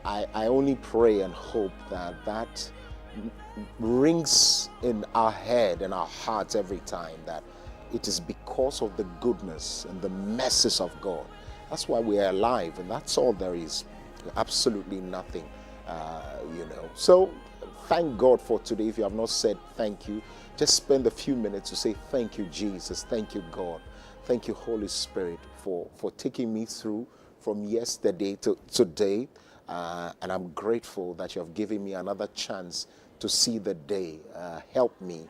I only pray and hope that rings in our head and our hearts every time, that it is because of the goodness and the mercies of God. That's why we are alive, and that's all there is. Absolutely nothing, So thank God for today. If you have not said thank you, just spend a few minutes to say thank you, Jesus. Thank you, God. Thank you, Holy Spirit, for taking me through from yesterday to today. And I'm grateful that you have given me another chance to see the day. Help me,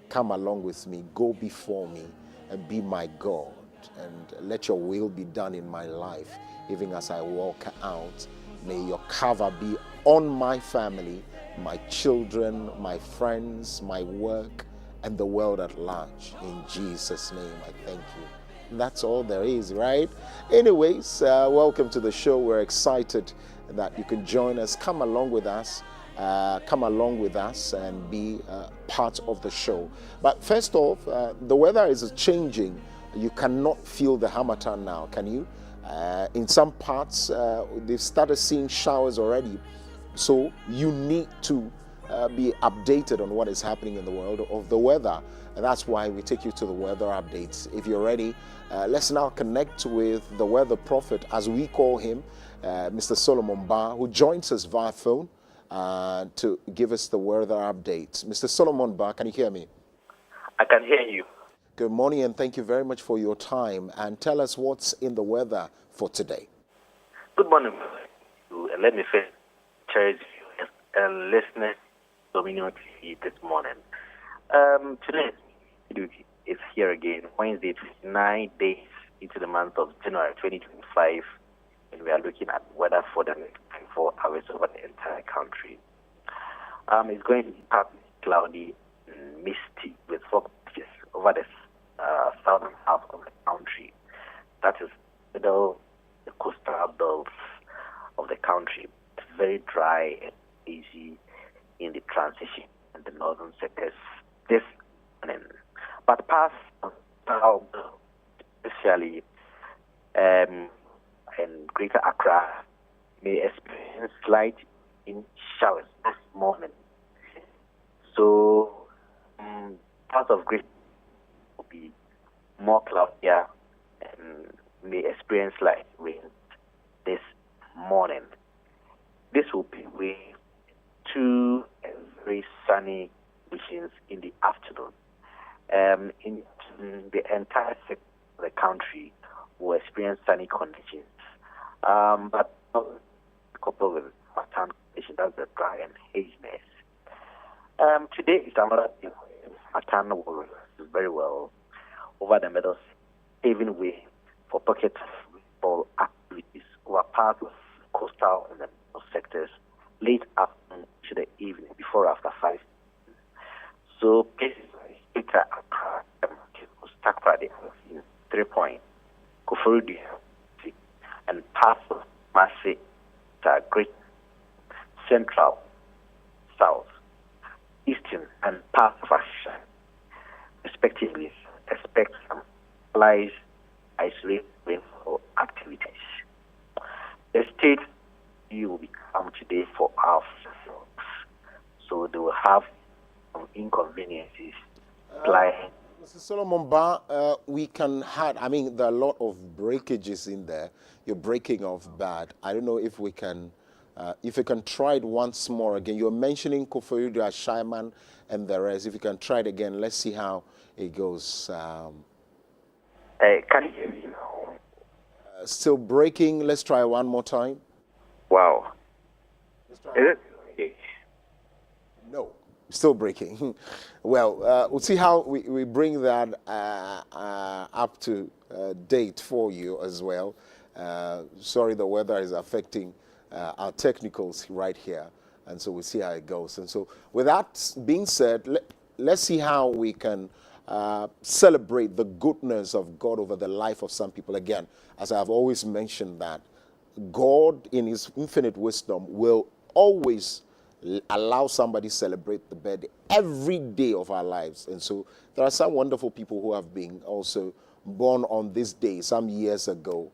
come along with me, go before me, and be my God. And let your will be done in my life, even as I walk out. May your cover be on my family, my children, my friends, my work, and the world at large. In Jesus' name, I thank you. That's all there is, right? Anyways, welcome to the show. We're excited that you can join us. Come along with us. And be part of the show. But first off, the weather is changing. You cannot feel the harmattan now, can you? In some parts, they've started seeing showers already. So you need to be updated on what is happening in the world of the weather. And that's why we take you to the weather updates. If you're ready, let's now connect with the weather prophet, as we call him, Mr. Solomon Ba, who joins us via phone to give us the weather updates. Mr. Solomon Ba, can you hear me? I can hear you. Good morning, and thank you very much for your time. And tell us what's in the weather for today. Good morning, and let me first cherish you and listeners Dominion TV this morning. Today is here again, Wednesday, 9 days into the month of January 2025, and we are looking at weather for the next 24 hours over the entire country. It's going to be partly cloudy and misty with fog patches over the southern half of the country. That is the coastal belts of the country. It's very dry and easy in the transition and the northern sectors this morning. But past south, especially in Greater Accra, may experience slight showers this morning. So parts of Greater will be more cloudier and may experience light rain this morning. This will be with 2 very sunny conditions in the afternoon. In the entire sector of the country will experience sunny conditions, but coupled with summertime conditions, that's the dry and haziness. Today is another day where summertime will reverse very well over the middle, paving way for pockets of rainfall activities over parts of coastal and the sectors late afternoon to the evening, before or after 5. So places like Greater Accra, Stakra, in 3 Point, Koforidua, and parts of Massey, Great Central, South, Eastern, and parts of Asha, respectively, expect some lies, isolated rainfall activities. The state will be calm today for our folks, so they will have some inconveniences. Mr. Solomon Ba, we can have, there are a lot of breakages in there. You're breaking off bad. I don't know if we can, if you can try it once more again. You're mentioning Koforidua, Shaiman, and the rest. If you can try it again, let's see how it goes. Can you hear me now? Still breaking. Let's try one more time. Wow. Is it? Okay. No, still breaking. Well, we'll see how we bring that up to date for you as well. Sorry, the weather is affecting our technicals right here, and so we'll see how it goes. And so with that being said, let's see how we can celebrate the goodness of God over the life of some people. Again, as I've always mentioned, that God in his infinite wisdom will always allow somebody to celebrate the birthday every day of our lives. And so there are some wonderful people who have been also born on this day some years ago,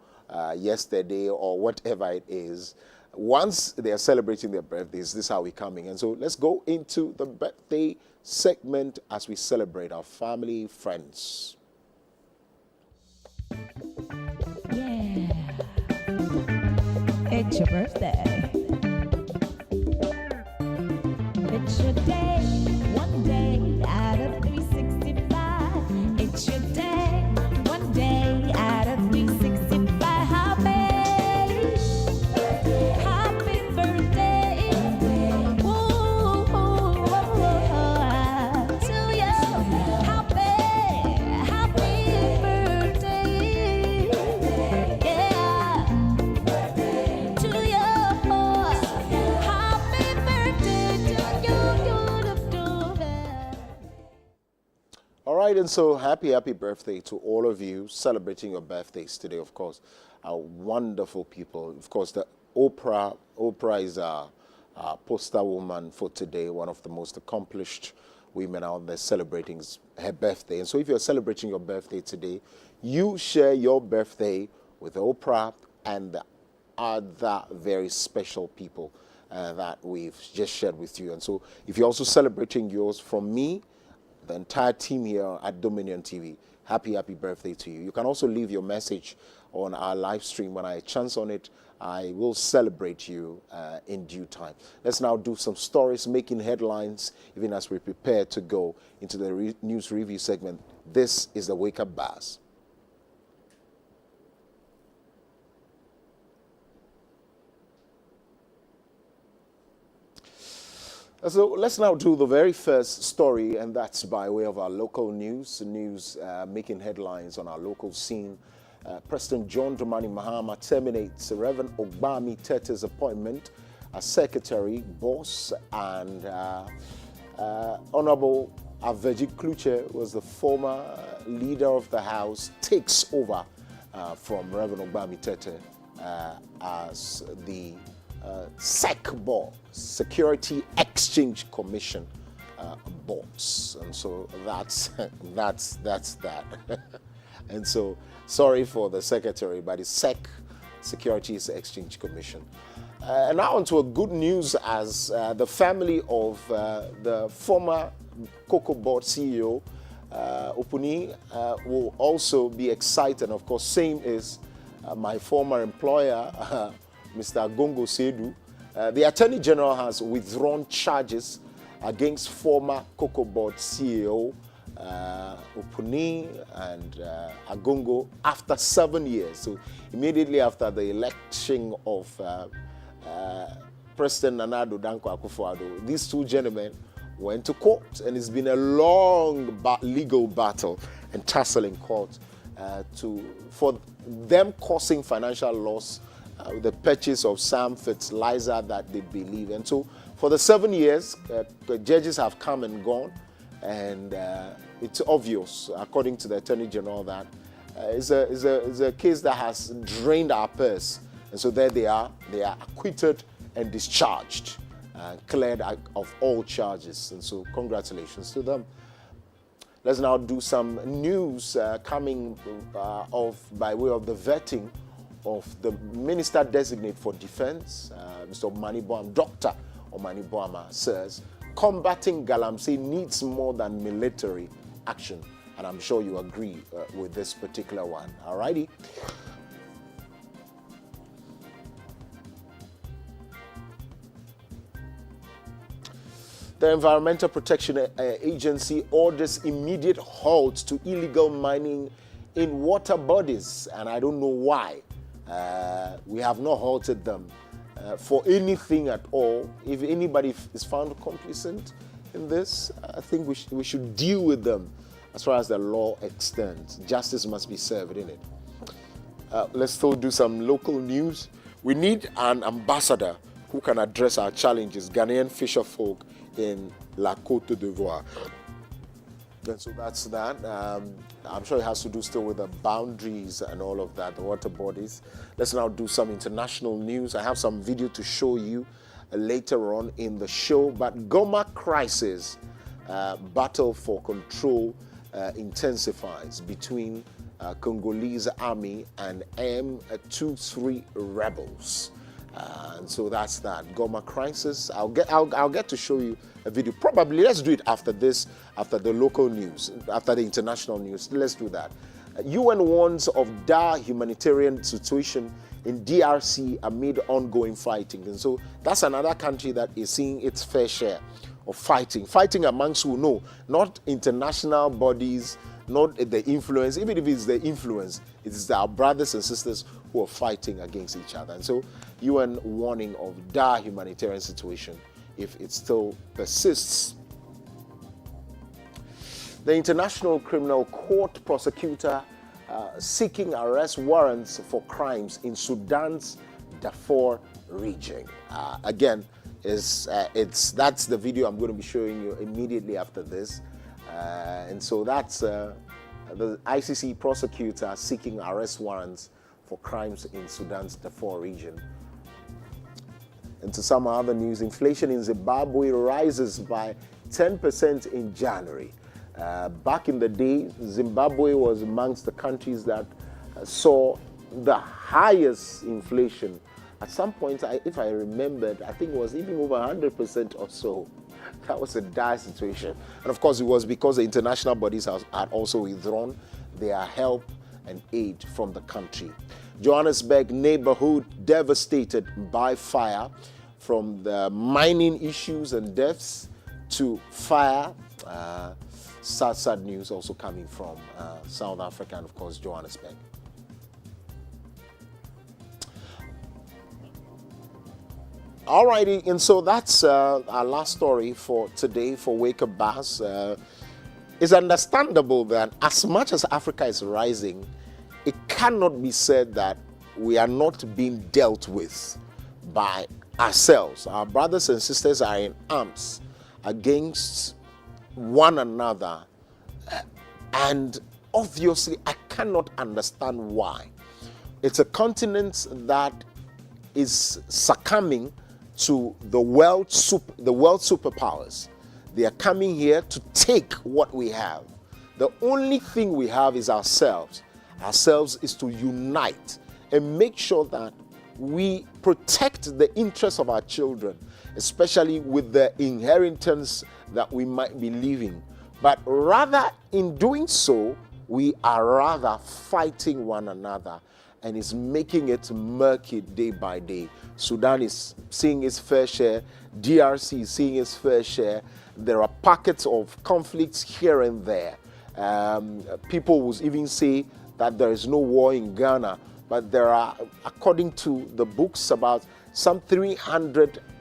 yesterday or whatever it is. once they are celebrating their birthdays, this is how we're coming. And so let's go into the birthday segment as we celebrate our family, friends. Yeah. It's your birthday. It's your day, one day out of 365. It's your day, one day out of 365. Happy birthday. Woo, to you. Happy birthday. Yeah. To you. Happy birthday to you. All right, and so happy birthday to all of you celebrating your birthdays today, of course. Our wonderful people. Of course, the Oprah is our poster woman for today, one of the most accomplished women out there celebrating her birthday. And so if you're celebrating your birthday today, you share your birthday with Oprah and the other very special people that we've just shared with you. And so if you're also celebrating yours, from me, the entire team here at Dominion TV, happy birthday to you. You can also leave your message on our live stream. When I chance on it, I will celebrate you in due time. Let's now do some stories making headlines, even as we prepare to go into the news review segment. This is the Wake Up Buzz. So let's now do the very first story, and that's by way of our local news making headlines on our local scene. President John Dramani Mahama terminates Reverend Ogbami Tete's appointment as secretary, boss, and Honorable Aveji Kluche was the former leader of the House, takes over from Reverend Ogbami Tete as the SEC board, Security Exchange Commission boss, and so that's that. And so, sorry for the secretary, but it's SEC, Securities Exchange Commission. And now on to a good news, as the family of the former Cocoa Board CEO, Opuni, will also be excited. Of course, same is my former employer, Mr. Agongo Sedu. The Attorney General has withdrawn charges against former Cocoa Board CEO Opuni and Agongo after 7 years. So immediately after the election of President Nana Addo Dankwa Akufo-Addo, these two gentlemen went to court, and it's been a long legal battle and tussle in court for them causing financial loss, the purchase of some fertilizer that they believe. And so for the 7 years, the judges have come and gone, and it's obvious, according to the Attorney General, that it's a case that has drained our purse. And so there they are acquitted and discharged, cleared of all charges. And so congratulations to them. Let's now do some news coming by way of the vetting of the Minister Designate for Defense, Mr. Omani Boam. Dr. Omani Boama says combating Galamsey needs more than military action. And I'm sure you agree with this particular one. All righty. The Environmental Protection Agency orders immediate halt to illegal mining in water bodies, and I don't know why. We have not halted them for anything at all. If anybody is found complicit in this, I think we should deal with them as far as the law extends. Justice must be served in it. Let's still do some local news. We need an ambassador who can address our challenges, Ghanaian fisher folk in La Côte d'Ivoire. And so that's that. I'm sure it has to do still with the boundaries and all of that, the water bodies. Let's now do some international news. I have some video to show you later on in the show. But Goma crisis, battle for control intensifies between Congolese army and M23 rebels. And so that's that. Goma crisis. I'll get to show you a video. Probably let's do it after this, after the local news, after the international news. Let's do that. UN warns of dire humanitarian situation in DRC amid ongoing fighting. And so that's another country that is seeing its fair share of fighting amongst who? No, not international bodies, not the influence. Even if it's the influence, it's our brothers and sisters who are fighting against each other. And so UN warning of dire humanitarian situation if it still persists. The International Criminal Court prosecutor seeking arrest warrants for crimes in Sudan's Darfur region. Again, that's the video I'm going to be showing you immediately after this. And so that's the ICC prosecutor seeking arrest warrants for crimes in Sudan's Darfur region. And to some other news, inflation in Zimbabwe rises by 10% in January. Back in the day, Zimbabwe was amongst the countries that saw the highest inflation. At some point, if I remembered, I think it was even over 100% or so. That was a dire situation. And of course, it was because the international bodies had also withdrawn their help and aid from the country. Johannesburg neighborhood devastated by fire, from the mining issues and deaths to fire. Sad news also coming from South Africa and, of course, Johannesburg. Alrighty, and so that's our last story for today for Wake Up Buzz. It's understandable that as much as Africa is rising, it cannot be said that we are not being dealt with by ourselves. Our brothers and sisters are in arms against one another, and obviously I cannot understand why. It's a continent that is succumbing to the world superpowers. They are coming here to take what we have. The only thing we have is ourselves. Ourselves is to unite and make sure that we protect the interests of our children, especially with the inheritance that we might be leaving. But rather in doing so, we are rather fighting one another, and it's making it murky day by day. Sudan is seeing its fair share. DRC is seeing its fair share. There are pockets of conflicts here and there. People will even say that there is no war in Ghana, but there are, according to the books, about some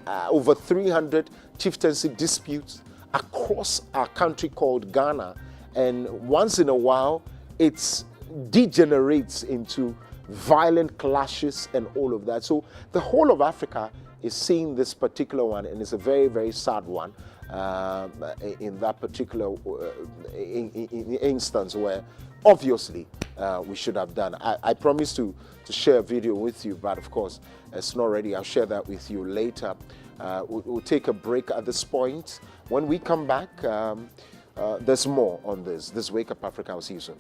over 300 chieftaincy disputes across our country called Ghana. And once in a while, it degenerates into violent clashes and all of that. So the whole of Africa is seeing this particular one, and it's a very, very sad one in that particular instance where obviously we should have done. I promised to share a video with you, but of course it's not ready. I'll share that with you later. We'll take a break at this point. When we come back, there's more on this Wake Up Africa. I'll see you soon.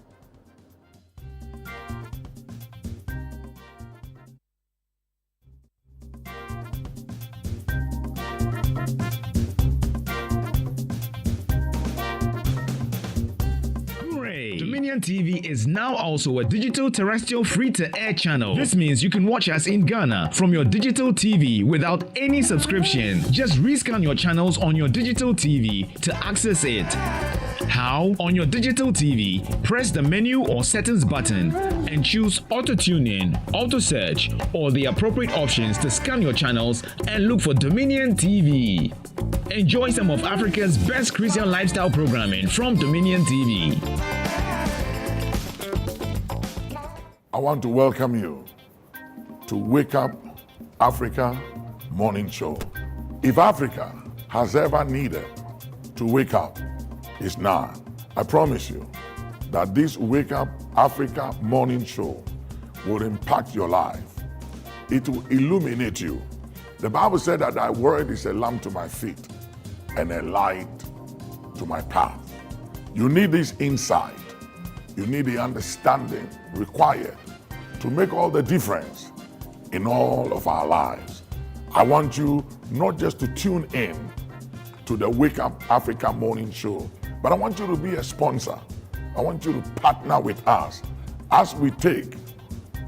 Dominion TV is now also a digital terrestrial free-to-air channel. This means you can watch us in Ghana from your digital TV without any subscription. Just rescan your channels on your digital TV to access it. How? On your digital TV, press the menu or settings button and choose auto tuning, auto search, or the appropriate options to scan your channels and look for Dominion TV. Enjoy some of Africa's best Christian lifestyle programming from Dominion TV. I want to welcome you to Wake Up Africa Morning Show. If Africa has ever needed to wake up, it's now. I promise you that this Wake Up Africa Morning Show will impact your life. It will illuminate you. The Bible said that thy word is a lamp to my feet and a light to my path. You need this insight. You need the understanding required to make all the difference in all of our lives. I want you not just to tune in to the Wake Up Africa morning show, but I want you to be a sponsor. I want you to partner with us as we take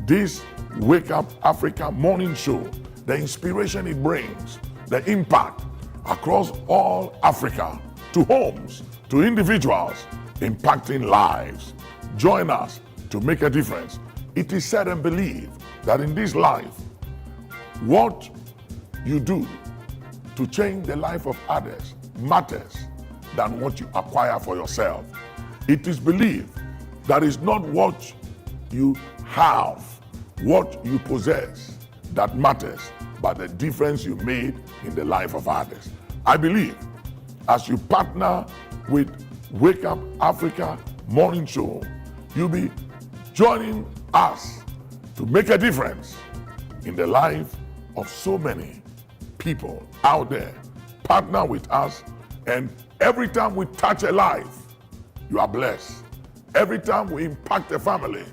this Wake Up Africa morning show, the inspiration it brings, the impact across all Africa, to homes, to individuals, impacting lives. Join us to make a difference. It is said and believed that in this life, what you do to change the life of others matters than what you acquire for yourself. It is believed that it's not what you have, what you possess that matters, but the difference you made in the life of others. I believe as you partner with Wake Up Africa morning show, you'll be joining us to make a difference in the life of so many people out there. Partner with us, and every time we touch a life, you are blessed. Every time we impact a family,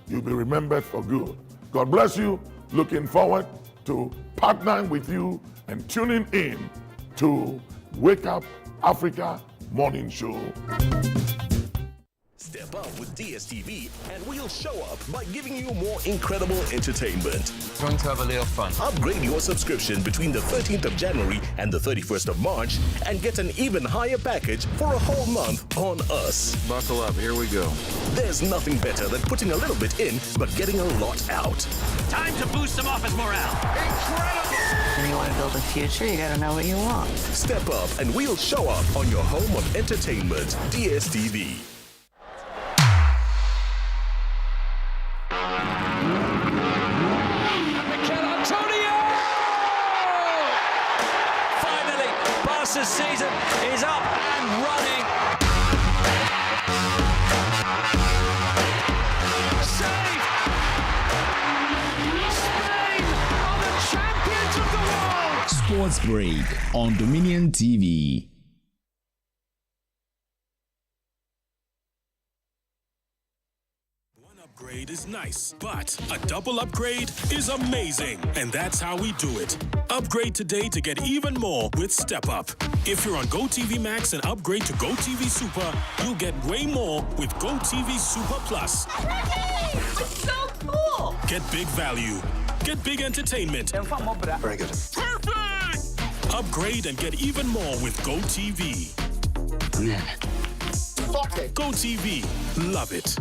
you'll be remembered for good. God bless you. Looking forward to partnering with you and tuning in to Wake Up Africa morning show. Step up with DStv and we'll show up by giving you more incredible entertainment. Going to have a little fun. Upgrade your subscription between the 13th of January and the 31st of March and get an even higher package for a whole month on us. Buckle up, here we go. There's nothing better than putting a little bit in but getting a lot out. Time to boost some office morale. Incredible! When you want to build a future, you got to know what you want. Step up and we'll show up on your home of entertainment, DStv. Barca's season is up and running. Save! Spain are the champions of the world! Sports Break on Dominion TV. Upgrade is nice, but a double upgrade is amazing, and that's how we do it. Upgrade today to get even more with Step Up. If you're on GOtv Max and upgrade to GOtv Super, you'll get way more with GOtv Super Plus. Hey, it's so cool! Get big value. Get big entertainment. Very good. Perfect! Upgrade and get even more with GOtv. I'm in. GOtv. Love it.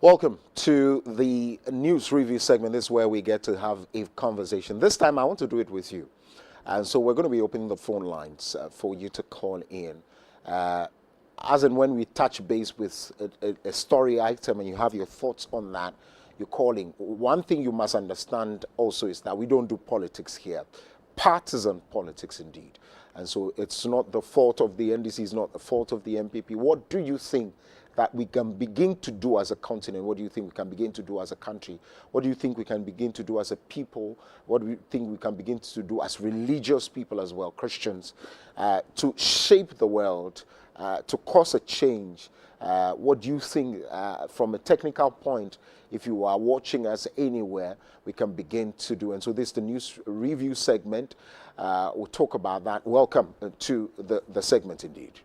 Welcome to the news review segment. This is where we get to have a conversation. This time I want to do it with you. And so we're going to be opening the phone lines for you to call in. As and when we touch base with a story item and you have your thoughts on that, you're calling. One thing you must understand also is that we don't do politics here. Partisan politics indeed. And so it's not the fault of the NDC, it's not the fault of the MPP. What do you think that we can begin to do as a continent? What do you think we can begin to do as a country? What do you think we can begin to do as a people? What do you think we can begin to do as religious people as well, Christians, to shape the world, to cause a change? What do you think from a technical point, if you are watching us anywhere, we can begin to do? And so this is the news review segment. We'll talk about that. Welcome to the segment indeed.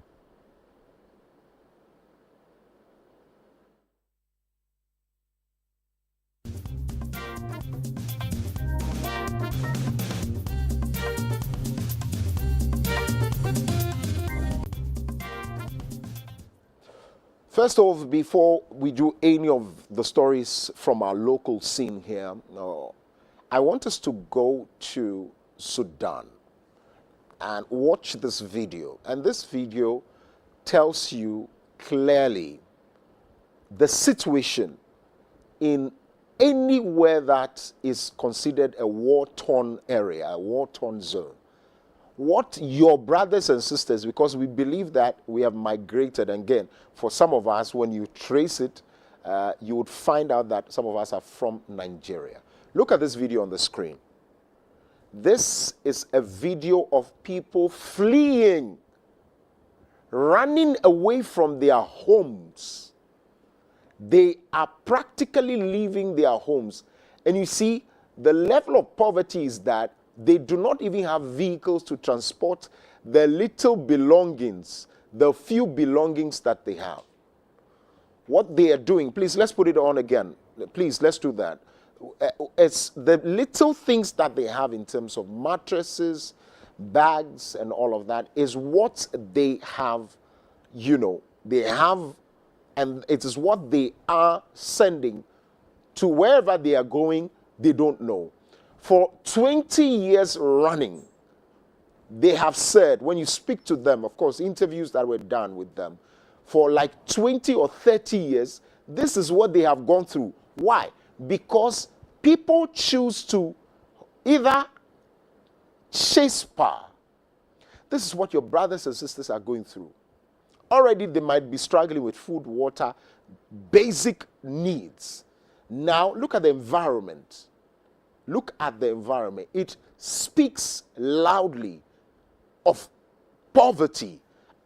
First off, before we do any of the stories from our local scene here, I want us to go to Sudan. and watch this video. And this video tells you clearly the situation in anywhere that is considered a war-torn area, a war-torn zone. What your brothers and sisters, because we believe that we have migrated, and again, for some of us, when you trace it, you would find out that some of us are from Nigeria. Look at this video on the screen. This is a video of people fleeing, running away from their homes. They are practically leaving their homes. And you see, the level of poverty is that they do not even have vehicles to transport the little belongings, the few belongings that they have. What they are doing, please, let's put it on again. Please, let's do that. It's the little things that they have in terms of mattresses, bags, and all of that is what they have, they have, and it is what they are sending to wherever they are going, they don't know. For 20 years running, they have said, when you speak to them, of course, interviews that were done with them, for like 20 or 30 years, this is what they have gone through. Why? Because people choose to either chase power. This is what your brothers and sisters are going through. Already they might be struggling with food, water, basic needs. Now look at the environment. Look at the environment. It speaks loudly of poverty,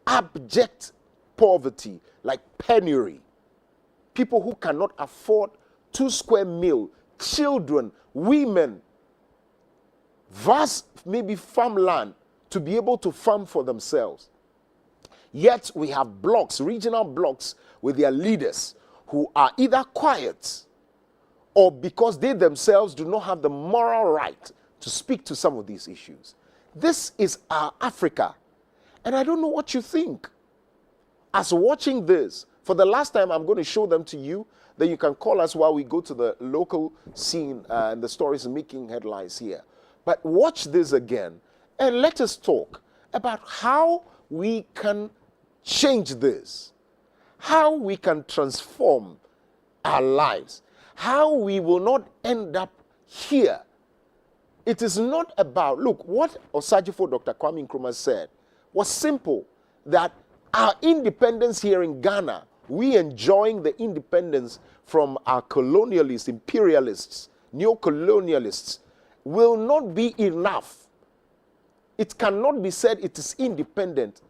abject poverty, like penury. People who cannot afford 2 square meal, children, women, vast maybe farmland to be able to farm for themselves. Yet we have blocks, regional blocks with their leaders who are either quiet or because they themselves do not have the moral right to speak to some of these issues. This is our Africa. And I don't know what you think. As watching this, for the last time, I'm going to show them to you. Then you can call us while we go to the local scene and the stories making headlines here. But watch this again and let us talk about how we can change this, how we can transform our lives, how we will not end up here. It is not about, look, what Osajifo Dr. Kwame Nkrumah said was simple, that our independence here in Ghana, we enjoying the independence from our colonialists, imperialists, neo-colonialists, will not be enough. It cannot be said it is independent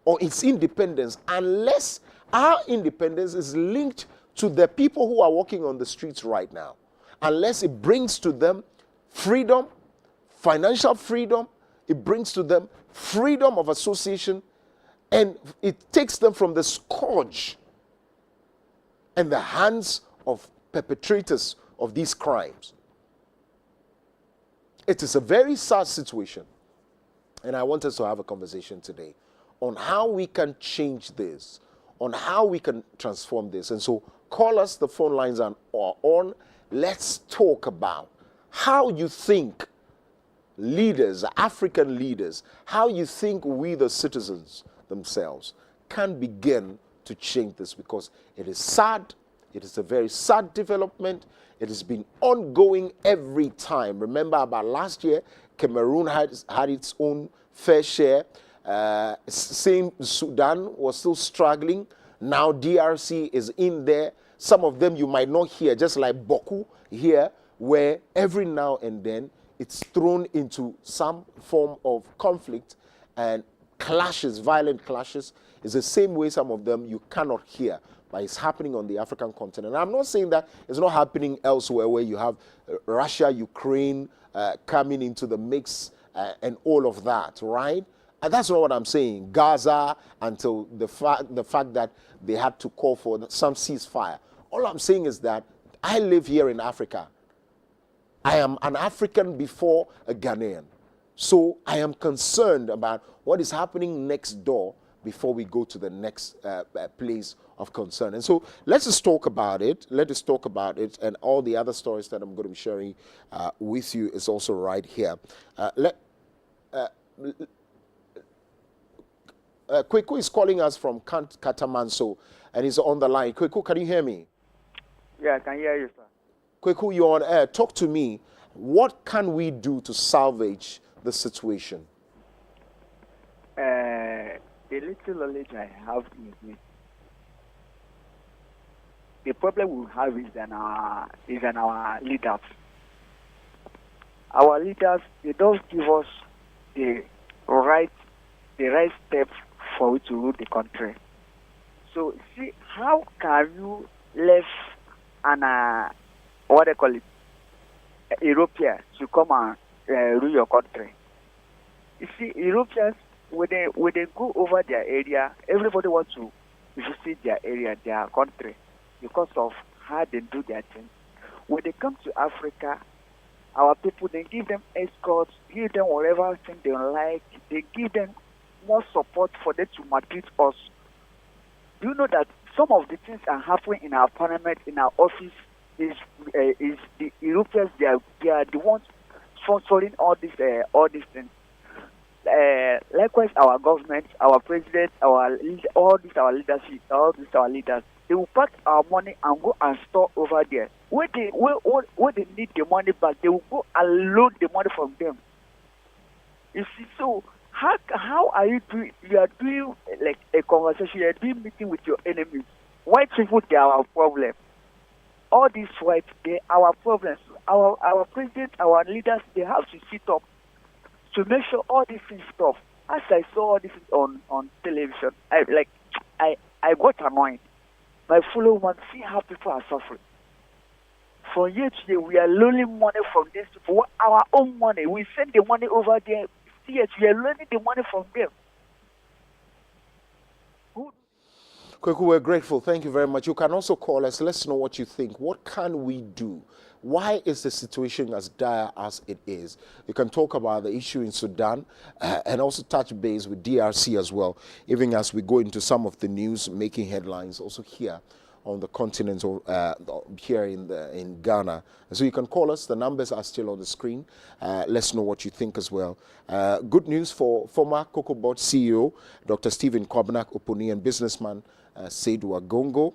or its independence unless our independence is linked to the people who are walking on the streets right now. Unless it brings to them freedom, financial freedom, it brings to them freedom of association, and it takes them from the scourge and the hands of perpetrators of these crimes. It is a very sad situation. And I want us to have a conversation today on how we can change this, on how we can transform this. And so call us, the phone lines are on. Let's talk about how you think leaders, African leaders, how you think we, the citizens themselves, can begin to change this, because it is sad. It is a very sad development. It has been ongoing every time. Remember about last year, Cameroon had its own fair share. Same Sudan was still struggling. Now DRC is in there. Some of them you might not hear, just like Boku here, where every now and then it's thrown into some form of conflict and clashes, violent clashes. It's the same way some of them you cannot hear, but it's happening on the African continent. And I'm not saying that it's not happening elsewhere where you have Russia, Ukraine coming into the mix and all of that, right? And that's not what I'm saying. Gaza, until the fact that they had to call for some ceasefire. All I'm saying is that I live here in Africa. I am an African before a Ghanaian. So I am concerned about what is happening next door before we go to the next place of concern. And so let's just talk about it. Let us talk about it. And all the other stories that I'm going to be sharing with you is also right here. Kweku is calling us from Katamanso, and he's on the line. Kweku, can you hear me? Yeah, I can hear you, sir. Kweku, you're on air. Talk to me. What can we do to salvage the situation? The little knowledge I have with me. The problem we have is in our leaders. Our leaders, they don't give us the right steps for we to rule the country. So see, how can you let what they call it, Europeans to come and rule your country? You see, Europeans, when they go over their area, everybody wants to visit their area, their country, because of how they do their things. When they come to Africa, our people, they give them escorts, give them whatever thing they like. They give them more support for them to maltreat us. Do you know that some of the things are happening in our parliament, in our office, is the Europeans, they are the ones sponsoring all these things. Likewise, our government, our president, our leaders, our leaders, they will pack our money and go and store over there. Where they need the money back, they will go and loan the money from them. You see, so how are you doing? You are doing like a conversation. You are doing meeting with your enemies. White people, they are our problem. All these whites, they are our problems. Our president, our leaders, they have to sit up to make sure all these things stop. As I saw all this on television, I got annoyed. My fellow ones, see how people are suffering. From year to year, we are loaning money from these people. Our own money. We send the money over there. CH, we are loaning the money from them. Kweku, we're grateful. Thank you very much. You can also call us. Let's know what you think. What can we do? Why is the situation as dire as it is? You can talk about the issue in Sudan and also touch base with DRC as well, even as we go into some of the news making headlines also here on the continent here in Ghana. So you can call us. The numbers are still on the screen. Let's know what you think as well. Good news for former COCOBOT CEO, Dr. Stephen Kobnak Oponi, and businessman Seydou Agongo,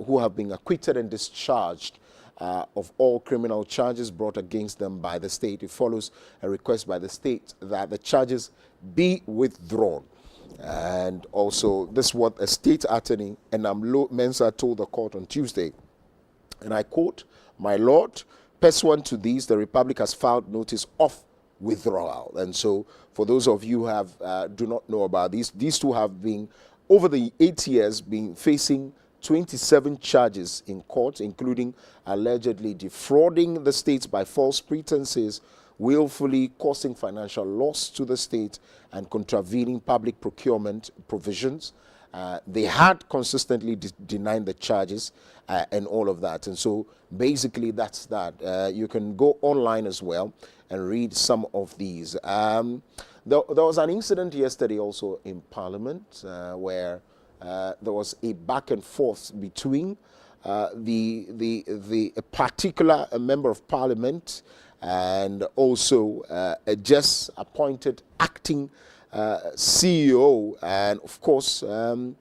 who have been acquitted and discharged of all criminal charges brought against them by the state. It follows a request by the state that the charges be withdrawn. And also, this is what a state attorney, Enamlo Mensah, told the court on Tuesday. And I quote, "My lord, pursuant to these, the Republic has filed notice of withdrawal." And so, for those of you who do not know about these two have been, over the 8 years, been facing 27 charges in court, including allegedly defrauding the state by false pretenses, willfully causing financial loss to the state, and contravening public procurement provisions. They had consistently denied the charges and all of that. And so basically that's that. You can go online as well and read some of these. There was an incident yesterday also in Parliament where there was a back and forth between a particular member of Parliament and also a just appointed acting CEO, and of course there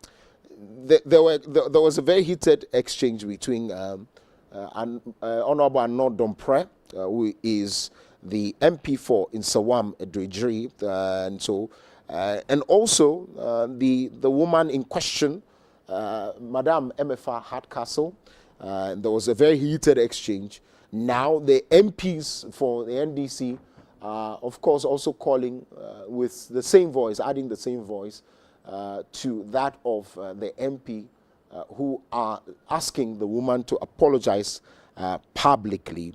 was a very heated exchange between Honorable Arnaud Dompre, who is the MP for Insawam Edredri, and so and also the woman in question, Madame Emefa Hardcastle. There was a very heated exchange. Now the MPs for the NDC of course, also calling with the same voice, adding the same voice to that of the MP who are asking the woman to apologize publicly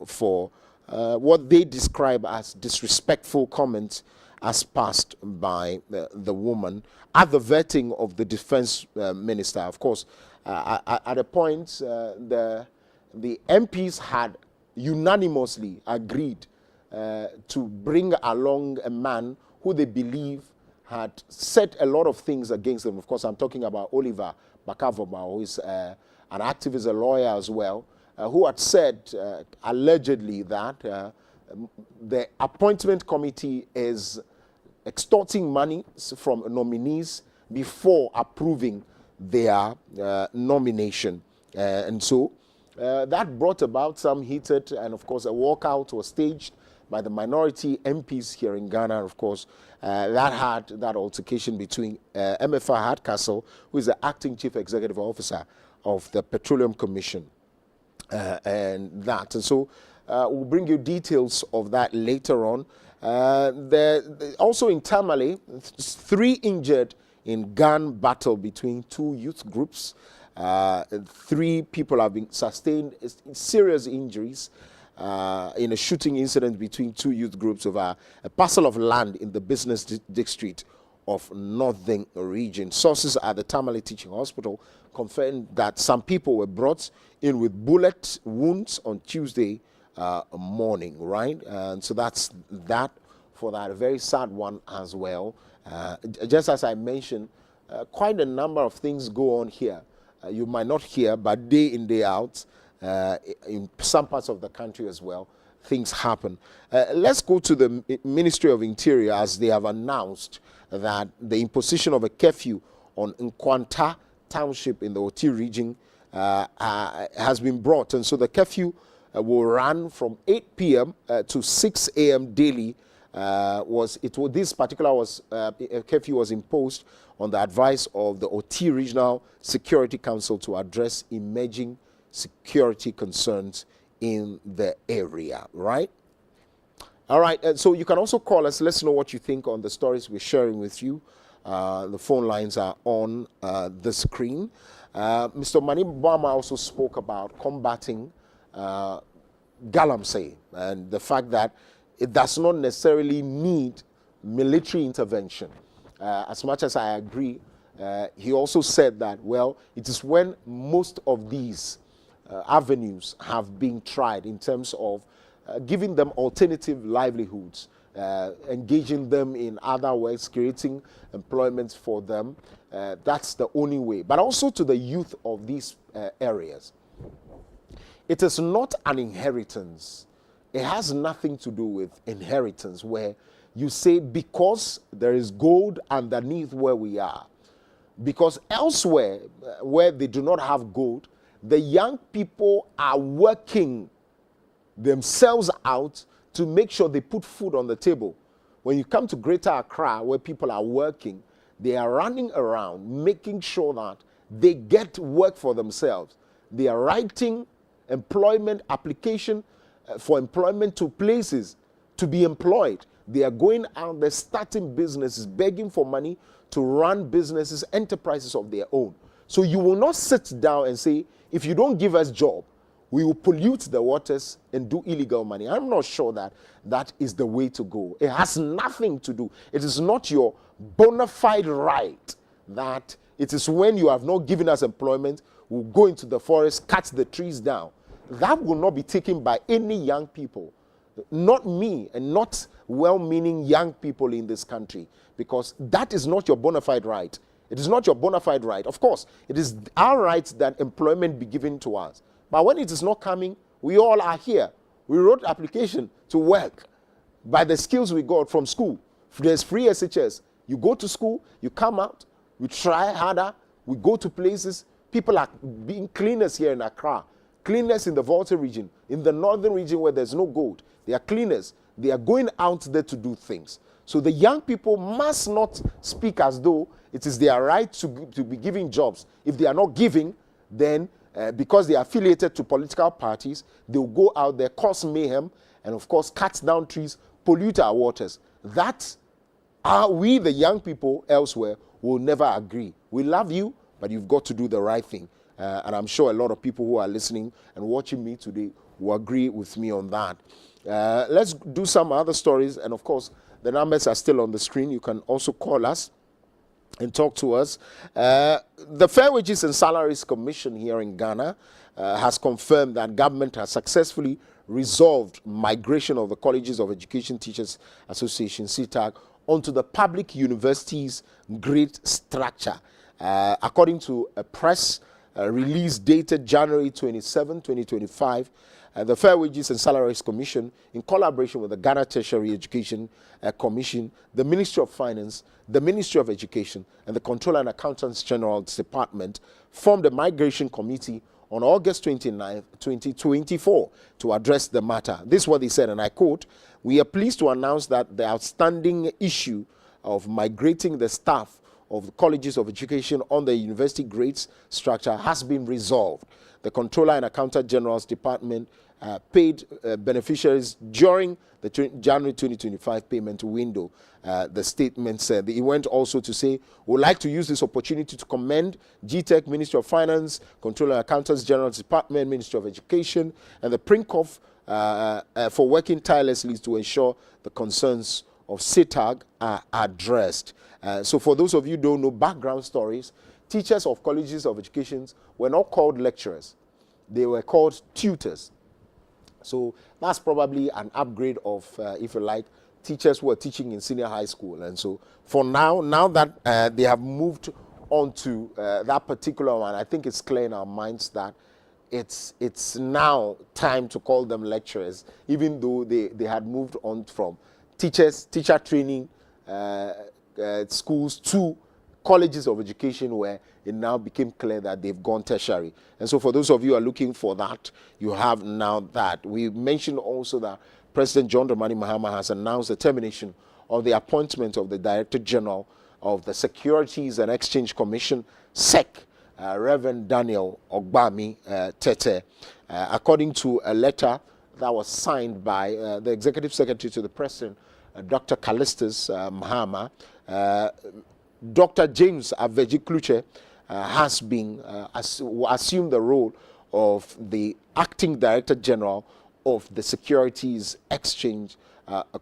for what they describe as disrespectful comments as passed by the woman at the vetting of the defense minister. Of course, at a point, the MPs had unanimously agreed to bring along a man who they believe had said a lot of things against them. Of course, I'm talking about Oliver Bakavoma, who is an activist, a lawyer as well, who had said allegedly that the appointment committee is extorting money from nominees before approving their nomination. And so that brought about some heated, and of course a walkout was staged by the minority MPs here in Ghana. Of course, that had that altercation between MFR Hardcastle, who is the acting chief executive officer of the Petroleum Commission, and that. And so we'll bring you details of that later on. Also in Tamale, 3 injured in gun battle between 2 youth groups. 3 people have been sustained serious injuries in a shooting incident between 2 youth groups over a parcel of land in the business district of Northern Region. Sources at the Tamale Teaching Hospital confirmed that some people were brought in with bullet wounds on Tuesday morning, right? And so that's that for that. A very sad one as well. Just as I mentioned, quite a number of things go on here. You might not hear, but day in, day out, in some parts of the country as well, things happen. Let's go to the Ministry of Interior, as they have announced that the imposition of a curfew on Nkwanta Township in the Oti region has been brought. And so the curfew will run from 8 p.m. To 6 a.m. daily. This particular curfew was imposed on the advice of the Oti Regional Security Council to address emerging security concerns in the area, right? All right, so you can also call us. Let's know what you think on the stories we're sharing with you. The phone lines are on the screen. Mr. Mani Bama also spoke about combating galamsey and the fact that it does not necessarily need military intervention. As much as I agree, he also said that, well, it is when most of these avenues have been tried in terms of giving them alternative livelihoods, engaging them in other ways, creating employment for them. That's the only way. But also to the youth of these areas. It is not an inheritance. It has nothing to do with inheritance, where you say because there is gold underneath where we are. Because elsewhere, where they do not have gold, the young people are working themselves out to make sure they put food on the table. When you come to Greater Accra, where people are working, they are running around making sure that they get work for themselves. They are writing employment application for employment to places to be employed. They are going out there starting businesses, begging for money to run businesses, enterprises of their own. So you will not sit down and say, if you don't give us job, we will pollute the waters and do illegal money. I'm not sure that that is the way to go. It has nothing to do. It is not your bona fide right that it is when you have not given us employment, we'll go into the forest, cut the trees down. That will not be taken by any young people. Not me and not well-meaning young people in this country, because that is not your bona fide right. It is not your bona fide right. Of course, it is our right that employment be given to us. But when it is not coming, we all are here. We wrote application to work by the skills we got from school. There's free SHS. You go to school, you come out, we try harder, we go to places. People are being cleaners here in Accra, cleaners in the Volta region, in the Northern region where there's no gold. They are cleaners. They are going out there to do things. So the young people must not speak as though it is their right to be giving jobs. If they are not giving, then because they are affiliated to political parties, they will go out there, cause mayhem, and of course cut down trees, pollute our waters. That we, the young people elsewhere, will never agree. We love you, but you've got to do the right thing. And I'm sure a lot of people who are listening and watching me today will agree with me on that. Let's do some other stories. And of course, the numbers are still on the screen. You can also call us and talk to us. The Fair Wages and Salaries Commission here in Ghana has confirmed that government has successfully resolved migration of the Colleges of Education Teachers Association, CTAG, onto the public universities' grade structure. According to a press release dated January 27, 2025, The Fair Wages and Salaries Commission, in collaboration with the Ghana Tertiary Education Commission, the Ministry of Finance, the Ministry of Education, and the Controller and Accountants General's Department, formed a migration committee on August 29, 2024 to address the matter. This is what they said, and I quote, "We are pleased to announce that the outstanding issue of migrating the staff of the colleges of education on the university grades structure has been resolved. The Controller and Accountant General's Department paid beneficiaries during the January 2025 payment window," the statement said. It went also to say, "We'd like to use this opportunity to commend GTEC, Ministry of Finance, Controller and Accountants General's Department, Ministry of Education, and the PRINCOF for working tirelessly to ensure the concerns of CETAG are addressed." So for those of you who don't know background stories, teachers of colleges of education were not called lecturers. They were called tutors. So that's probably an upgrade of, if you like, teachers who are teaching in senior high school. And so for now that they have moved on to that particular one, I think it's clear in our minds that it's now time to call them lecturers, even though they had moved on from teacher training schools to colleges of education, where it now became clear that they've gone tertiary. And so for those of you who are looking for that, you have now that. We mentioned also that President John Dramani Mahama has announced the termination of the appointment of the Director General of the Securities and Exchange Commission, SEC, Reverend Daniel Ogbami Tete, according to a letter that was signed by the Executive Secretary to the President, Dr. Callistus Mahama. Dr. James Aveji Kluche has been assumed the role of the Acting Director General of the Securities Exchange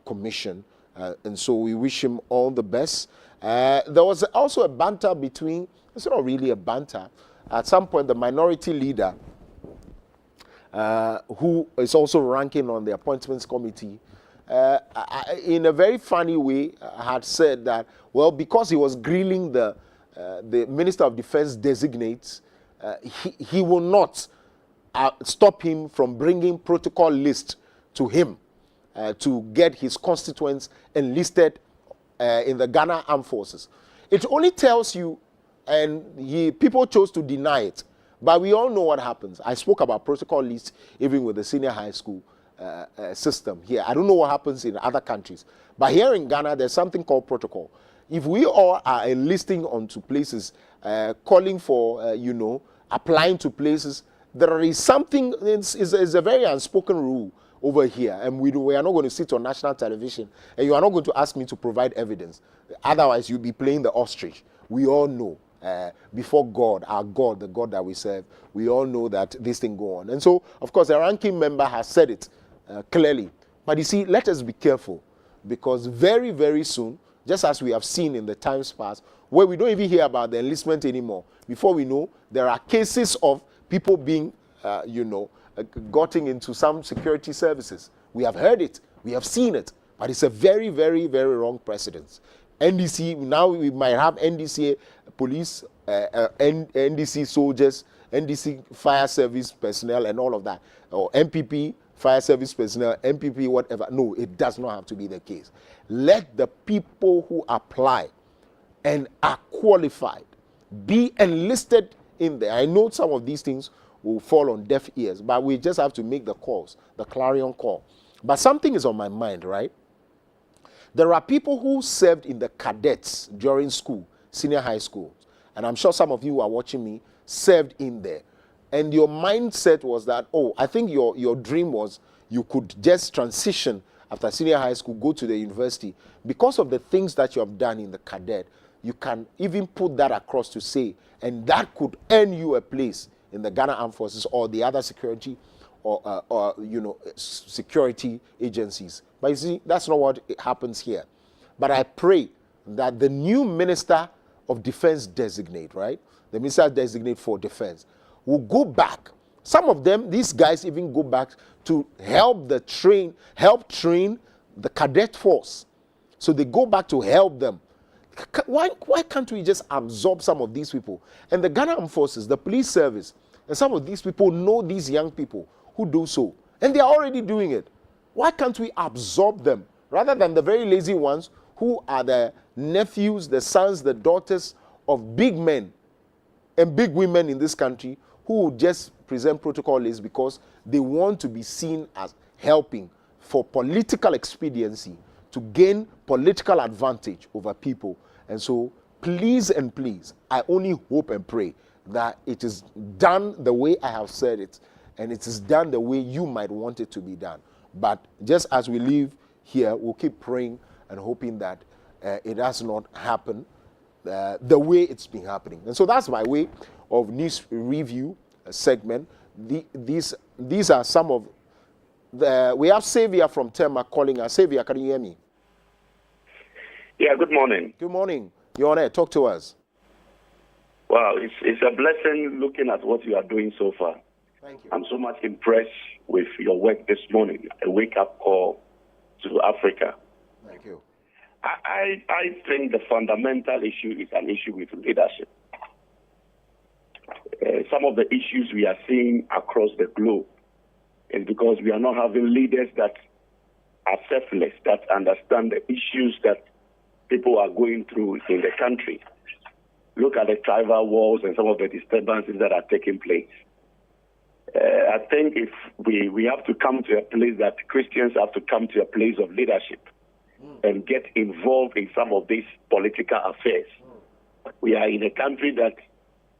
Commission, and so we wish him all the best. There was also a banter between, it's not really a banter, at some point the minority leader, who is also ranking on the appointments committee, in a very funny way, had said that, well, because he was grilling the Minister of Defense designates, he will not stop him from bringing protocol list to him to get his constituents enlisted in the Ghana Armed Forces. It only tells you, and people chose to deny it, but we all know what happens. I spoke about protocol lists even with the senior high school system here. I don't know what happens in other countries, but here in Ghana there's something called protocol. If we all are enlisting onto places, calling for applying to places, there is something, it's a very unspoken rule over here, and we are not going to sit on national television, and you are not going to ask me to provide evidence. Otherwise you'll be playing the ostrich. We all know before God, our God, the God that we serve, we all know that this thing go on. And so of course the ranking member has said it clearly. But you see, let us be careful, because very, very soon, just as we have seen in the times past, where we don't even hear about the enlistment anymore, before we know, there are cases of people being, gotten into some security services. We have heard it, we have seen it, but it's a very, very, very wrong precedent. NDC, now we might have NDC police, NDC soldiers, NDC fire service personnel and all of that, or MPP, fire service personnel, MPP, whatever. No, it does not have to be the case. Let the people who apply and are qualified be enlisted in there. I know some of these things will fall on deaf ears, but we just have to make the calls, the clarion call. But something is on my mind, right? There are people who served in the cadets during school, senior high school, and I'm sure some of you who are watching me served in there. And your mindset was that, oh, I think your dream was you could just transition after senior high school, go to the university. Because of the things that you have done in the cadet, you can even put that across to say, and that could earn you a place in the Ghana Armed Forces or the other security or security agencies. But you see, that's not what happens here. But I pray that the new Minister of Defense designate, right? The Minister designate for Defense will go back. Some of them, these guys even go back to help train the cadet force. So they go back to help them. Why can't we just absorb some of these people? And the Ghana Armed Forces, the police service, and some of these people know these young people who do so. And they are already doing it. Why can't we absorb them rather than the very lazy ones who are the nephews, the sons, the daughters of big men and big women in this country who would just present protocol lists because they want to be seen as helping for political expediency to gain political advantage over people. And so please and please, I only hope and pray that it is done the way I have said it, and it is done the way you might want it to be done. But just as we leave here, we'll keep praying and hoping that it does not happen the way it's been happening. And so that's my way of news review segment. These are some of the... We have Xavier from Tema calling us. Xavier, can you hear me? Yeah, good morning. Good morning. You're on air. Talk to us. Wow, it's a blessing looking at what you are doing so far. Thank you. I'm so much impressed with your work this morning, a wake-up call to Africa. Thank you. I think the fundamental issue is an issue with leadership. Some of the issues we are seeing across the globe is because we are not having leaders that are selfless, that understand the issues that people are going through in the country. Look at the tribal wars and some of the disturbances that are taking place. I think if we have to come to a place that Christians have to come to a place of leadership and get involved in some of these political affairs. We are in a country that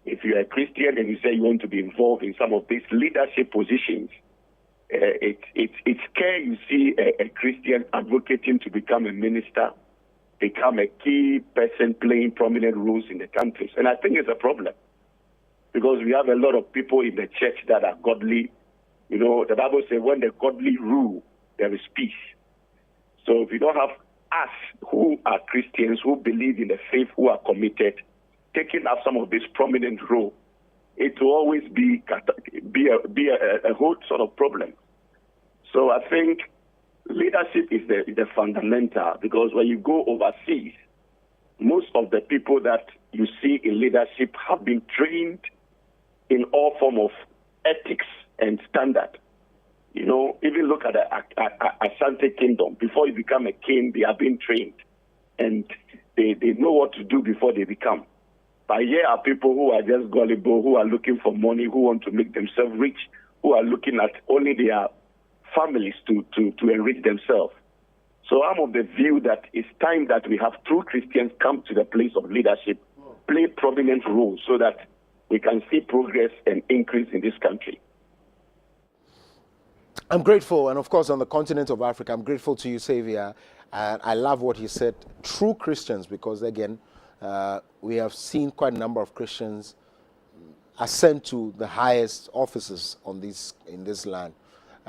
if you're a Christian and you say you want to be involved in some of these leadership positions, it's scary you see a Christian advocating to become a minister, become a key person playing prominent roles in the country. And I think it's a problem because we have a lot of people in the church that are godly. You know, the Bible says when the godly rule, there is peace. So if you don't have us who are Christians, who believe in the faith, who are committed, taking up some of this prominent role, it will always be a whole sort of problem. So I think leadership is the fundamental, because when you go overseas, most of the people that you see in leadership have been trained in all form of ethics and standard. You know, even look at the Asante Kingdom. Before you become a king, they have been trained, and they know what to do before they become. But here are people who are just gullible, who are looking for money, who want to make themselves rich, who are looking at only their families to enrich themselves. So I'm of the view that it's time that we have true Christians come to the place of leadership, play prominent roles so that we can see progress and increase in this country. I'm grateful, and of course on the continent of Africa, I'm grateful to you, Xavier, and I love what he said, true Christians, because again, we have seen quite a number of Christians ascend to the highest offices in this land.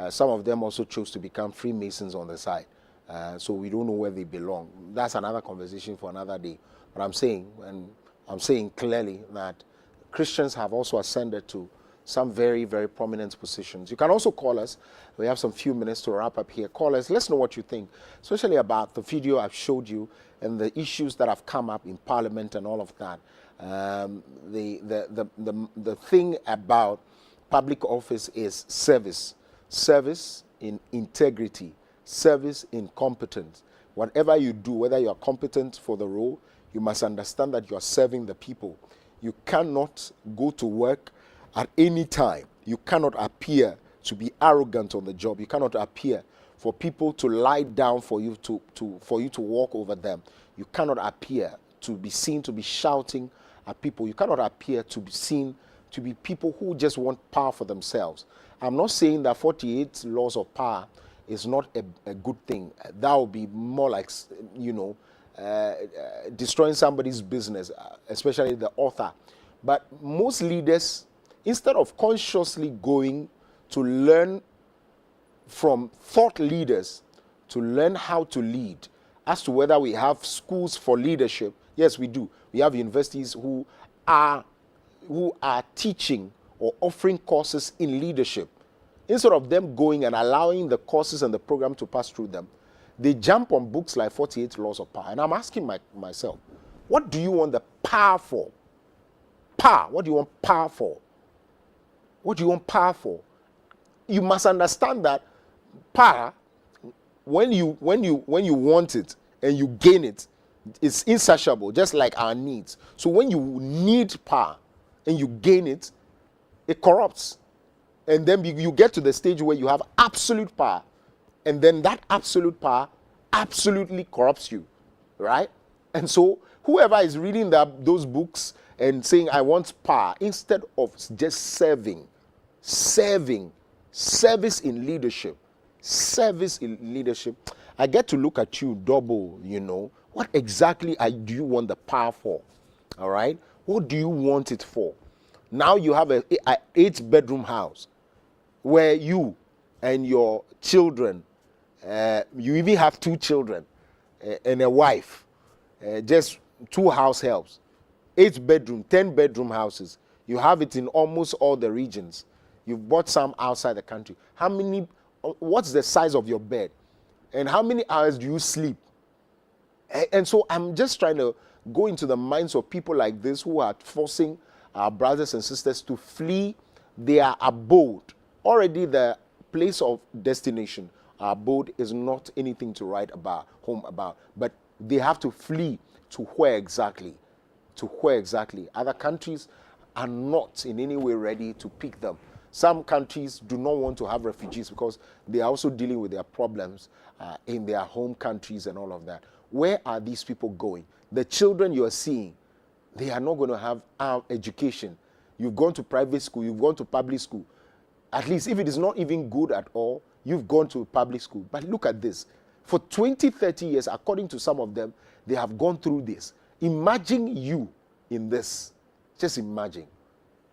Some of them also chose to become Freemasons on the side, so we don't know where they belong. That's another conversation for another day. But I'm saying clearly that Christians have also ascended to some very, very prominent positions. You can also call us. We have some few minutes to wrap up here. Call us. Let's know what you think, especially about the video I've showed you and the issues that have come up in Parliament and all of that. The thing about public office is service. Service in integrity. Service in competence. Whatever you do, whether you are competent for the role, you must understand that you are serving the people. You cannot go to work at any time. You cannot appear to be arrogant on the job. You cannot appear for people to lie down for you to walk over them. You cannot appear to be seen to be shouting at people. You cannot appear to be seen to be people who just want power for themselves. I'm not saying that 48 laws of power is not a good thing. That would be more like, destroying somebody's business, especially the author. But most leaders, instead of consciously going to learn from thought leaders, to learn how to lead, as to whether we have schools for leadership, yes, we do. We have universities who are teaching or offering courses in leadership. Instead of them going and allowing the courses and the program to pass through them, they jump on books like 48 Laws of Power. And I'm asking myself, what do you want the power for? Power. What do you want power for? What do you want power for? you must understand that power, when you want it and you gain it, it's insatiable, just like our needs. So when you need power and you gain it, it corrupts. And then you get to the stage where you have absolute power. And then that absolute power absolutely corrupts you, right? And so whoever is reading those books and saying, I want power, instead of just serving, service in leadership, I get to look at you double, What exactly do you want the power for? All right? What do you want it for? Now you have an 8-bedroom house where you and your children, you even have 2 children and a wife, just 2 house helps, 8-bedroom, 10-bedroom houses. You have it in almost all the regions. You've bought some outside the country. What's the size of your bed? And how many hours do you sleep? And so I'm just trying to go into the minds of people like this who are forcing our brothers and sisters to flee their abode. Already the place of destination, our abode, is not anything to write about, home about. But they have to flee to where exactly? To where exactly? Other countries are not in any way ready to pick them. Some countries do not want to have refugees because they are also dealing with their problems in their home countries and all of that. Where are these people going? The children you are seeing, they are not going to have education. You've gone to private school, you've gone to public school. At least if it is not even good at all, you've gone to public school. But look at this. For 20, 30 years, according to some of them, they have gone through this. Imagine you in this. Just imagine.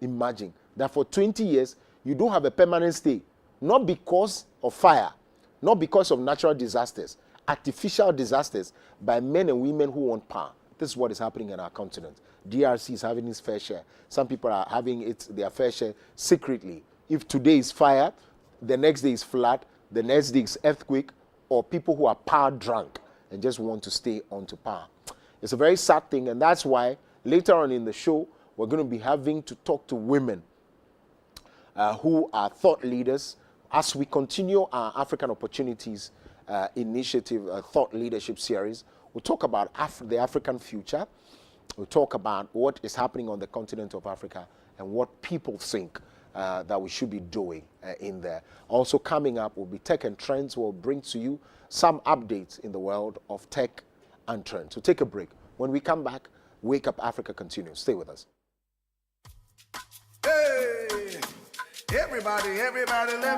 Imagine that for 20 years, you don't have a permanent stay. Not because of fire, not because of natural disasters, artificial disasters by men and women who want power. This is what is happening in our continent. DRC is having its fair share. Some people are having their fair share secretly. If today is fire, the next day is flood, the next day is earthquake, or people who are power drunk and just want to stay onto power. It's a very sad thing, and that's why later on in the show, we're going to be having to talk to women who are thought leaders as we continue our African Opportunities Initiative Thought Leadership Series. We'll talk about the African future. We'll talk about what is happening on the continent of Africa and what people think that we should be doing in there. Also coming up will be Tech and Trends. We'll bring to you some updates in the world of tech and trends. So take a break. When we come back, Wake Up Africa continues. Stay with us. Hey, everybody, let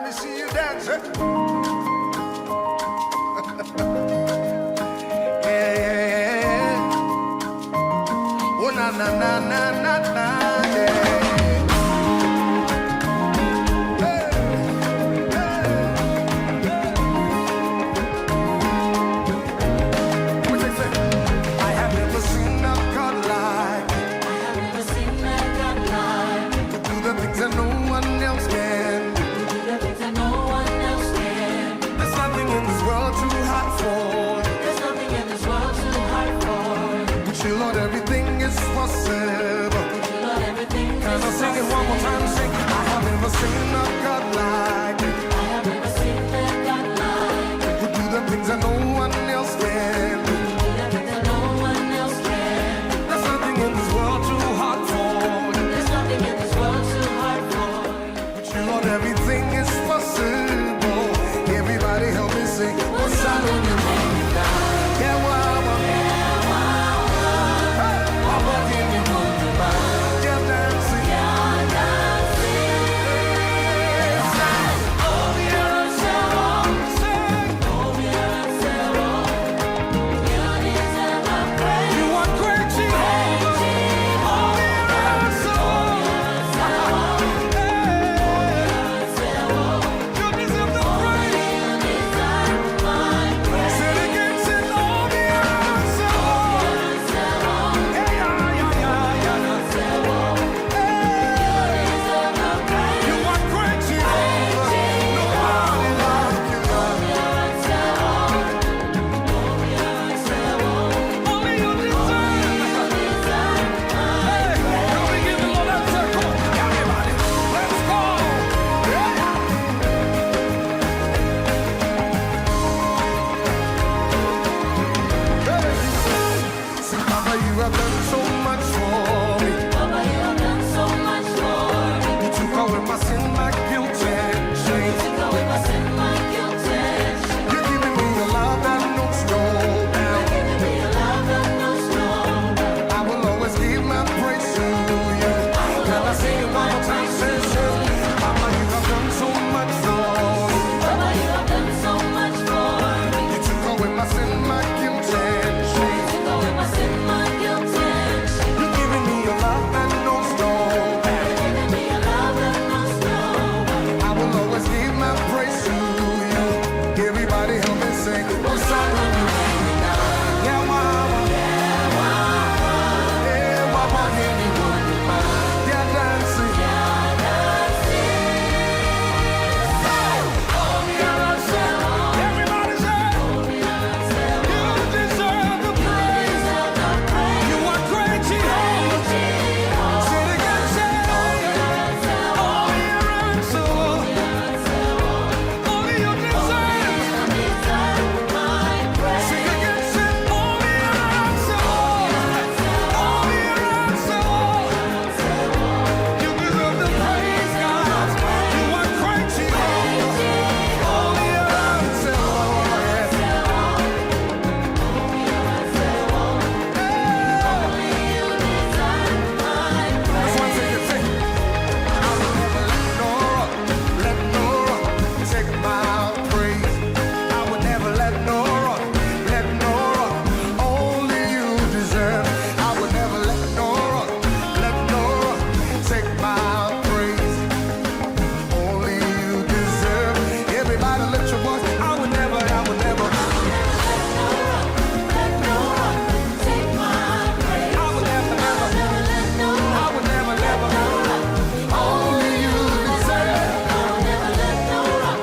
me see you dance. Yeah. Oh, na, na, na, na, na, na, yeah. Seen a God like it. I have never seen a God like it. Who do the things that no one else can. Who do the things that no one else can. There's nothing in this world too hard for. There's nothing in this world too hard for. But you Lord, everything is possible. Everybody help me sing. What's out on your mind now? Yeah, wow, wow. Yeah, wow, wow. Hey, I'm walking in the mind. Yeah, dancing. Yeah, dancing. Oh, Mama, you have done so much for me. Mama, you have done so much for me. You took away my sin, my guilt and shame. You took away my sin, my guilt and shame. You're giving me a love that knows no bounds. You're giving me a love that knows no bounds. I will always give my praise to you. Can I sing it one more time? Say, Mama, you have done so much for me. Mama, you have done so much for me. You took away my sin, my guilt and shame. You took away my sin, my guilt and shame. You're giving me a love that knows no bounds. You're giving me a love that knows no bounds. I will always give my praise to you. Everybody help me sing. One song when you bring me down. Yeah, mama. Yeah, mama. Yeah, mama. Give me one of mine. Yeah, dancing. Yeah, dancing. Everybody say, you deserve the praise. You are great, Jehovah. Say it again, say, only your answer. Only you deserve. Sing again, say, only your answer. Only your answer. You deserve the praise, God. You are great, Jehovah. Only your answer. That's one thing you say. I will never let no rock take my praise. I will never let no rock, only you deserve. I will never let no rock, take my praise. Only you deserve. Everybody lift your voice. I will never. Let no rock take my praise. I will never. I will never. Only you deserve. I will never let no rock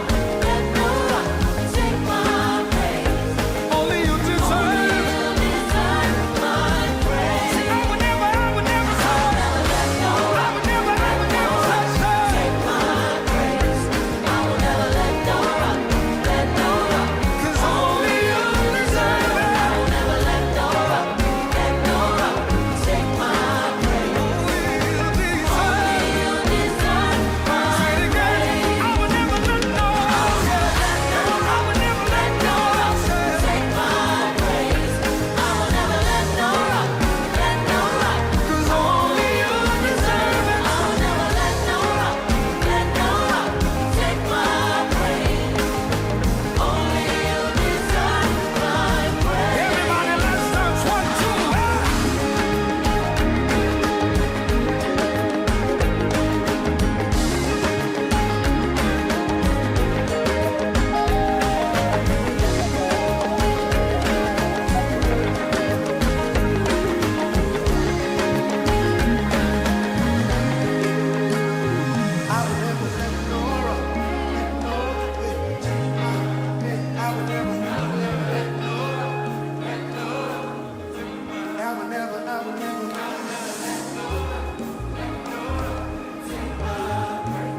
take my praise. Only you deserve. My praise. I will never. I will never let no rock. Take my praise. I will never let no rock. 'Cause only you deserve it. I will never let no rock. Take my praise. Only you deserve. Say it again. I will never let no rock. I will never let no rock. Take my praise. I will never let no rock. 'Cause only you deserve it. I will never let no rock. Take my praise. Only you deserve my praise. Everybody, let's dance. 1, 2, I will never let no rock. I will never let no rock. I will never.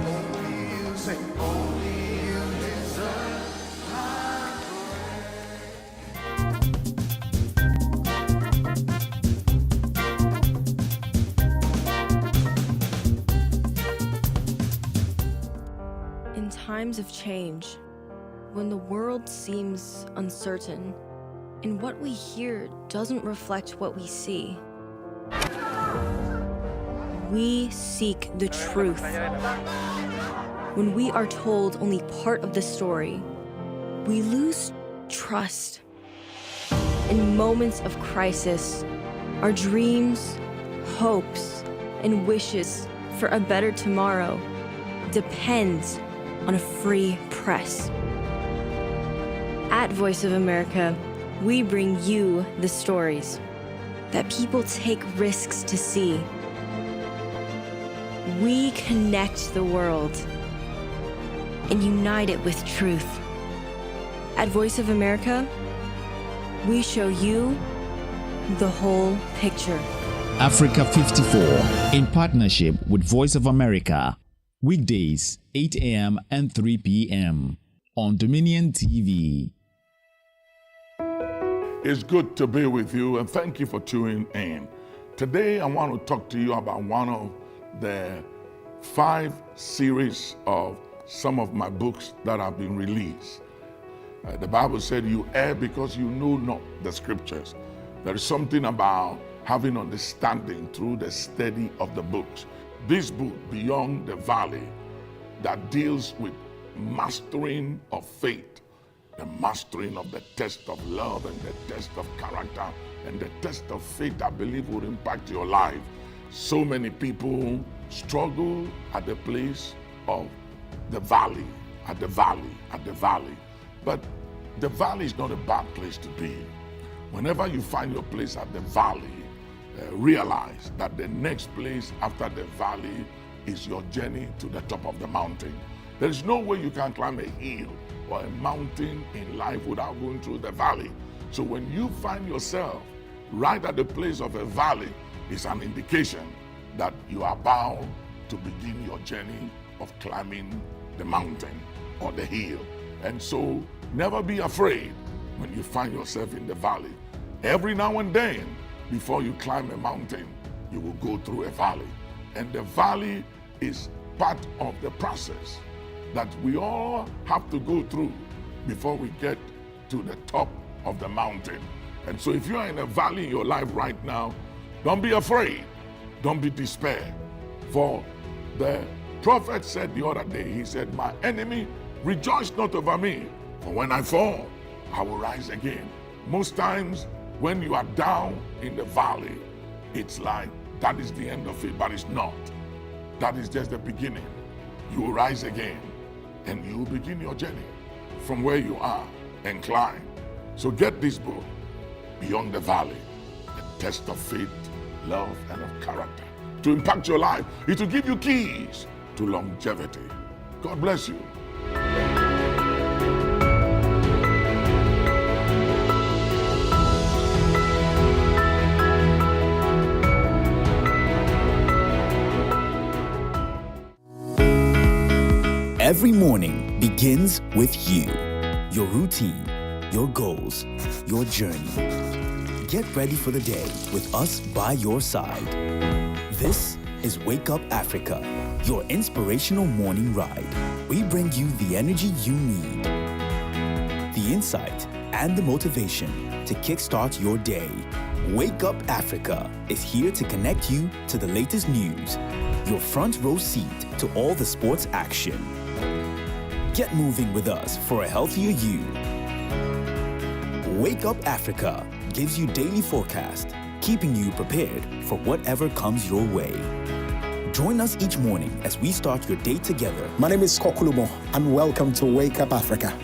Only you say, only you deserve my In times of change, when the world seems uncertain and what we hear doesn't reflect what we see, we seek the truth. When we are told only part of the story, we lose trust. In moments of crisis, our dreams, hopes, and wishes for a better tomorrow depends on a free press. At Voice of America, we bring you the stories that people take risks to see. We connect the world and unite it with truth. At Voice of America, we show you the whole picture. Africa 54 in partnership with Voice of America. Weekdays, 8 a.m. and 3 p.m. on Dominion TV. It's good to be with you, and thank you for tuning in. Today, I want to talk to you about one of the 5 series of some of my books that have been released. The Bible said, you err because you know not the scriptures. There is something about having understanding through the study of the books. This book, Beyond the Valley, that deals with mastering of faith, the mastering of the test of love and the test of character and the test of faith, I believe will impact your life. So many people struggle at the place of the valley, at the valley, at the valley. But the valley is not a bad place to be. Whenever you find your place at the valley, realize that the next place after the valley is your journey to the top of the mountain. There is no way you can climb a hill or a mountain in life without going through the valley. So when you find yourself right at the place of a valley, it's an indication that you are bound to begin your journey of climbing the mountain or the hill. And so never be afraid when you find yourself in the valley. Every now and then, before you climb a mountain, you will go through a valley. And the valley is part of the process that we all have to go through before we get to the top of the mountain. And so if you are in a valley in your life right now, don't be afraid. Don't be despair. For the prophet said the other day, he said, my enemy, rejoice not over me, for when I fall, I will rise again. Most times when you are down in the valley, it's like that is the end of it, but it's not. That is just the beginning. You will rise again and you will begin your journey from where you are and climb. So get this book, Beyond the Valley, the test of faith, love, and of character. To impact your life, it will give you keys to longevity. God bless you. Every morning begins with you, your routine, your goals, your journey. Get ready for the day with us by your side. This is Wake Up Africa, your inspirational morning ride. We bring you the energy you need, the insight, and the motivation to kickstart your day. Wake Up Africa is here to connect you to the latest news, your front row seat to all the sports action. Get moving with us for a healthier you. Wake Up Africa gives you daily forecast, keeping you prepared for whatever comes your way. Join us each morning as we start your day together. My name is Kokulumo, and welcome to Wake Up Africa.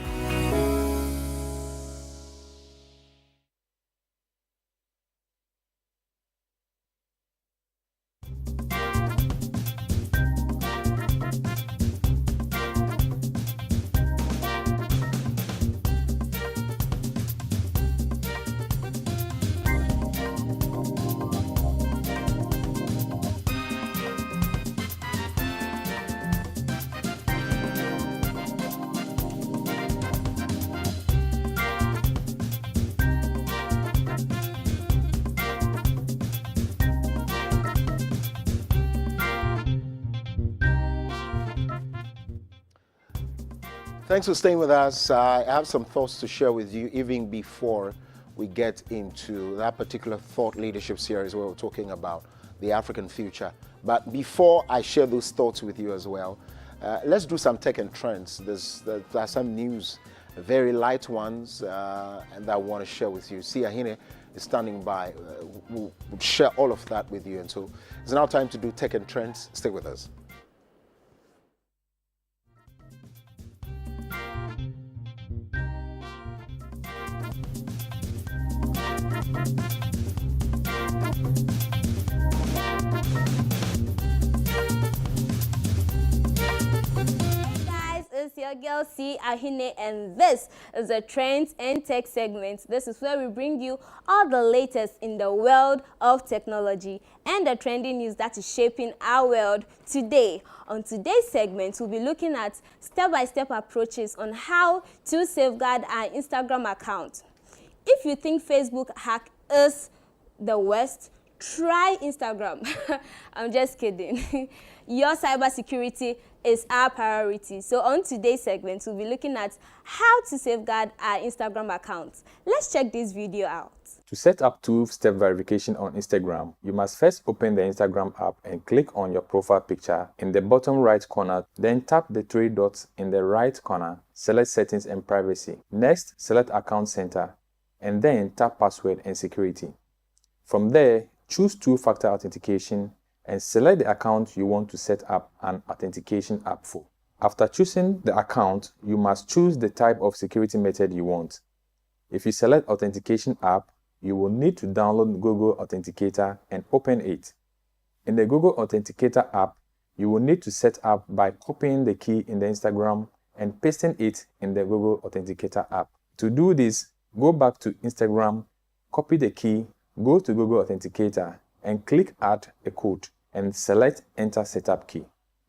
Thanks for staying with us. I have some thoughts to share with you even before we get into that particular thought leadership series where we're talking about the African future. But before I share those thoughts with you as well, let's do some tech and trends. There are some news, very light ones, and that I want to share with you. Ahine is standing by. We'll share all of that with you. And so it's now time to do tech and trends. Stay with us. It's your girl Ahine, and this is the Trends and Tech segment. This is where we bring you all the latest in the world of technology and the trending news that is shaping our world today. On today's segment, we'll be looking at step-by-step approaches on how to safeguard our Instagram account. if you think Facebook hack is the worst, try Instagram. I'm just kidding. Your cybersecurity is our priority. So on today's segment, we'll be looking at how to safeguard our Instagram accounts. Let's check this video out. To set up two-step verification on Instagram, you must first open the Instagram app and click on your profile picture in the bottom right corner, then tap the three dots in the right corner, select Settings and Privacy. Next, select Account Center, and then tap Password and Security. From there, choose two-factor authentication and select the account you want to set up an authentication app for. After choosing the account, you must choose the type of security method you want. If you select Authentication app, you will need to download Google Authenticator and open it. In the Google Authenticator app, you will need to set up by copying the key in the Instagram and pasting it in the Google Authenticator app. To do this, go back to Instagram, copy the key, go to Google Authenticator and click Add a code and select Enter Setup Key.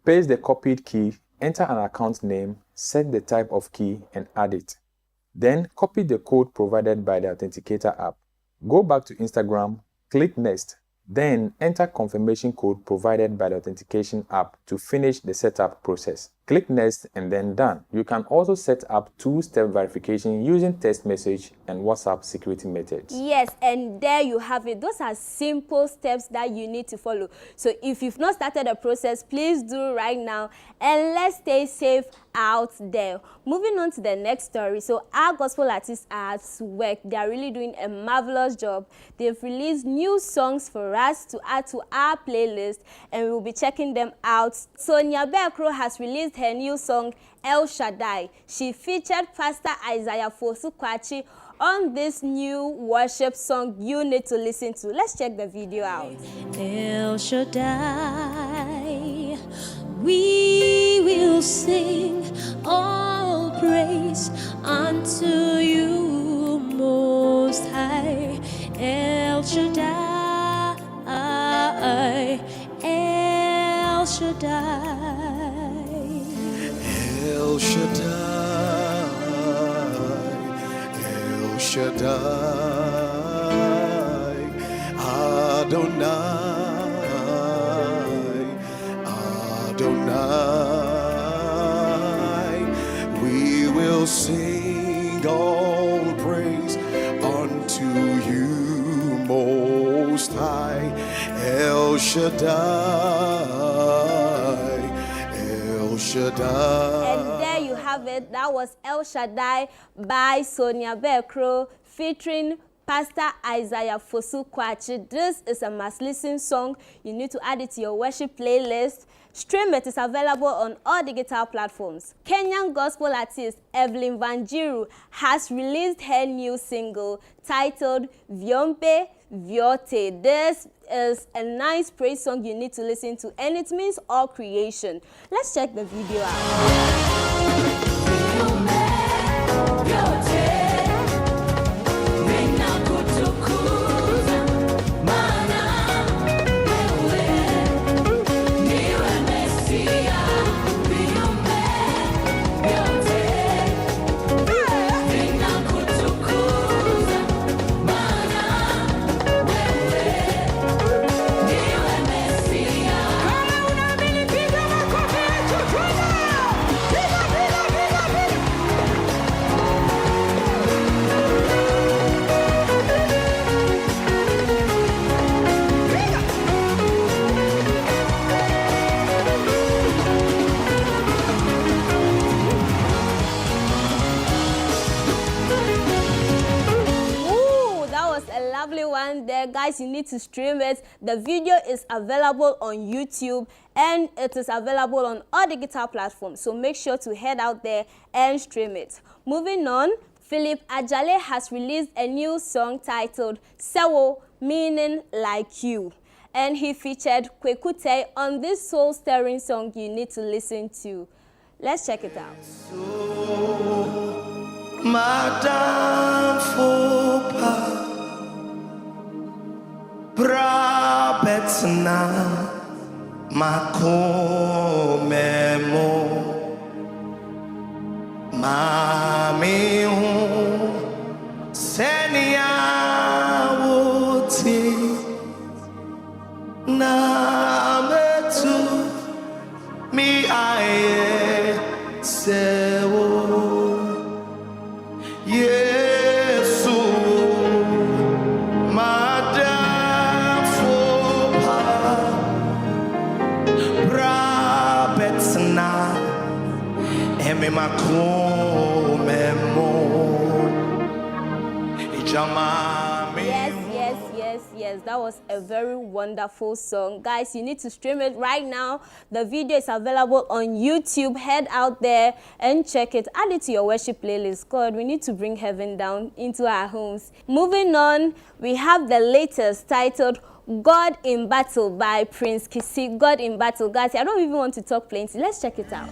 Paste the copied key, enter an account name, set the type of key and add it. Then copy the code provided by the Authenticator app. Go back to Instagram, click Next, then enter confirmation code provided by the authentication app to finish the setup process. Click Next and then Done. You can also set up two-step verification using text message and WhatsApp security methods. Yes, and there you have it. Those are simple steps that you need to follow. So if you've not started the process, please do right now, and let's stay safe out there. Moving on to the next story. So our gospel artists are at work. They are really doing a marvelous job. They've released new songs for us to add to our playlist, and we'll be checking them out. Sonia Bekro has released her new song El Shaddai. She featured Pastor Isaiah Fosu-Kwachi on this new worship song you need to listen to. Let's check the video out. El Shaddai, we will sing all praise unto you, Most High. El Shaddai, El Shaddai, El Shaddai, El Shaddai, Adonai, Adonai, we will sing all praise unto you, Most High. El Shaddai, El Shaddai. And there you have it. That was El Shaddai by Sonia Bekro featuring Pastor Isaiah Fosu-Kwachi. This is a must-listen song. You need to add it to your worship playlist. Stream it. Is available on all digital platforms. Kenyan gospel artist Evelyn Vanjiru has released her new single titled Vyompe Vyote. This is a nice praise song you need to listen to, and it means all creation. Let's check the video out. There, guys, you need to stream it. The video is available on YouTube and it is available on all digital platforms, so make sure to head out there and stream it. Moving on, Philip Ajale has released a new song titled Sewo, meaning like you, and he featured Kwekute on this soul-stirring song you need to listen to. Let's check it out. Madame Faupa Bra Betsana Mako Memo Mami Seni na metu mi aye sewo Yesu madafo pa bra betsna eme makomemo ijama. Yes, that was a very wonderful song. Guys, you need to stream it right now. The video is available on YouTube. Head out there and check it. Add it to your worship playlist. God, we need to bring heaven down into our homes. Moving on, we have the latest titled God in Battle by Prince Kisi. God in Battle. Guys, I don't even want to talk plenty. Let's check it out.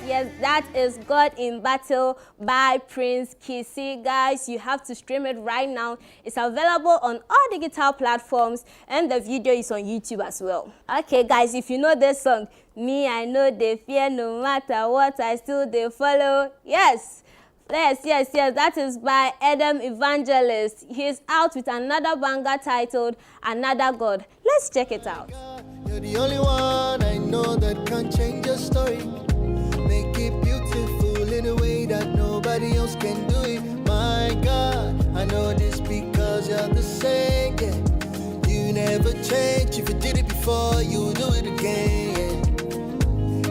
Yes, that is God in Battle by Prince Kisi. Guys, you have to stream it right now. It's available on all digital platforms and the video is on YouTube as well. Okay, guys, if you know this song, me, I know they fear no matter what, I still they follow. Yes, that is by Adam Evangelist. He's out with another banger titled Another God. Let's check it out. You're the only one I know that can change your story. Make it beautiful in a way that nobody else can do it. My God, I know this because you're the same, yeah. You never change. If you did it before, you'll do it again, yeah.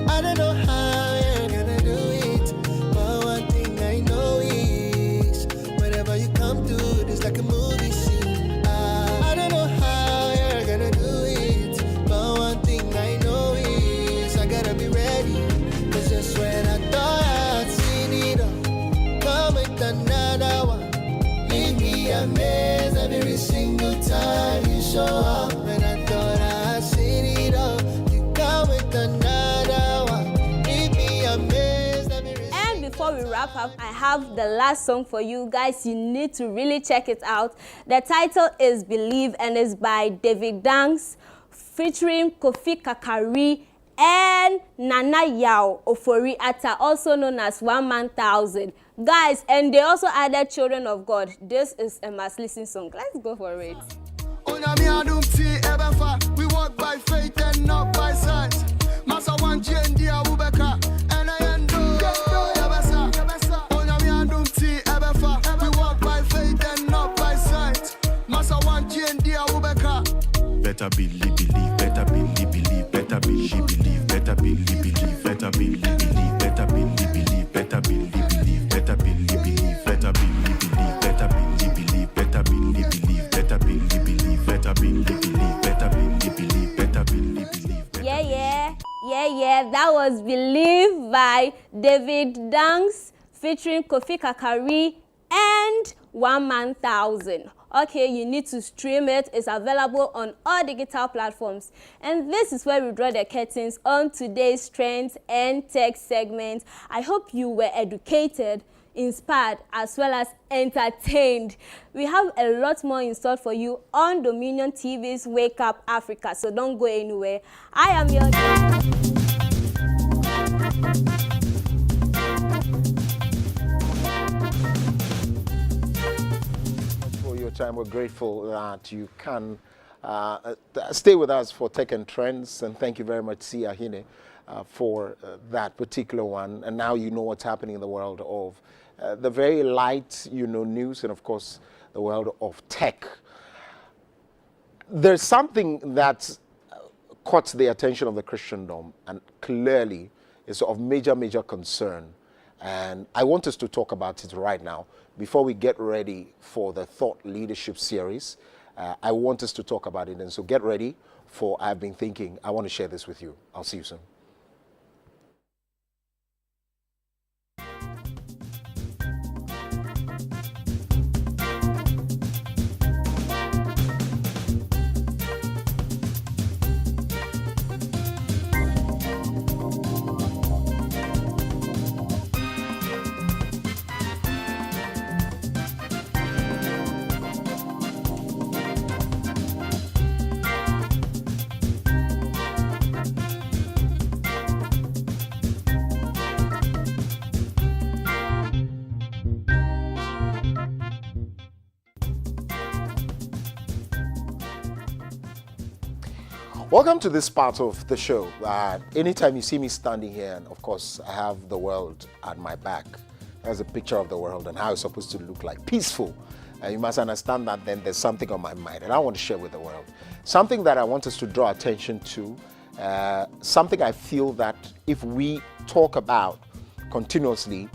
I don't know how you're gonna do it, but one thing I know is whenever you come through, it's like a movie scene. I don't know how you're gonna do it, but one thing I know is I gotta be ready. Just when I thought I'd seen it all, come with another one. Leave me amazed every single time you show up. When I thought I'd seen it all, you come with another one. Leave me amazed And before we wrap up, I have the last song for you guys. You need to really check it out. The title is Believe and is by David Danks featuring Kofi Kakari and Nana Yao Ofori Atta, also known as 1,000. Guys, and they also added Children of God. This is a must-listen song. Let's go for it. We walk by faith and not by sight. Masa one GND Abubeka and I endo. We walk by faith and not by sight. Masa one GND Abubeka. Better believe, better believe, better believe, better believe, better believe, better believe, better believe, better believe, better believe, better believe, better believe, better believe, better believe. Yeah, that was Believe by David Danks featuring Kofi Kakari and 1,000. Okay, you need to stream it. It's available on all digital platforms. And this is where we draw the curtains on today's Trends and Tech segment. I hope you were educated, inspired, as well as entertained. We have a lot more in store for you on Dominion TV's Wake Up Africa, so don't go anywhere. I am your time. We're grateful that you can stay with us for Tech and Trends, and thank you very much, Sia Hine, for that particular one. And now you know what's happening in the world of the very light, news, and of course the world of tech. There's something that caught the attention of the Christendom, and clearly is of major concern, And I want us to talk about it right now. Before we get ready for the Thought Leadership Series, I want us to talk about it. And so get ready for I've Been Thinking. I want to share this with you. I'll see you soon. Welcome to this part of the show. Anytime you see me standing here, and of course I have the world at my back. There's a picture of the world and how it's supposed to look like, peaceful. You must understand that then there's something on my mind and I want to share with the world. Something that I want us to draw attention to, something I feel that if we talk about continuously,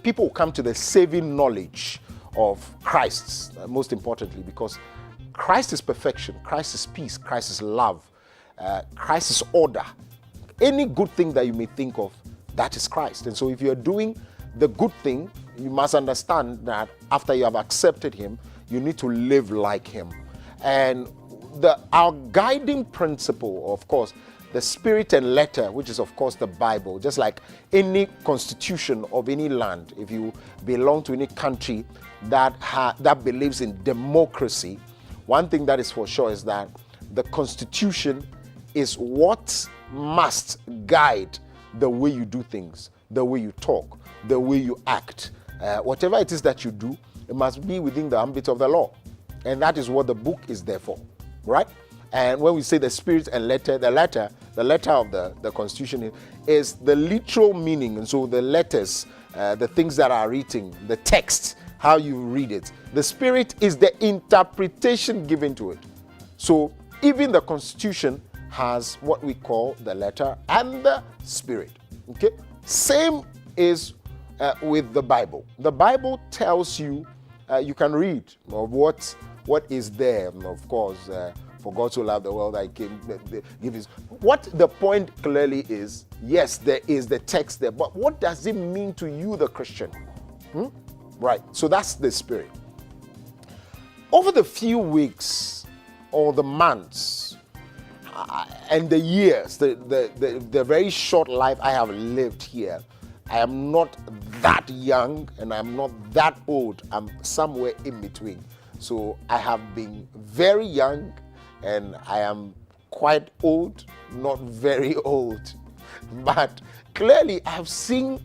people will come to the saving knowledge of Christ, most importantly, because Christ is perfection, Christ is peace, Christ is love. Christ is order. Any good thing that you may think of, that is Christ. And so if you're doing the good thing, you must understand that after you have accepted him, you need to live like him. And our guiding principle, of course, the spirit and letter, which is of course the Bible, just like any constitution of any land, if you belong to any country that believes in democracy, one thing that is for sure is that the constitution is what must guide the way you do things, the way you talk, the way you act. Whatever it is that you do, it must be within the ambit of the law. And that is what the book is there for, right? And when we say the spirit and letter, the letter of the constitution is the literal meaning. And so the letters, the things that are written, the text, how you read it. The spirit is the interpretation given to it. So even the constitution has what we call the letter and the spirit. Okay, same is with the Bible. The Bible tells you, you can read of what is there. And of course, for God to love the world, I came give his. What the point clearly is, yes, there is the text there, but what does it mean to you, the Christian? Right. So that's the spirit. Over the few weeks or the months and the years, the very short life I have lived here, I am not that young and I'm not that old. I'm somewhere in between. So I have been very young and I am quite old, not very old. But clearly I have seen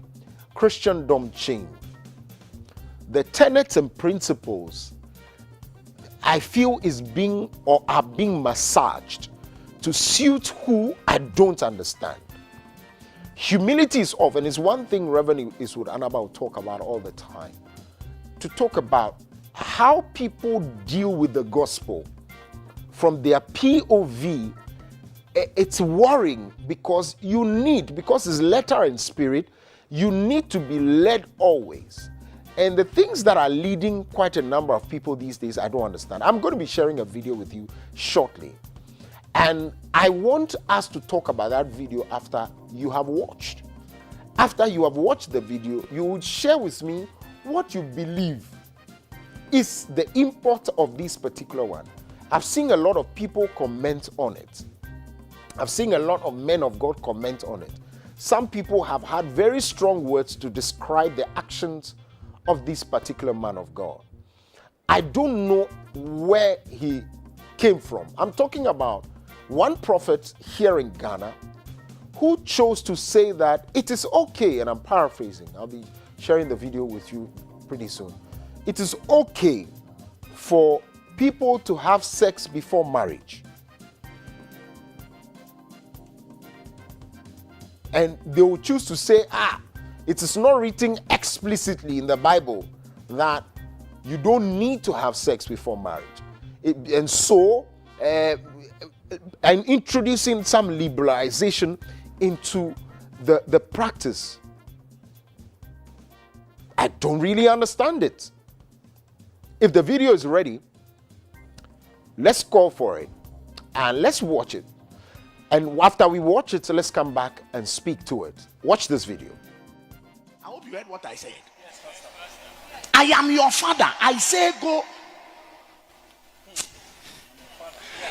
Christendom change. The tenets and principles I feel is being or are being massaged to suit who I don't understand. Humility is off, and it's one thing Reverend Eastwood Anaba will talk about all the time. To talk about how people deal with the gospel from their POV, it's worrying because because it's letter and spirit, you need to be led always. And the things that are leading quite a number of people these days, I don't understand. I'm going to be sharing a video with you shortly. And I want us to talk about that video after you have watched. After you have watched the video, you would share with me what you believe is the import of this particular one. I've seen a lot of people comment on it. I've seen a lot of men of God comment on it. Some people have had very strong words to describe the actions of this particular man of God. I don't know where he came from. I'm talking about one prophet here in Ghana who chose to say that it is okay, and I'm paraphrasing, I'll be sharing the video with you pretty soon. It is okay for people to have sex before marriage. And they will choose to say, it is not written explicitly in the Bible that you don't need to have sex before marriage. And introducing some liberalization into the practice. I don't really understand it. If the video is ready, let's call for it and let's watch it. And after we watch it, so let's come back and speak to it. Watch this video. I hope you heard what I said. I am your father. I say go.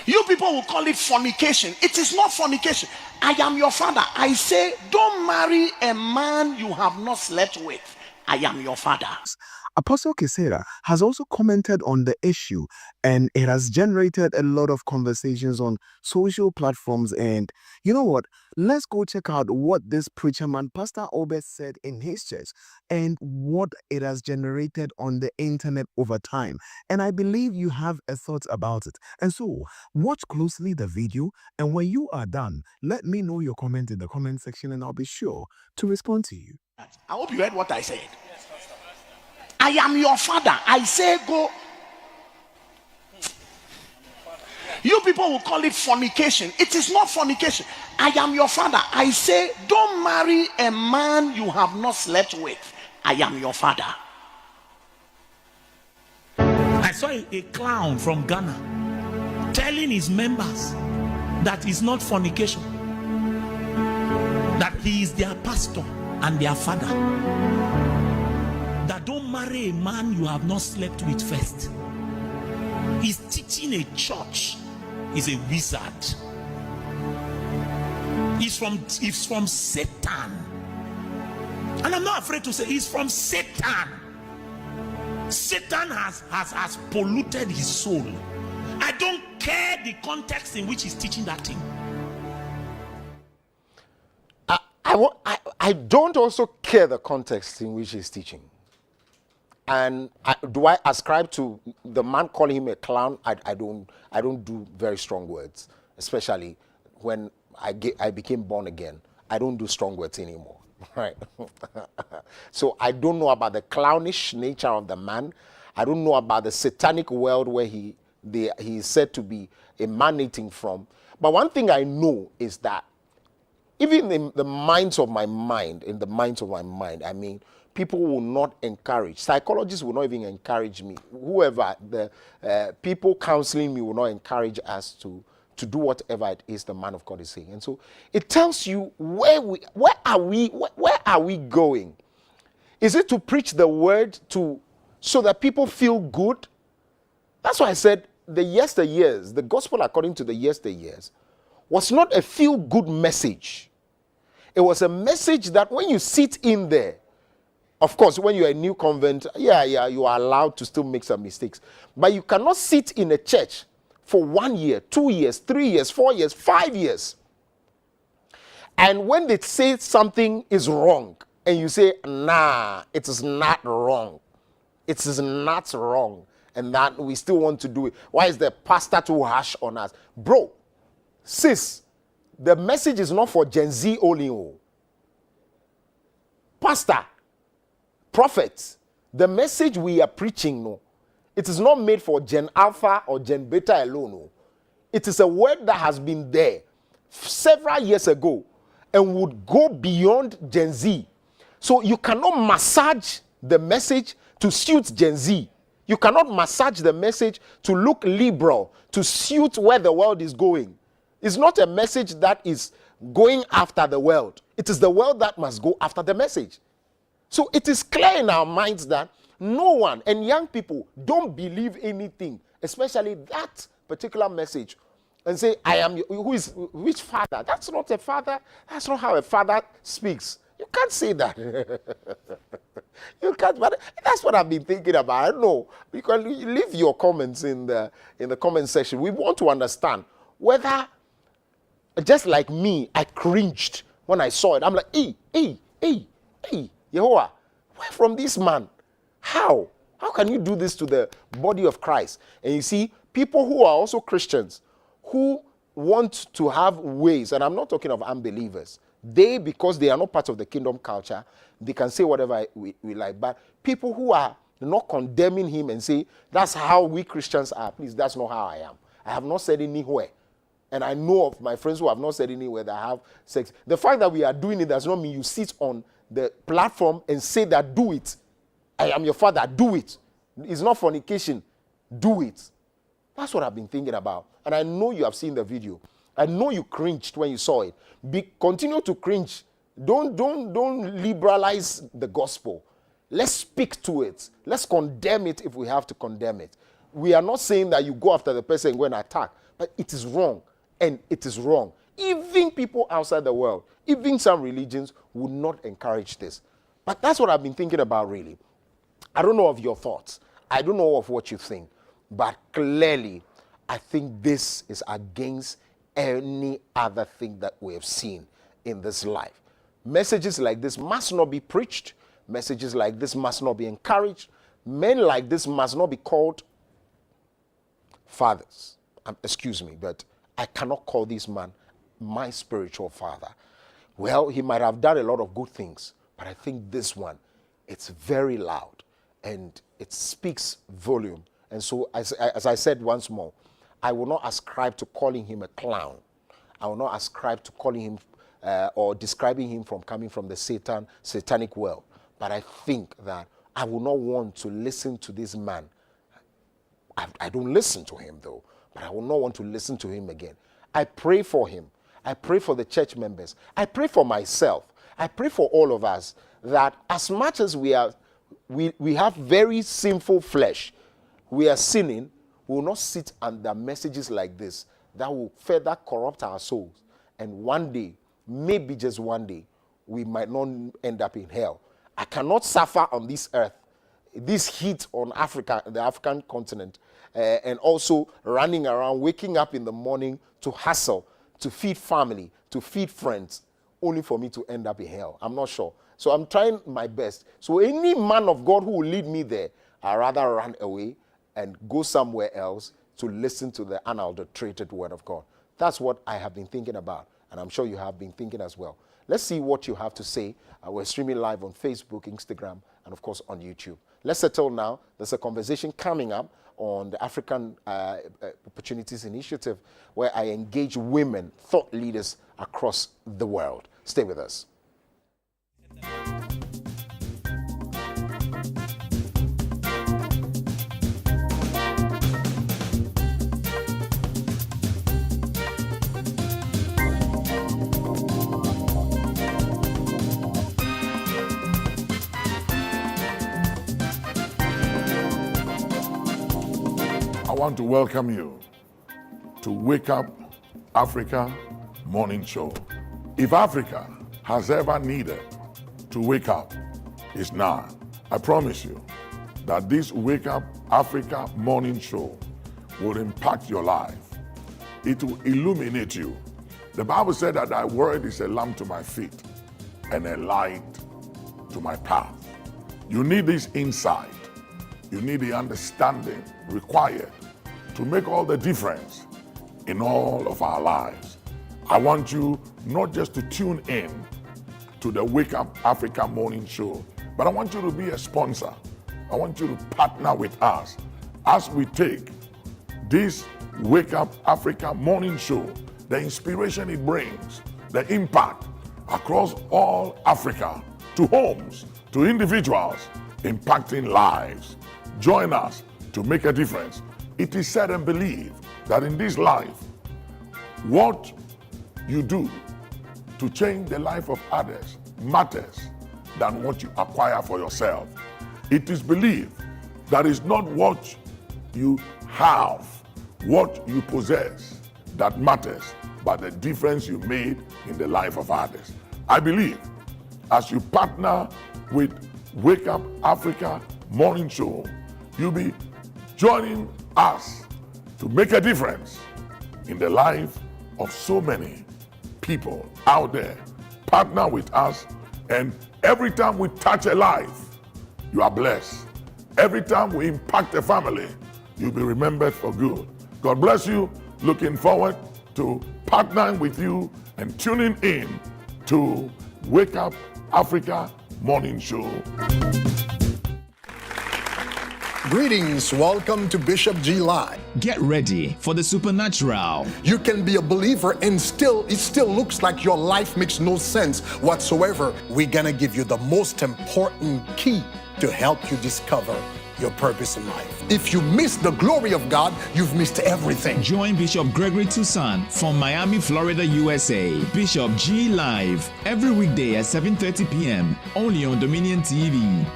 You people will call it fornication. It is not fornication. I am your father. I say don't marry a man you have not slept with. I am your father. Apostle Kesera has also commented on the issue, and it has generated a lot of conversations on social platforms. And you know what? Let's go check out what this preacher man, Pastor Obed, said in his church and what it has generated on the internet over time. And I believe you have a thought about it. And so, watch closely the video, and when you are done, let me know your comment in the comment section, and I'll be sure to respond to you. I hope you heard what I said. I am your father. I say go. You people will call it fornication. It is not fornication. I am your father. I say don't marry a man you have not slept with. I am your father. I saw a clown from Ghana telling his members that it's not fornication, that he is their pastor and their father. That don't marry a man you have not slept with first. He's teaching a church. He's a wizard. He's from Satan. And I'm not afraid to say he's from Satan. Satan has polluted his soul. I don't care the context in which he's teaching that thing. I don't also care the context in which he's teaching. And do I ascribe to the man calling him a clown? I don't do very strong words, especially when I became born again. I don't do strong words anymore, right? So I don't know about the clownish nature of the man. I don't know about the satanic world where he is said to be emanating from. But one thing I know is that even in the minds of my mind, I mean, people will not encourage. Psychologists will not even encourage me. Whoever, the people counseling me will not encourage us to do whatever it is the man of God is saying. And so it tells you where are we going? Is it to preach the word so that people feel good? That's why I said the yesteryears, the gospel according to the yesteryears, was not a feel-good message. It was a message that when you sit in there, of course, when you're a new convert, you are allowed to still make some mistakes. But you cannot sit in a church for 1 year, 2 years, 3 years, 4 years, 5 years. And when they say something is wrong, and you say, nah, it is not wrong. It is not wrong. And that we still want to do it. Why is the pastor too harsh on us? Bro, sis, the message is not for Gen Z only. Pastor, prophets, the message we are preaching, no, it is not made for Gen Alpha or Gen Beta alone. No. It is a word that has been there several years ago and would go beyond Gen Z. So you cannot massage the message to suit Gen Z. You cannot massage the message to look liberal, to suit where the world is going. It's not a message that is going after the world. It is the world that must go after the message. So it is clear in our minds that no one, and young people, don't believe anything, especially that particular message, and say, I am, which father? That's not a father. That's not how a father speaks. You can't say that. You can't, but that's what I've been thinking about. I don't know. You can leave your comments in the comment section. We want to understand whether, just like me, I cringed when I saw it. I'm like, hey, Yehovah, where from this man? How? How can you do this to the body of Christ? And you see, people who are also Christians, who want to have ways, and I'm not talking of unbelievers, because they are not part of the kingdom culture, they can say whatever we like. But people who are not condemning him and say, that's how we Christians are, please, that's not how I am. I have not said anywhere. And I know of my friends who have not said anywhere that have sex. The fact that we are doing it does not mean you sit on the platform and say that do it. I am your father, do it. It's not fornication, do it. That's what I've been thinking about. And I know you have seen the video. I know you cringed when you saw it. Continue to cringe. Don't liberalize the gospel. Let's speak to it. Let's condemn it if we have to condemn it. We are not saying that you go after the person and go and attack, but it is wrong, and it is wrong. Even people outside the world, even some religions would not encourage this. But that's what I've been thinking about, really. I don't know of your thoughts. I don't know of what you think. But clearly, I think this is against any other thing that we have seen in this life. Messages like this must not be preached. Messages like this must not be encouraged. Men like this must not be called fathers. Excuse me, but I cannot call this man my spiritual father. Well, he might have done a lot of good things, but I think this one, it's very loud and it speaks volume. And so, as I said once more, I will not ascribe to calling him a clown. I will not ascribe to calling him or describing him from coming from the satanic world. But I think that I will not want to listen to this man. I don't listen to him though, but I will not want to listen to him again. I pray for him. I pray for the church members. I pray for myself. I pray for all of us that as much as we have very sinful flesh, we are sinning, we will not sit under messages like this that will further corrupt our souls. And one day, maybe just one day, we might not end up in hell. I cannot suffer on this earth, this heat on Africa, the African continent, and also running around, waking up in the morning to hustle, to feed family, to feed friends, only for me to end up in hell. I'm not sure. So I'm trying my best. So any man of God who will lead me there, I'd rather run away and go somewhere else to listen to the unadulterated word of God. That's what I have been thinking about, and I'm sure you have been thinking as well. Let's see what you have to say. We're streaming live on Facebook, Instagram, and of course on YouTube. Let's settle now. There's a conversation coming up on the African Opportunities Initiative where I engage women, thought leaders across the world. Stay with us. I want to welcome you to Wake Up Africa Morning Show. If Africa has ever needed to wake up, it's now. I promise you that this Wake Up Africa Morning Show will impact your life. It will illuminate you. The Bible said that thy word is a lamp to my feet and a light to my path. You need this insight. You need the understanding required to make all the difference in all of our lives. I want you not just to tune in to the Wake Up Africa Morning Show, but I want you to be a sponsor. I want you to partner with us as we take this Wake Up Africa Morning Show, the inspiration it brings, the impact across all Africa, to homes, to individuals, impacting lives. Join us to make a difference. It is said and believed that in this life, what you do to change the life of others matters than what you acquire for yourself. It is believed that it's not what you have, what you possess that matters, but the difference you made in the life of others. I believe as you partner with Wake Up Africa Morning Show, you'll be joining us to make a difference in the life of so many people out there. Partner with us, and every time we touch a life, you are blessed. Every time we impact a family, you'll be remembered for good. God bless you. Looking forward to partnering with you and tuning in to Wake Up Africa Morning Show. Greetings, welcome to Bishop G Live. Get ready for the supernatural. You can be a believer and it still looks like your life makes no sense whatsoever. We're gonna give you the most important key to help you discover your purpose in life. If you miss the glory of God, you've missed everything. Join Bishop Gregory Toussaint from Miami, Florida, USA. Bishop G Live every weekday at 7:30 p.m. only on Dominion TV.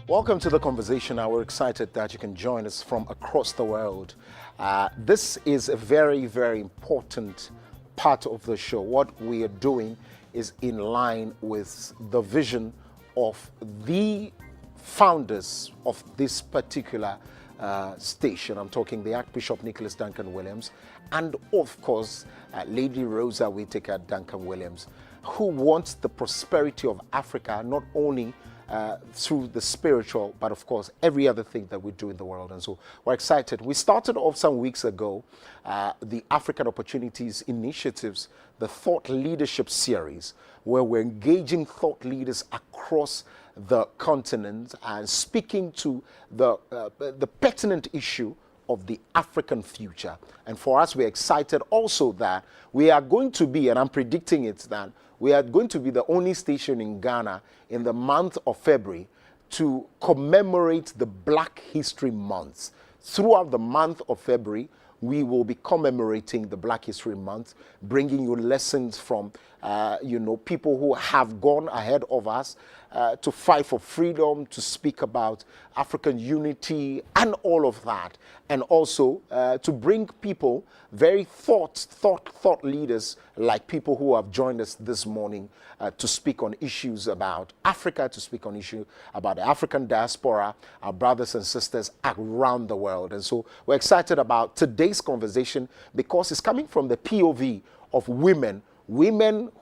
Welcome to the conversation. We're excited that you can join us from across the world. This is a very, very important part of the show. What we are doing is in line with the vision of the founders of this particular station. I'm talking the Archbishop Nicholas Duncan Williams and, of course, Lady Rosa Whittaker Duncan Williams, who wants the prosperity of Africa not only through the spiritual, but of course every other thing that we do in the world. And so we're excited. We started off some weeks ago the African Opportunities Initiatives, the Thought Leadership Series, where we're engaging thought leaders across the continent and speaking to the pertinent issue of the African future. And for us, we're excited also that we are going to be, and I'm predicting it, that we are going to be the only station in Ghana in the month of February to commemorate the Black History Month. Throughout the month of February, we will be commemorating the Black History Month, bringing you lessons from, people who have gone ahead of us to fight for freedom, to speak about African unity and all of that. And also to bring people, very thought leaders like people who have joined us this morning to speak on issues about Africa, to speak on issues about the African diaspora, our brothers and sisters around the world. And so we're excited about today's conversation because it's coming from the POV of women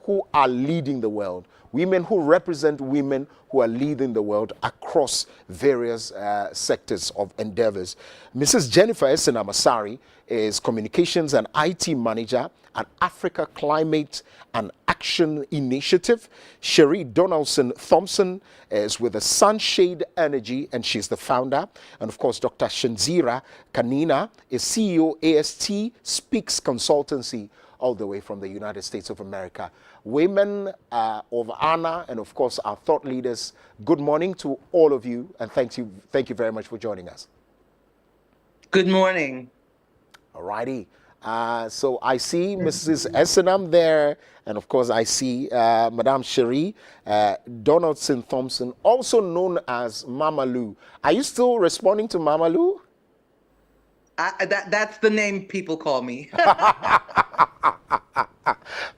who are leading the world, women who represent women who are leading the world across various sectors of endeavors. Mrs. Jennifer Essena Masari is Communications and IT Manager at Africa Climate and Action Initiative. Cherie Donaldson Thompson is with the Sunshade Energy, and she's the founder. And of course, Dr. Shanzira Kanina is CEO, AST Speaks Consultancy, all the way from the United States of America. Women of honor, and of course our thought leaders, good morning to all of you, and thank you very much for joining us. Good morning. All righty. So I see Mrs. Essenam there, and of course I see Madame Cherie Donaldson Thompson, also known as Mama Lou. Are you still responding to Mama Lou? That's the name people call me.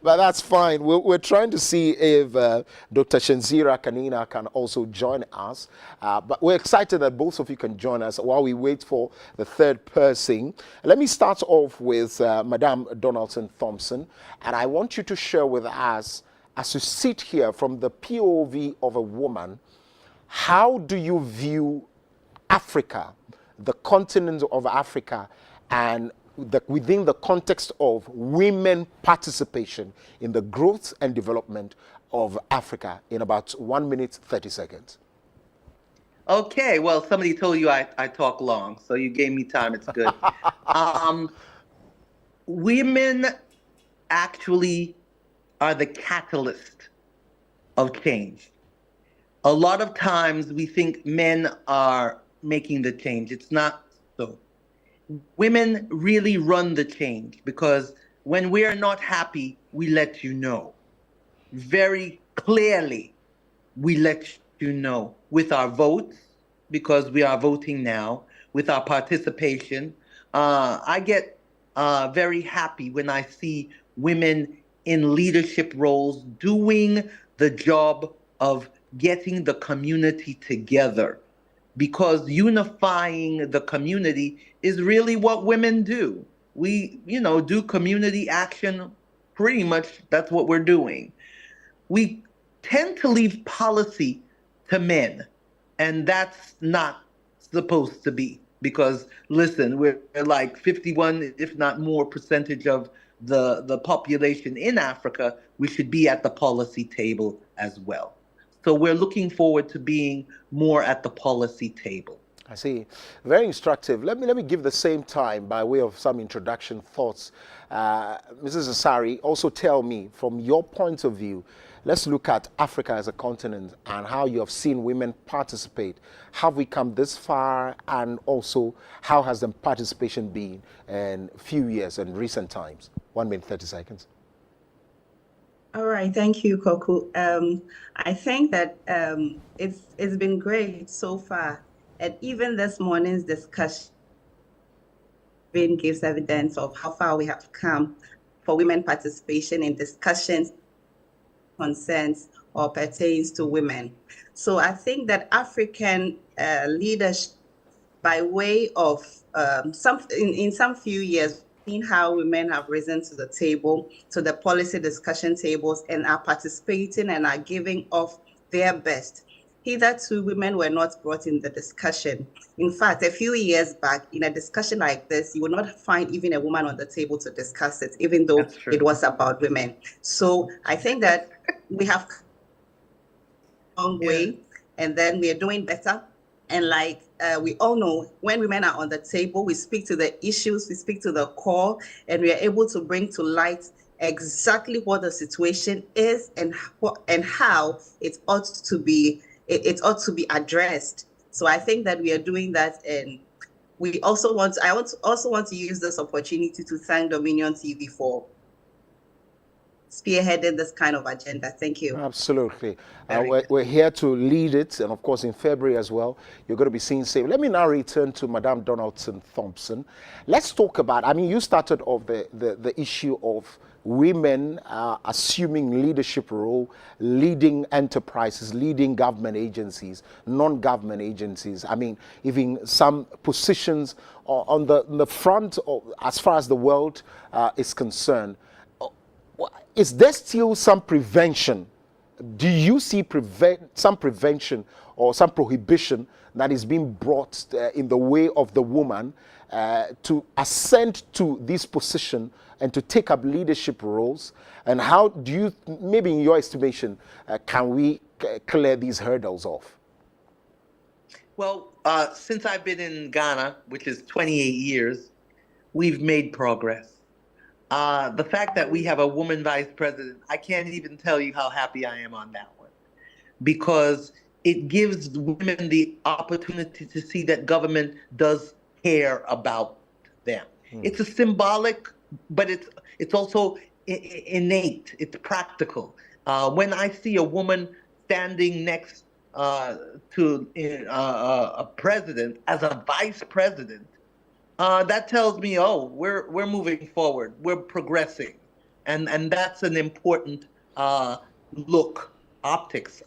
But that's fine. We're trying to see if Dr. Shanzira Kanina can also join us. But we're excited that both of you can join us while we wait for the third person. Let me start off with Madame Donaldson Thompson. And I want you to share with us, as you sit here from the POV of a woman, how do you view Africa, the continent of Africa, and within the context of women participation in the growth and development of Africa in about 1 minute, 30 seconds. Okay, well, somebody told you I talk long, so you gave me time. It's good. Women actually are the catalyst of change. A lot of times we think men are making the change. It's not so. women really run the change, because when we're not happy, we let you know. Very clearly, we let you know with our votes, because we are voting now, with our participation. I get very happy when I see women in leadership roles doing the job of getting the community together, because unifying the community is really what women do. We, do community action. Pretty much that's what we're doing. We tend to leave policy to men, and that's not supposed to be, because listen, we're like 51, if not more, percentage of the population in Africa. We should be at the policy table as well. So we're looking forward to being more at the policy table. I see. Very instructive. Let me give the same time by way of some introduction thoughts. Mrs. Asari, also tell me, from your point of view, let's look at Africa as a continent and how you have seen women participate. Have we come this far, and also how has the participation been in a few years and recent times? 1 minute, 30 seconds. All right, thank you, Koku. I think that it's been great so far, and even this morning's discussion gives evidence of how far we have come for women participation in discussions concerns or pertains to women. So I think that African leadership, by way of in some few years, seen how women have risen to the table, to the policy discussion tables, and are participating and are giving off their best. Hitherto, women were not brought in the discussion. In fact, a few years back, in a discussion like this, you would not find even a woman on the table to discuss it, even though it was about women. So I think that we have come a long way, and then we are doing better. And like we all know, when women are on the table, we speak to the issues, we speak to the core, and we are able to bring to light exactly what the situation is and how it ought to be. It ought to be addressed. So I think that we are doing that, and we also want. I also want to use this opportunity to thank Dominion TV for spearheading this kind of agenda. Thank you. Absolutely. We're here to lead it, and of course in February as well, you're going to be seeing same. Let me now return to Madame Donaldson Thompson. Let's talk about, you started off the issue of women assuming leadership role, leading enterprises, leading government agencies, non-government agencies. Even some positions on the front of, as far as the world is concerned. Is there still some prevention? Do you see some prevention or some prohibition that is being brought in the way of the woman to ascend to this position and to take up leadership roles? And how do you, maybe in your estimation, can we clear these hurdles off? Well, since I've been in Ghana, which is 28 years, we've made progress. The fact that we have a woman vice president, I can't even tell you how happy I am on that one, because it gives women the opportunity to see that government does care about them. It's a symbolic, but it's also innate. It's practical. When I see a woman standing next to a president as a vice president, that tells me, oh, we're moving forward, we're progressing, and that's an important look. Optics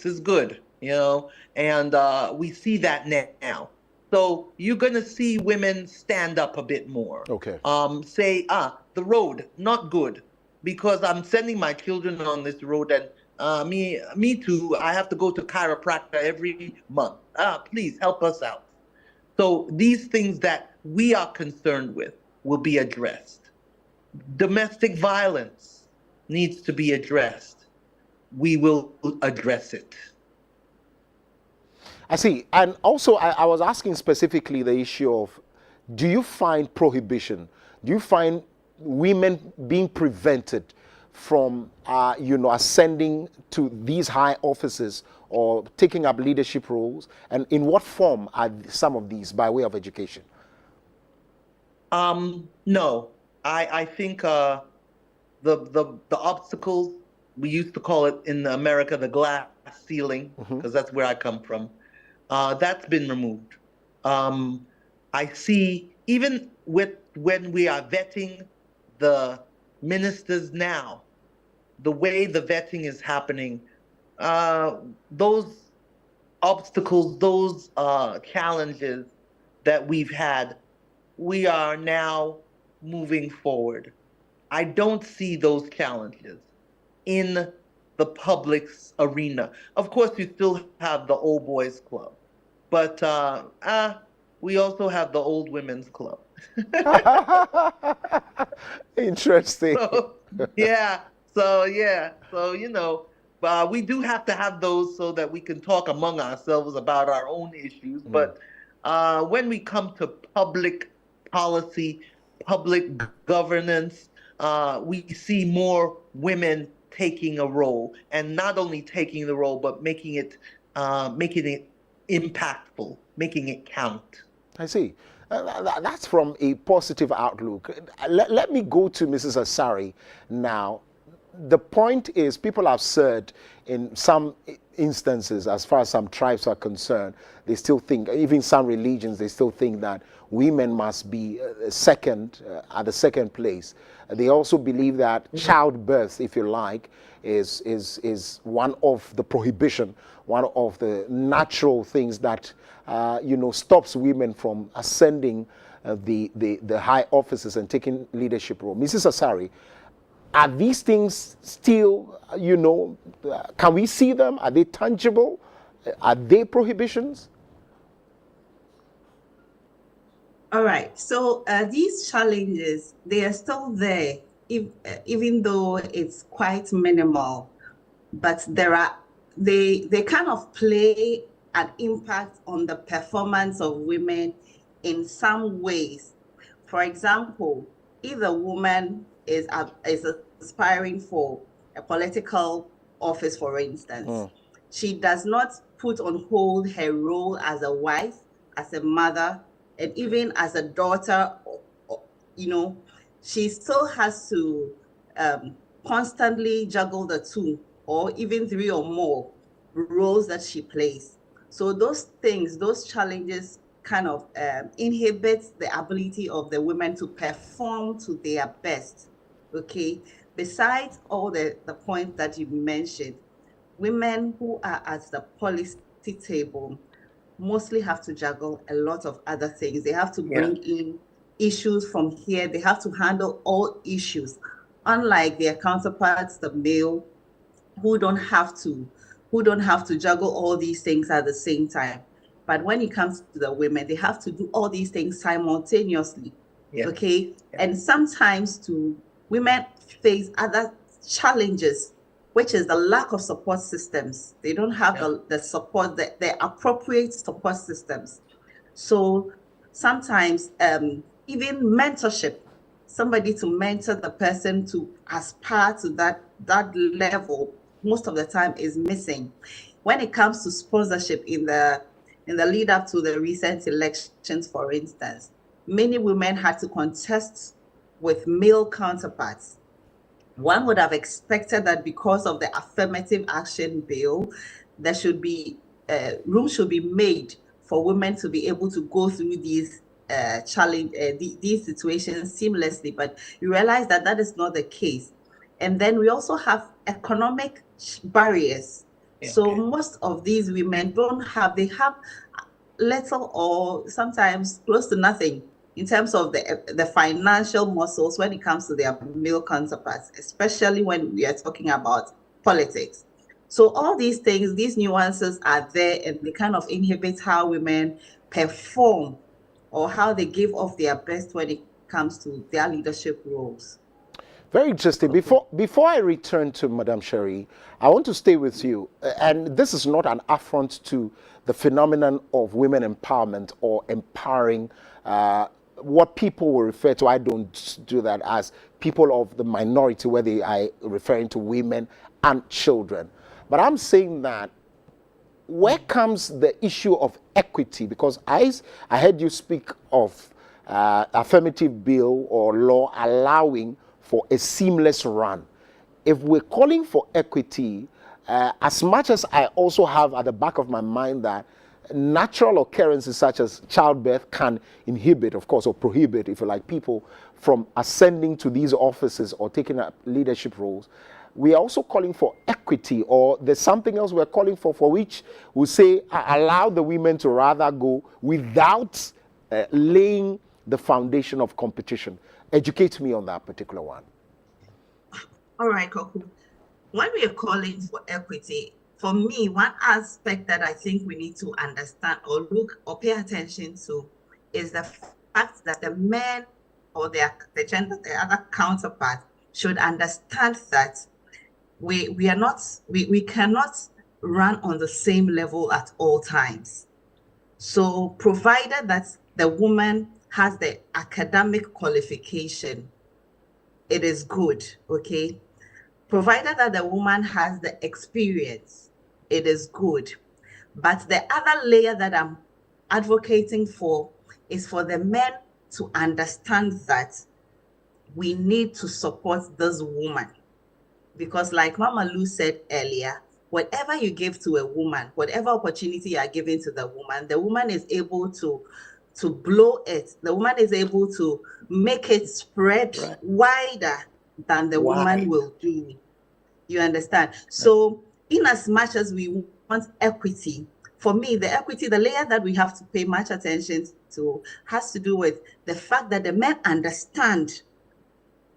is good, and we see that now. So you're gonna see women stand up a bit more. Okay. Say, the road not good, because I'm sending my children on this road, and me too. I have to go to chiropractor every month. Please help us out. So these things that we are concerned with will be addressed. Domestic violence needs to be addressed. We will address it. I see. And also, I was asking specifically the issue of, do you find prohibition? Do you find women being prevented from, ascending to these high offices or taking up leadership roles? And in what form are some of these by way of education? No, I think the obstacles, we used to call it in America the glass ceiling, because that's where I come from. That's been removed. I see even when we are vetting the ministers now, the way the vetting is happening, those obstacles, those challenges that we've had, we are now moving forward. I don't see those challenges in the public's arena. Of course, you still have the old boys club, but we also have the old women's club. Interesting. So you know, we do have to have those so that we can talk among ourselves about our own issues. But when we come to public policy, public governance, we see more women taking a role, and not only taking the role, but making it impactful, making it count. I see. That's from a positive outlook. Let me go to Mrs. Asari now. The point is, people have said in some instances, as far as some tribes are concerned, they still think, even some religions, they still think that women must be at the second place. They also believe that childbirth, if you like, is one of the prohibition, one of the natural things that stops women from ascending the high offices and taking leadership role. Mrs. Asari, are these things still, can we see them? Are they tangible? Are they prohibitions? All right. So these challenges, they are still there, even though it's quite minimal. But they kind of play an impact on the performance of women in some ways. For example, if a woman is aspiring for a political office, for instance, she does not put on hold her role as a wife, as a mother, and even as a daughter. She still has to constantly juggle the two, or even three or more roles that she plays. So those things, those challenges kind of inhibits the ability of the women to perform to their best. Okay. Besides all the points that you mentioned, women who are at the policy table mostly have to juggle a lot of other things. They have to bring in issues from here. They have to handle all issues, unlike their counterparts, the male, who don't have to juggle all these things at the same time. But when it comes to the women, they have to do all these things simultaneously. Okay. And sometimes women face other challenges, which is the lack of support systems. They don't have the support, the appropriate support systems. So sometimes even mentorship, somebody to mentor the person to aspire to that level, most of the time is missing. When it comes to sponsorship in the lead up to the recent elections, for instance, many women had to contest with male counterparts. One would have expected that because of the affirmative action bill, there should be room should be made for women to be able to go through these these situations seamlessly. But you realize that that is not the case. And then we also have economic barriers. So most of these women they have little or sometimes close to nothing in terms of the financial muscles when it comes to their male counterparts, especially when we are talking about politics. So all these things, these nuances are there, and they kind of inhibit how women perform or how they give off their best when it comes to their leadership roles. Very interesting. Before I return to Madam Sherry, I want to stay with you. And this is not an affront to the phenomenon of women empowerment or empowering what people will refer to, I don't do that, as people of the minority, where they are referring to women and children. But I'm saying that where comes the issue of equity? Because I heard you speak of affirmative bill or law allowing for a seamless run. If we're calling for equity, as much as I also have at the back of my mind that natural occurrences such as childbirth can inhibit, of course, or prohibit, if you like, people from ascending to these offices or taking up leadership roles, we are also calling for equity, or there's something else we're calling for which we say allow the women to rather go without laying the foundation of competition. Educate me on that particular one. All right, Koku. When we are calling for equity, for me, one aspect that I think we need to understand or look or pay attention to is the fact that the men or the gender, the other counterpart, should understand that we cannot run on the same level at all times. So provided that the woman has the academic qualification, it is good, okay? Provided that the woman has the experience, it is good. But the other layer that I'm advocating for is for the men to understand that we need to support this woman. Because like Mama Lou said earlier, whatever you give to a woman, whatever opportunity you are giving to the woman is able to blow it. The woman is able to make it spread wider than the woman will do. You understand? So in as much as we want equity, for me, the layer that we have to pay much attention to has to do with the fact that the men understand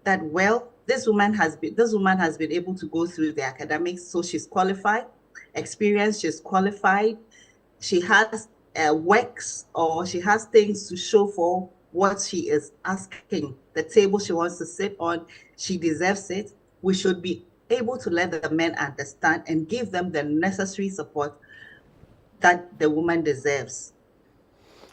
that, well, this woman has been able to go through the academics, so she's qualified, experience, she's qualified, she has works or she has things to show for what she is asking, the table she wants to sit on, she deserves it. We should be able to let the men understand and give them the necessary support that the woman deserves.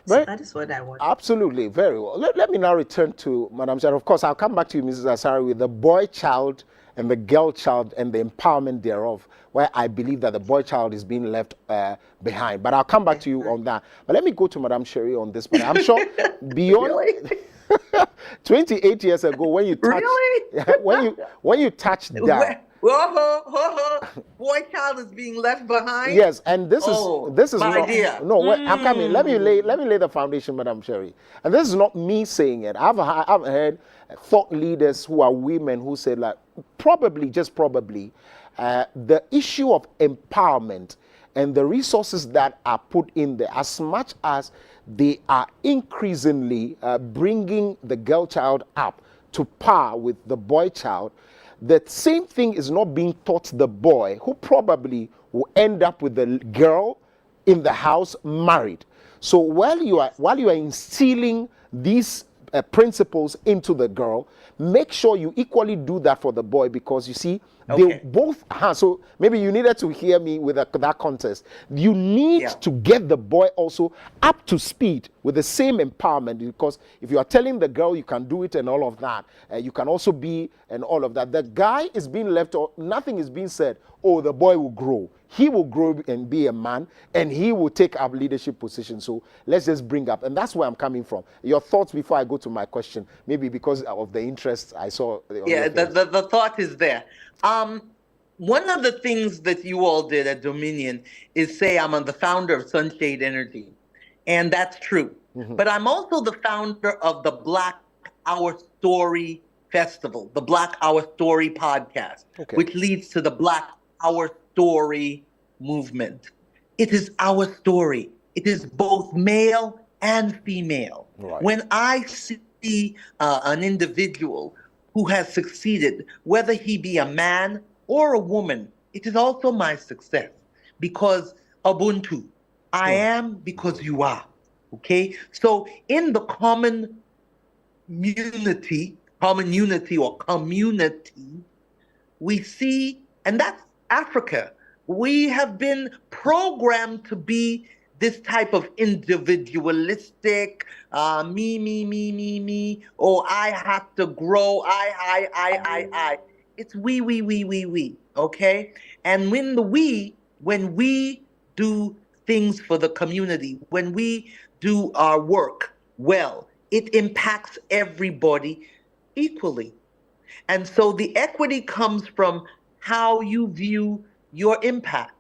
So that is what I want. Absolutely, very well. Let me now return to Madam Chair. Of course, I'll come back to you, Mrs. Asari, with the boy child and the girl child and the empowerment thereof, where I believe that the boy child is being left behind. But I'll come back to you on that. But let me go to Madam Sherry on this. But I'm sure beyond 28 years ago, when you touched, when you touched that. Boy child is being left behind. Yes, and this is my not dear. I'm coming. Let me lay the foundation, Madam Sherry. And this is not me saying it. I've heard thought leaders who are women who said, like, probably, just probably, the issue of empowerment and the resources that are put in there, as much as they are increasingly bringing the girl child up to par with the boy child, the same thing is not being taught the boy, who probably will end up with the girl in the house married. So while you are instilling these principles into the girl, make sure you equally do that for the boy, because you see, they both so maybe you needed to hear me with that context. You need to get the boy also up to speed with the same empowerment, because if you are telling the girl you can do it and all of that, you can also be and all of that, the guy is being left, or nothing is being said. Oh, the boy will grow. He will grow and be a man, and he will take up leadership position. So let's just bring up, and that's where I'm coming from. Your thoughts before I go to my question, maybe because of the interest I saw. Yeah, the thought is there. One of the things that you all did at Dominion is say I'm the founder of Sunshade Energy, and that's true. Mm-hmm. But I'm also the founder of the Black Our Story Festival, the Black Our Story podcast, which leads to the Black Our Story movement. It is our story. It is both male and female. Right. When I see an individual who has succeeded, whether he be a man or a woman, it is also my success, because Ubuntu, I am because you are. Okay? So in the common unity, we see, and that's Africa. We have been programmed to be this type of individualistic, me, or I have to grow, I. It's we, okay? And when we do things for the community, when we do our work well, it impacts everybody equally. And so the equity comes from how you view your impact.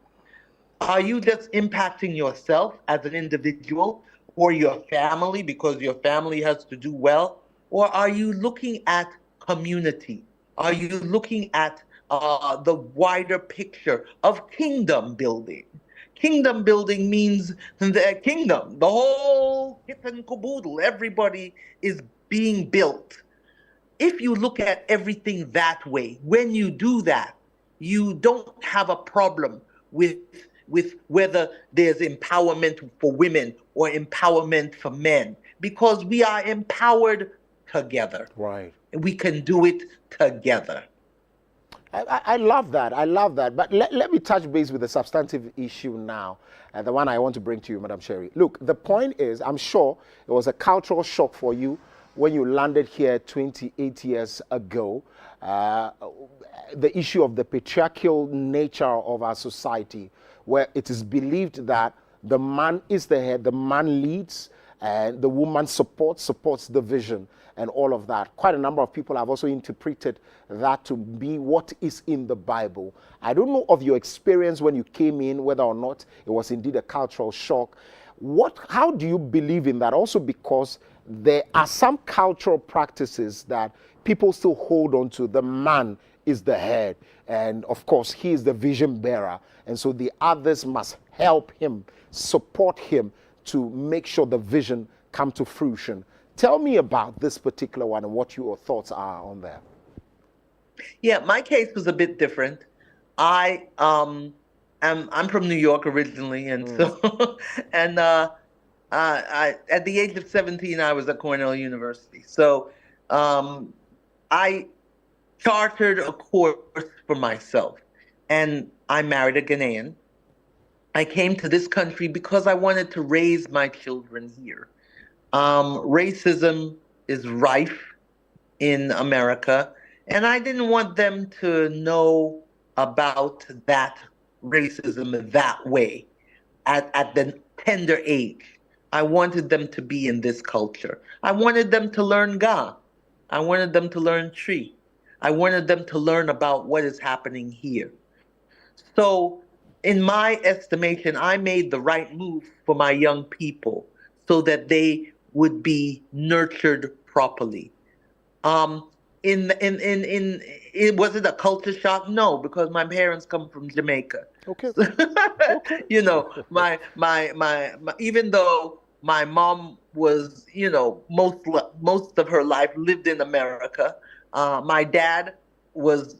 Are you just impacting yourself as an individual or your family because your family has to do well? Or are you looking at community? Are you looking at the wider picture of kingdom building? Kingdom building means the kingdom, the whole kit and caboodle, everybody is being built. If you look at everything that way, when you do that, you don't have a problem with whether there's empowerment for women or empowerment for men, because we are empowered together. Right. We can do it together. I love that. I love that. But let me touch base with the substantive issue now, the one I want to bring to you, Madam Sherry. Look, the point is, I'm sure it was a cultural shock for you when you landed here 28 years ago. The issue of the patriarchal nature of our society, where it is believed that the man is the head, the man leads, and the woman supports the vision and all of that. Quite a number of people have also interpreted that to be what is in the Bible. I don't know of your experience when you came in, whether or not it was indeed a cultural shock. How do you believe in that? Also because there are some cultural practices that people still hold on to. The man is the head, and of course he is the vision bearer, and so the others must help him, support him to make sure the vision come to fruition. Tell me about this particular one and what your thoughts are on that. Yeah, my case was a bit different. I'm from New York originally, and so and I at the age of 17 I was at Cornell University. So I chartered a course for myself, and I married a Ghanaian. I came to this country because I wanted to raise my children here. Racism is rife in America, and I didn't want them to know about that racism that way at the tender age. I wanted them to be in this culture. I wanted them to learn Ga. I wanted them to learn Tree. I wanted them to learn about what is happening here. So, in my estimation, I made the right move for my young people so that they would be nurtured properly. Was it a culture shock? No, because my parents come from Jamaica. Okay. You know, my even though my mom was, you know, most of her life lived in America, my dad was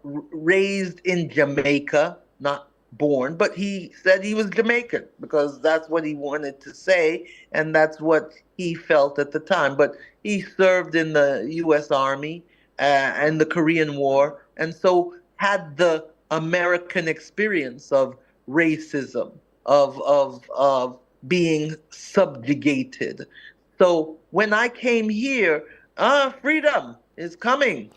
raised in Jamaica, not born, but he said he was Jamaican because that's what he wanted to say, and that's what he felt at the time. But he served in the U.S. Army and the Korean War, and so had the American experience of racism, of being subjugated. So when I came here, freedom is coming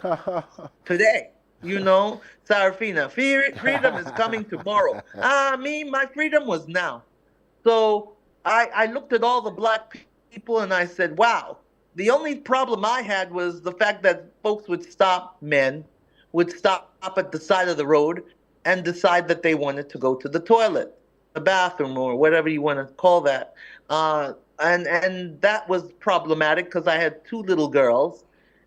today. You know, Sarafina, freedom is coming tomorrow. My freedom was now. So I looked at all the black people and I said, wow, the only problem I had was the fact that folks would stop, men would stop at the side of the road and decide that they wanted to go to the toilet, the bathroom, or whatever you want to call that. And that was problematic because I had two little girls.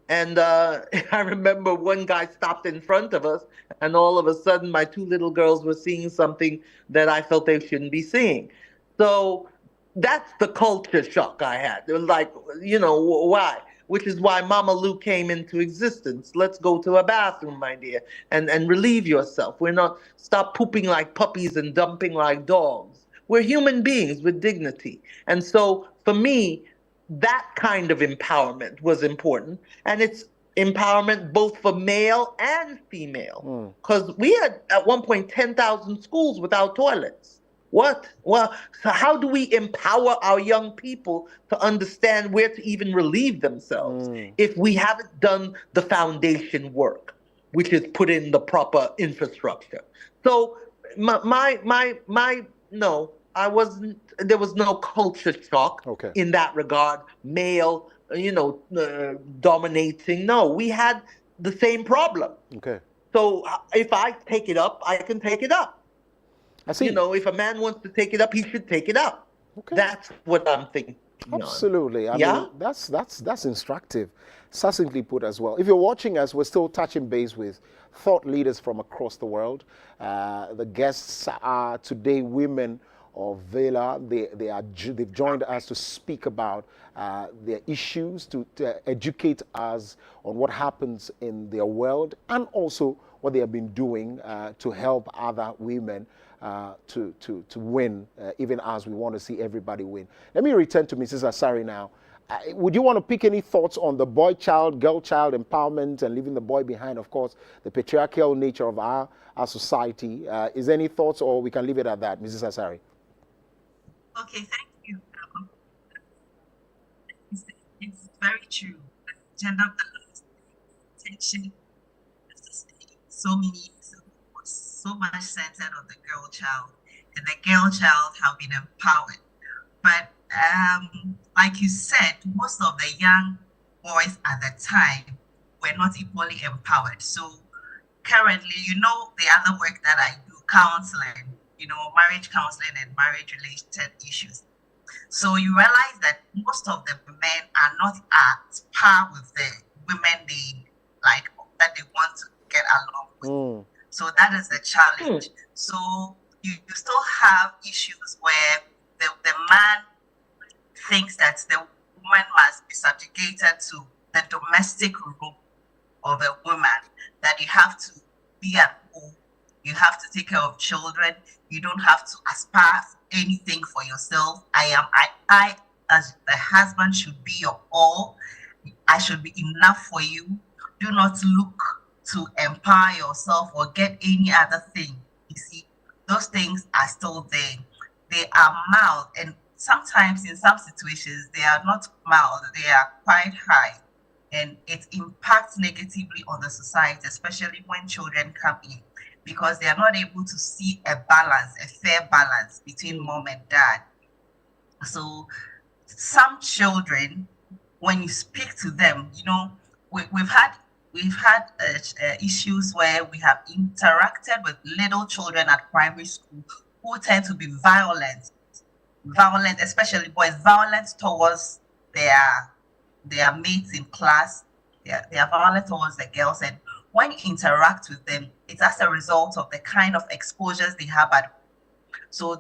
And I remember one guy stopped in front of us, and all of a sudden my two little girls were seeing something that I felt they shouldn't be seeing. So that's the culture shock I had. It was like, you know, why? Which is why Mama Lou came into existence. Let's go to a bathroom, my dear, and relieve yourself. Stop pooping like puppies and dumping like dogs. We're human beings with dignity. And so for me, that kind of empowerment was important, and it's empowerment both for male and female, because we had at one point 10,000 schools without toilets. What? Well, so how do we empower our young people to understand where to even relieve themselves if we haven't done the foundation work, which is put in the proper infrastructure? So no, I wasn't. There was no culture shock in that regard, male dominating. No, we had the same problem. Okay. So if I take it up, I can take it up. I see. If a man wants to take it up, he should take it up. Okay. That's what I'm thinking. Absolutely. I Yeah? mean, that's instructive, succinctly put as well. If you're watching us, we're still touching base with thought leaders from across the world. The guests are today women of Vela. They've joined us to speak about their issues, to educate us on what happens in their world, and also what they have been doing to help other women to win, even as we want to see everybody win. Let me return to Mrs. Asari now. Would you want to pick any thoughts on the boy child, girl child empowerment and leaving the boy behind? Of course, the patriarchal nature of our society. Is there any thoughts, or we can leave it at that, Mrs. Asari? Okay, thank you. It's very true. Gender balance, attention, so many years ago was so much centered on the girl child, and the girl child have been empowered. But like you said, most of the young boys at the time were not equally empowered. So currently, the other work that I do, counseling, marriage counseling and marriage related issues. So you realize that most of the men are not at par with the women that they want to get along with. So that is the challenge. So you still have issues where the man thinks that the woman must be subjugated to the domestic role of a woman, that you have to be at home, you have to take care of children, you don't have to aspire for anything for yourself. I as the husband should be your all. I should be enough for you. Do not look to empower yourself or get any other thing. You see, those things are still there. They are mild, and sometimes in some situations they are not mild, they are quite high, and it impacts negatively on the society, especially when children come in, because they are not able to see a fair balance between mom and dad. So some children, when you speak to them, we've had issues where we have interacted with little children at primary school who tend to be violent, especially boys, violent towards their mates in class. They are violent towards the girls, and when you interact with them, it's as a result of the kind of exposures they have at home. So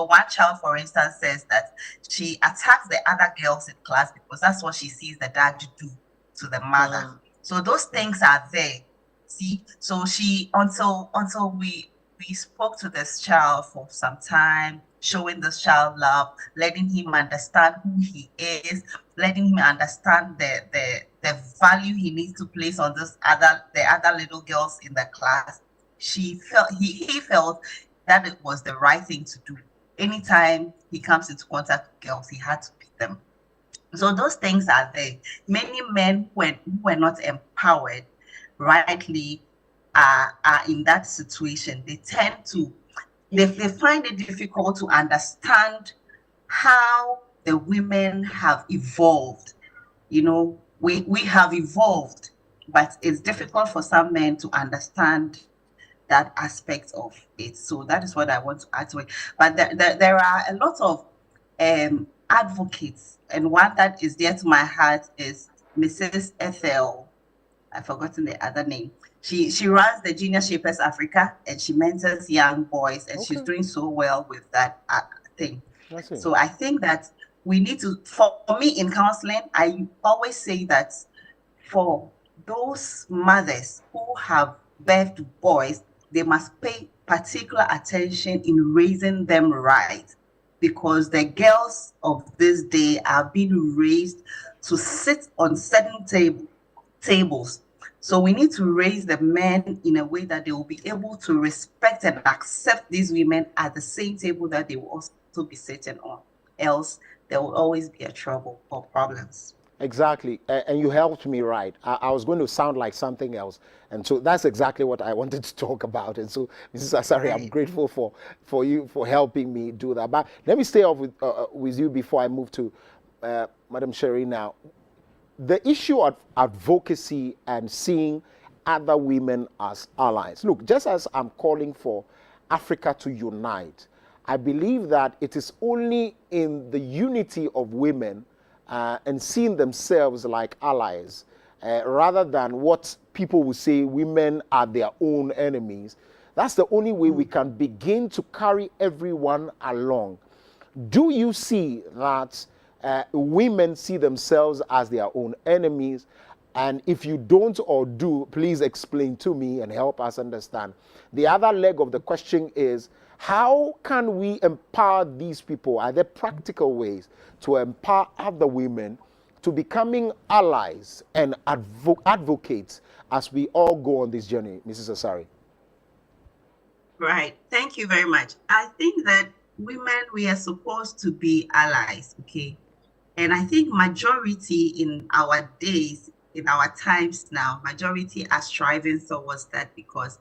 one child, for instance, says that she attacks the other girls in class because that's what she sees the dad do to the mother. So those things are there. See, so until we spoke to this child for some time, showing this child love, letting him understand who he is, letting him understand the value he needs to place on the other little girls in the class. He felt that it was the right thing to do. Anytime he comes into contact with girls, he had to beat them. So those things are there. Many men who were not empowered rightly are in that situation. They tend to, they find it difficult to understand how the women have evolved. We have evolved, but it's difficult for some men to understand that aspect of it. So that is what I want to add to it. But there are a lot of advocates, and one that is dear to my heart is Mrs. Ethel. I've forgotten the other name. She runs the Junior Shapers Africa, and she mentors young boys, and she's doing so well with that thing. So I think that we need to, for me in counseling, I always say that for those mothers who have birthed boys, they must pay particular attention in raising them right, because the girls of this day are being raised to sit on certain tables. So we need to raise the men in a way that they will be able to respect and accept these women at the same table that they will also be sitting on. Else, there will always be a trouble or problems. Exactly, and you helped me right. I was going to sound like something else, and so that's exactly what I wanted to talk about. And so, Mrs. Asari, I'm grateful for you for helping me do that. But let me stay off with you before I move to Madam Sherry now. the issue of advocacy and seeing other women as allies. Look, just as I'm calling for Africa to unite, I believe that it is only in the unity of women and seeing themselves like allies, rather than what people will say women are their own enemies. That's the only way we can begin to carry everyone along. Do you see that women see themselves as their own enemies? And if you don't or do, please explain to me and help us understand. The other leg of the question is, how can we empower these people? Are there practical ways to empower other women to becoming allies and advocates as we all go on this journey, Mrs. Asari? Right. Thank you very much. I think that women, we are supposed to be allies, okay? And I think majority in our days, in our times now, majority are striving towards that, because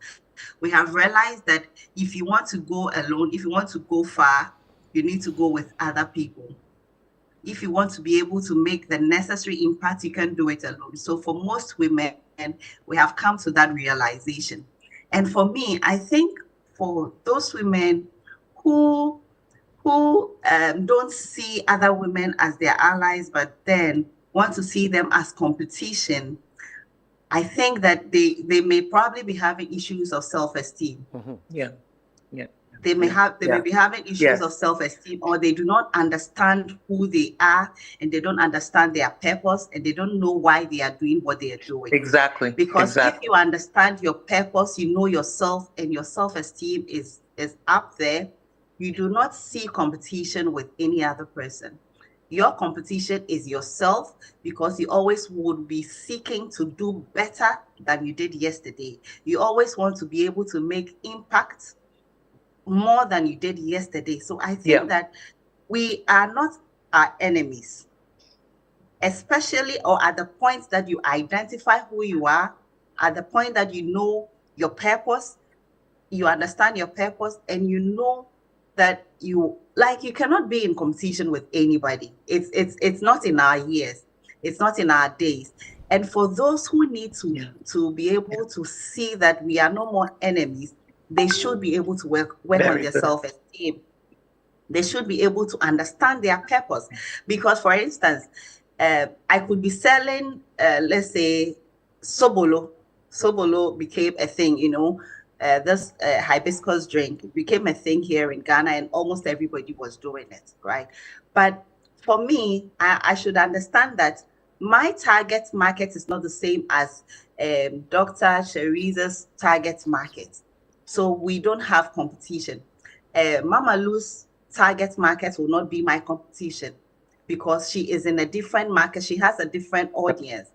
we have realized that if you want to go alone, if you want to go far, you need to go with other people. If you want to be able to make the necessary impact, you can do it alone. So for most women, we have come to that realization. And for me, I think for those women who don't see other women as their allies, but then want to see them as competition, I think that they may probably be having issues of self-esteem. Yeah. They may be having issues of self-esteem, or they do not understand who they are, and they don't understand their purpose, and they don't know why they are doing what they are doing. Exactly. Because if you understand your purpose, you know yourself, and your self-esteem is up there, you do not see competition with any other person. Your competition is yourself, because you always would be seeking to do better than you did yesterday. You always want to be able to make impact more than you did yesterday. So I think that we are not our enemies, especially or at the point that you identify who you are, at the point that you know your purpose, you understand your purpose, and you know that you cannot be in competition with anybody. It's not in our years, it's not in our days. And for those who need to be able to see that we are no more enemies, they should be able to work on their self-esteem. They should be able to understand their purpose. Because, for instance, I could be selling, let's say, Sobolo. Sobolo became a thing, this hibiscus drink became a thing here in Ghana, and almost everybody was doing it, right? But for me, I should understand that my target market is not the same as Dr. Shariza's target market. So we don't have competition. Mama Lou's target market will not be my competition, because she is in a different market. She has a different audience.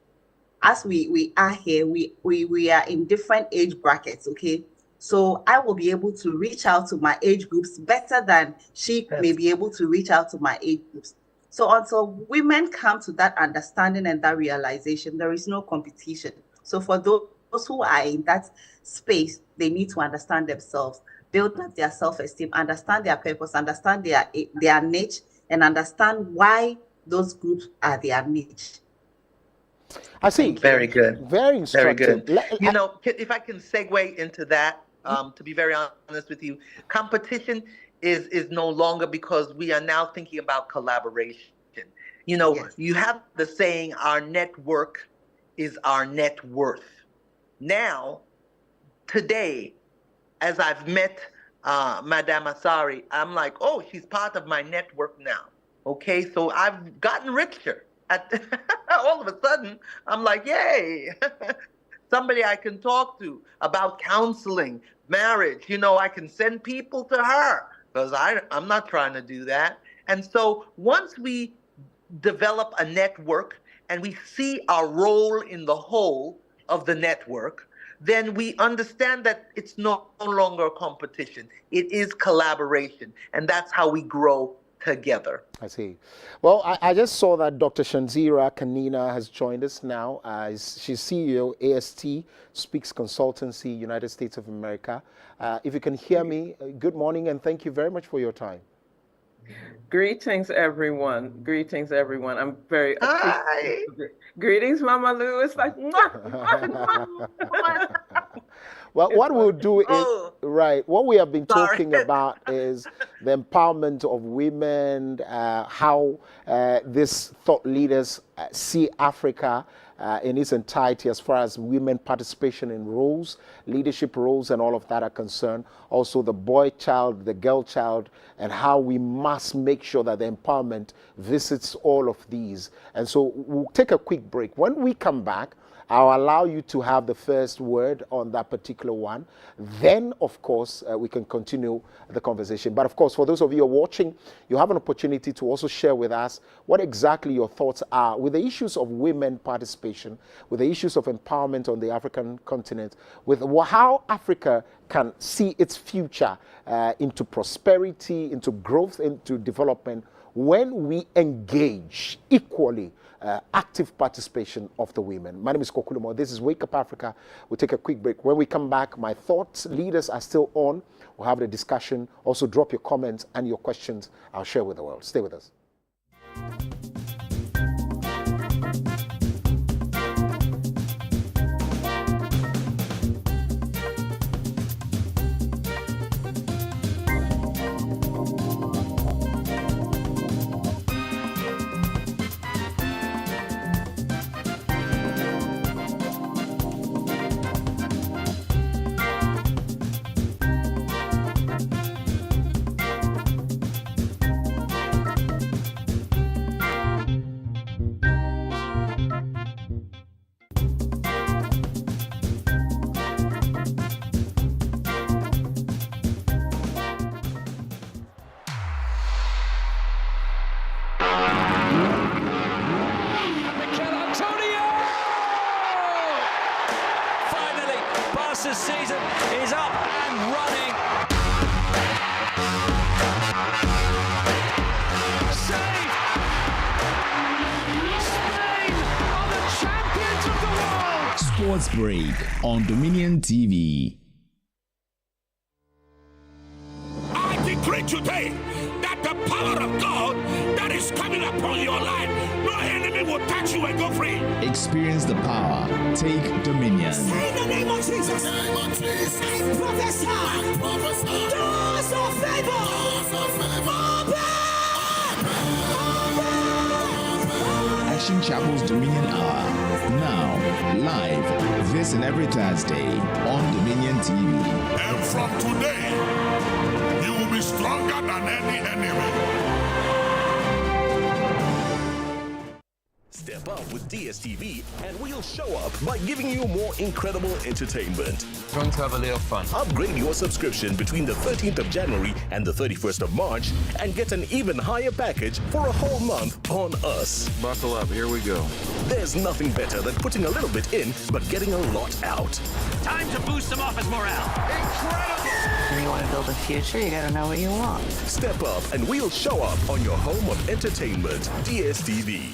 As we are here, we are in different age brackets, okay? So I will be able to reach out to my age groups better than she may be able to reach out to my age groups. So until women come to that understanding and that realization, there is no competition. So for those who are in that space, they need to understand themselves, build up their self-esteem, understand their purpose, understand their niche, and understand why those groups are their niche. I see. Very good. Very instructive. Very good. If I can segue into that, to be very honest with you, competition is no longer, because we are now thinking about collaboration. You have the saying, our network is our net worth. Now, today, as I've met Madame Asari, I'm like, oh, she's part of my network now. Okay, so I've gotten richer. All of a sudden, I'm like, yay, somebody I can talk to about counseling, marriage. I can send people to her, because I'm not trying to do that. And so once we develop a network and we see our role in the whole of the network, then we understand that it's no longer a competition. It is collaboration. And that's how we grow together. I see. Well, I just saw that Dr. Shanzira Kanina has joined us now. She's CEO, AST, Speaks Consultancy, United States of America. If you can hear me, good morning, and thank you very much for your time. Greetings, everyone. Greetings, everyone. I'm very Hi. appreciative of it. Greetings, Mama Lou. It's like, Well, what we'll do is, Oh. right, what we have been Sorry. talking about is the empowerment of women, how these thought leaders see Africa in its entirety as far as women participation in roles, leadership roles, and all of that are concerned. Also, the boy child, the girl child, and how we must make sure that the empowerment visits all of these. And so we'll take a quick break. When we come back, I'll allow you to have the first word on that particular one. Then, of course, we can continue the conversation. But of course, for those of you who are watching, you have an opportunity to also share with us what exactly your thoughts are with the issues of women participation, with the issues of empowerment on the African continent, with how Africa can see its future into prosperity, into growth, into development when we engage equally active participation of the women. My name is Kokulumo. This is Wake Up Africa. We'll take a quick break. When we come back, my thoughts leaders are still on. We'll have the discussion. Also, drop your comments and your questions. I'll share with the world. Stay with us. Season is up and running. Save! Spain are the champions of the world! Sports Break on Dominion TV. I decree today that the power of God that is coming upon your life, no enemy will touch you and go free. Experience the power. Take dominion. Say the name of Jesus. I prophesy. Doors of favor. Action Chapel's Dominion Hour. Now, live, this and every Thursday on Dominion TV. And from today, you will be stronger than any enemy. Step up with DStv and we'll show up by giving you more incredible entertainment. Going to have a little fun. Upgrade your subscription between the 13th of January and the 31st of March and get an even higher package for a whole month on us. Buckle up, here we go. There's nothing better than putting a little bit in but getting a lot out. Time to boost some office morale. Incredible! If you want to build a future, you gotta know what you want. Step up and we'll show up on your home of entertainment, DStv.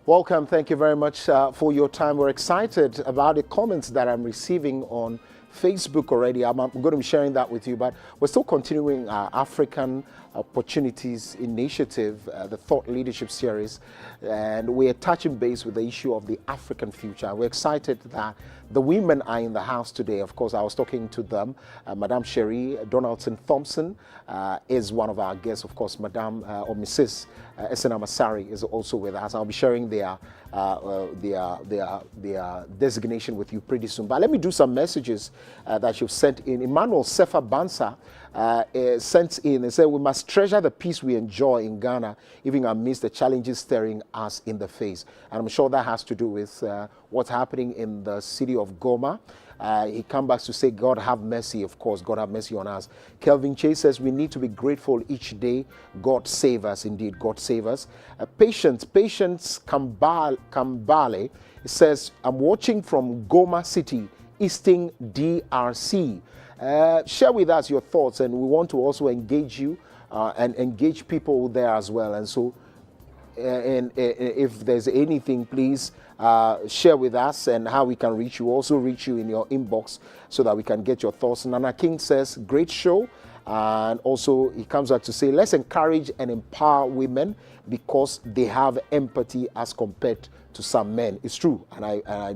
Welcome. Thank you very much for your time. We're excited about the comments that I'm receiving on Facebook already. I'm going to be sharing that with you, but we're still continuing our African Opportunities Initiative, the Thought Leadership Series, and we're touching base with the issue of the African future. We're excited that the women are in the house today. Of course, I was talking to them. Madame Sherry Donaldson Thompson is one of our guests. Of course, Madame or Mrs. Esena Masari is also with us. I'll be sharing their designation with you pretty soon. But let me do some messages that you've sent in. Emmanuel Sefa Bansa sent in and said, we must treasure the peace we enjoy in Ghana, even amidst the challenges staring us in the face. And I'm sure that has to do with what's happening in the city of Goma. He comes back to say, God have mercy. Of course, God have mercy on us. Kelvin Chase says, we need to be grateful each day. God save us. Indeed, God save us. Patience Kambale says, I'm watching from Goma City, Eastern DRC. Share with us your thoughts, and we want to also engage you and engage people there as well. And so and if there's anything, please share with us and how we can reach you. Also reach you in your inbox so that we can get your thoughts. Nana King says, great show. And also he comes back to say, let's encourage and empower women because they have empathy as compared to some men. It's true, and I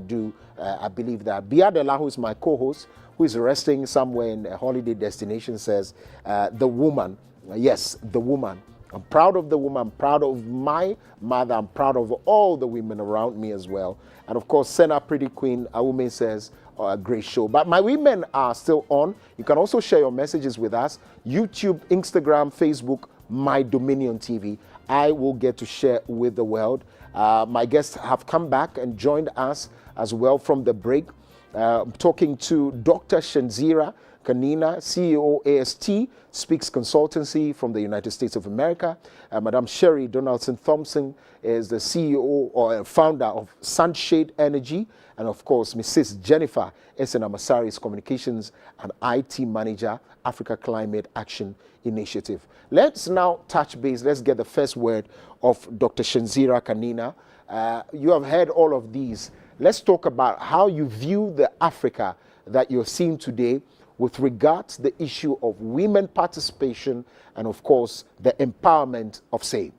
believe that. Biadela, who is my co-host, who is resting somewhere in a holiday destination, says, the woman, yes, the woman. I'm proud of the woman. I'm proud of my mother. I'm proud of all the women around me as well. And of course, Senna Pretty Queen Awume says, a great show. But my women are still on. You can also share your messages with us. YouTube, Instagram, Facebook, My Dominion TV. I will get to share with the world. My guests have come back and joined us as well from the break. I'm talking to Dr. Shenzira Kanina, CEO AST, Speaks Consultancy from the United States of America. Madam Sherry Donaldson Thompson is the CEO or founder of Sunshade Energy. And of course, Mrs. Jennifer Esena is Communications and IT Manager, Africa Climate Action Initiative. Let's now touch base. Let's get the first word of Dr. Shenzira Kanina. You have heard all of these. Let's talk about how you view the Africa that you're seeing today with regard to the issue of women participation and, of course, the empowerment of same.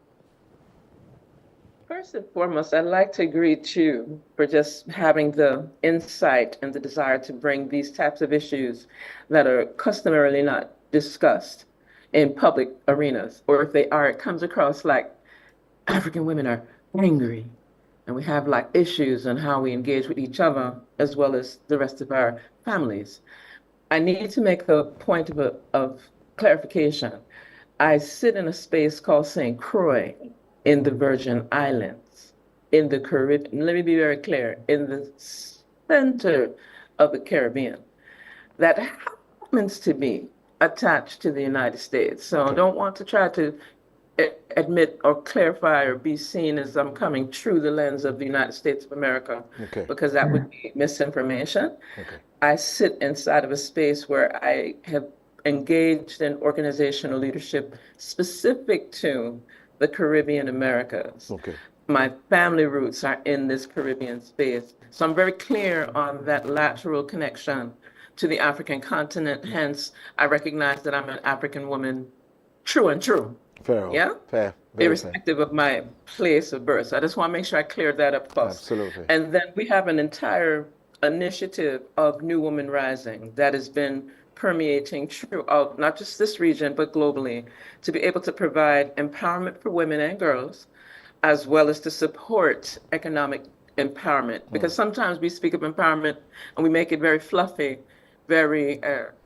First and foremost, I'd like to greet you for just having the insight and the desire to bring these types of issues that are customarily not discussed in public arenas, or if they are, it comes across like African women are angry and we have like issues on how we engage with each other as well as the rest of our families. I need to make the point of clarification. I sit in a space called St. Croix in the Virgin Islands, in the Caribbean. Let me be very clear, in the center of the Caribbean. That happens to be attached to the United States. So I don't want to try to admit or clarify or be seen as I'm coming through the lens of the United States of America, because that would be misinformation. I sit inside of a space where I have engaged in organizational leadership specific to the Caribbean Americas. My family roots are in this Caribbean space. So I'm very clear on that lateral connection to the African continent. Hence, I recognize that I'm an African woman, true and true. Fair. Yeah? Fair. Irrespective of my place of birth. So I just want to make sure I clear that up first. Absolutely. And then we have an entire initiative of New Woman Rising that has been permeating throughout not just this region, but globally, to be able to provide empowerment for women and girls, as well as to support economic empowerment. Because sometimes we speak of empowerment and we make it very fluffy, very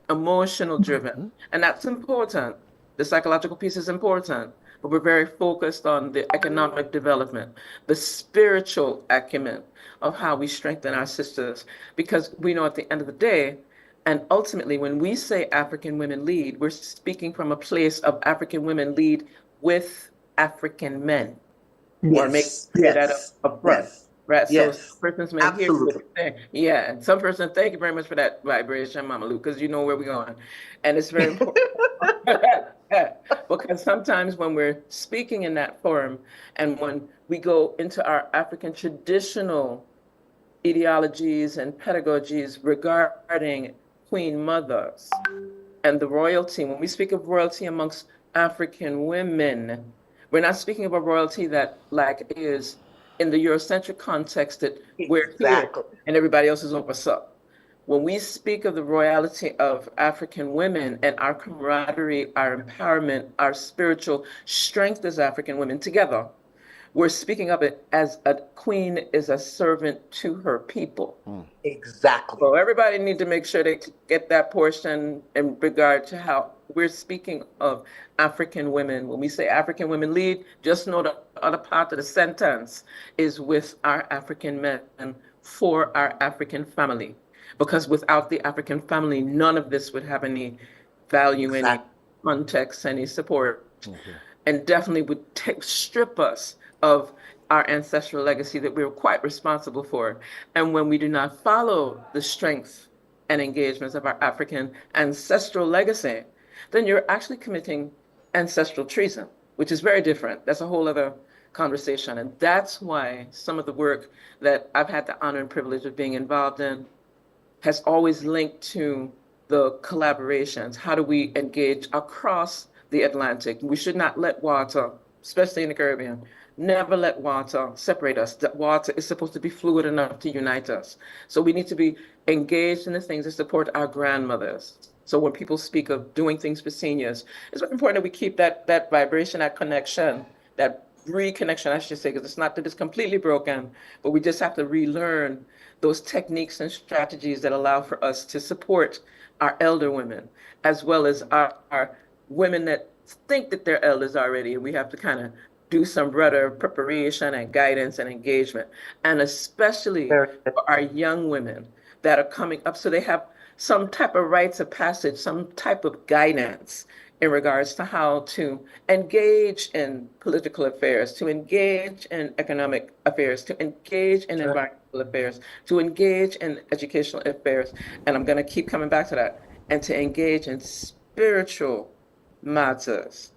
emotional driven. And that's important. The psychological piece is important, but we're very focused on the economic development, the spiritual acumen of how we strengthen our sisters. Because we know at the end of the day, and ultimately when we say African women lead, we're speaking from a place of African women lead with African men. Or make that up front. Right. Yes. So some persons may hear what you're saying. Yeah. And some person, thank you very much for that vibration, Mama Lou, because you know where we're going. And it's very important. Because sometimes when we're speaking in that forum and when we go into our African traditional ideologies and pedagogies regarding Queen Mothers and the royalty, when we speak of royalty amongst African women, we're not speaking of a royalty that like is in the Eurocentric context that we're here and everybody else is over up. When we speak of the royalty of African women and our camaraderie, our empowerment, our spiritual strength as African women together, we're speaking of it as a queen is a servant to her people. Exactly. So everybody needs to make sure they get that portion in regard to how we're speaking of African women. When we say African women lead, just know the other part of the sentence is with our African men for our African family. Because without the African family, none of this would have any value, any context, any support. And definitely would strip us of our ancestral legacy that we were quite responsible for. And when we do not follow the strength and engagements of our African ancestral legacy, then you're actually committing ancestral treason. which is very different. That's a whole other conversation. And that's why some of the work that I've had the honor and privilege of being involved in has always linked to the collaborations. How do we engage across the Atlantic? We should not let water, especially in the Caribbean, never let water separate us. That water is supposed to be fluid enough to unite us. So we need to be engaged in the things that support our grandmothers. So when people speak of doing things for seniors, it's very important that we keep that vibration, that connection, that reconnection, I should say, because it's not that it's completely broken, but we just have to relearn those techniques and strategies that allow for us to support our elder women, as well as our women that think that they're elders already. We have to kind of do some rudder preparation and guidance and engagement, and especially for our young women that are coming up, so they have some type of rites of passage, some type of guidance in regards to how to engage in political affairs, to engage in economic affairs, to engage in environmental affairs, to engage in educational affairs. And I'm going to keep coming back to that, and to engage in spiritual matters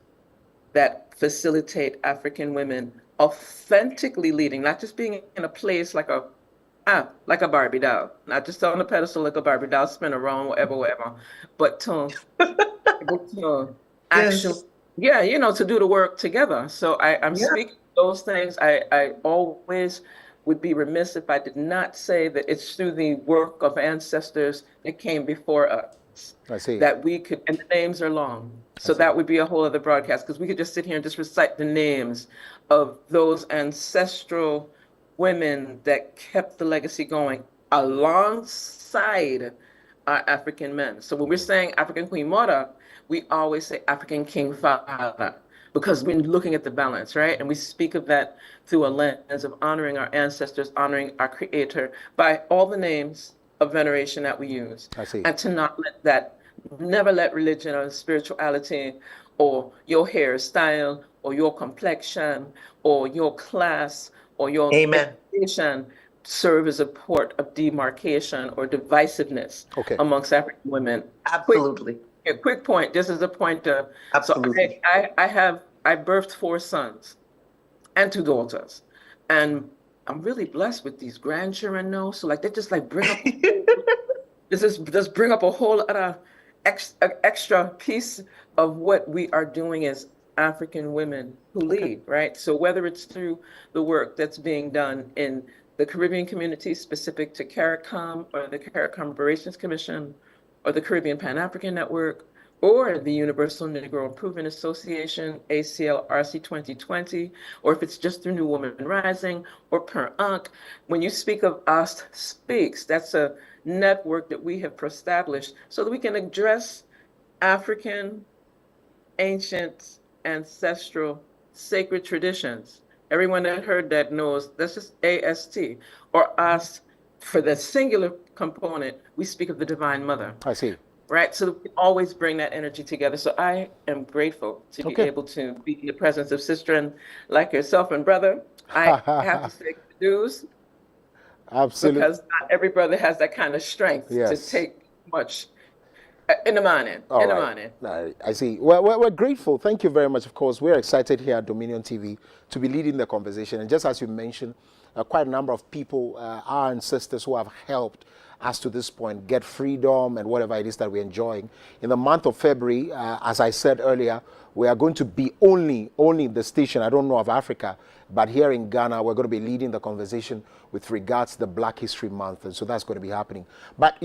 that facilitate African women authentically leading, not just being in a place like a Barbie doll, not just on a pedestal like a Barbie doll, spin around, whatever, but to actually, to do the work together. So I'm speaking those things. I always would be remiss if I did not say that it's through the work of ancestors that came before us. I see. That we could, and the names are long. So that would be a whole other broadcast, because we could just sit here and just recite the names of those ancestral women that kept the legacy going alongside our African men. So when we're saying African Queen Mother, we always say African King Father, because we're looking at the balance, right? And we speak of that through a lens of honoring our ancestors, honoring our Creator by all the names of veneration that we use. I see. And to never let religion or spirituality or your hairstyle or your complexion or your class or your education serve as a port of demarcation or divisiveness amongst African women. Absolutely. Quick point, just as a pointer. Absolutely. So I birthed 4 sons and 2 daughters, and I'm really blessed with these grandchildren now. So they just bring up just bring up a whole other extra piece of what we are doing as African women who lead, right? So whether it's through the work that's being done in the Caribbean community specific to CARICOM or the CARICOM Reparations Commission or the Caribbean Pan-African Network or the Universal Negro Improvement Association, ACL-RC 2020, or if it's just through New Woman Rising or Per-Unc, when you speak of Us Speaks, that's a network that we have established so that we can address African, ancient, ancestral, sacred traditions. Everyone that heard that knows this is AST, or us. For the singular component, we speak of the Divine Mother. I see. Right? So we always bring that energy together. So I am grateful to be able to be in the presence of sister and like yourself and brother. I have to say kudos. Absolutely. Because not every brother has that kind of strength to take much in the morning. I see. Well, we're grateful. Thank you very much. Of course, we're excited here at Dominion TV to be leading the conversation. And just as you mentioned, quite a number of people, our ancestors who have helped us to this point get freedom and whatever it is that we're enjoying. In the month of February, as I said earlier, we are going to be only the station, I don't know of Africa, but here in Ghana, we're going to be leading the conversation with regards to the Black History Month. And so that's going to be happening. But,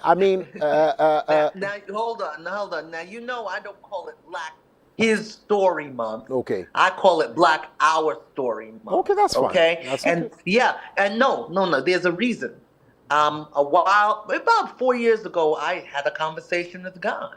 I mean... now, hold on. Now, I don't call it Black His Story Month. Okay. I call it Black Our Story Month. Okay, that's fine. Okay? That's and no, there's a reason. About 4 years ago, I had a conversation with God.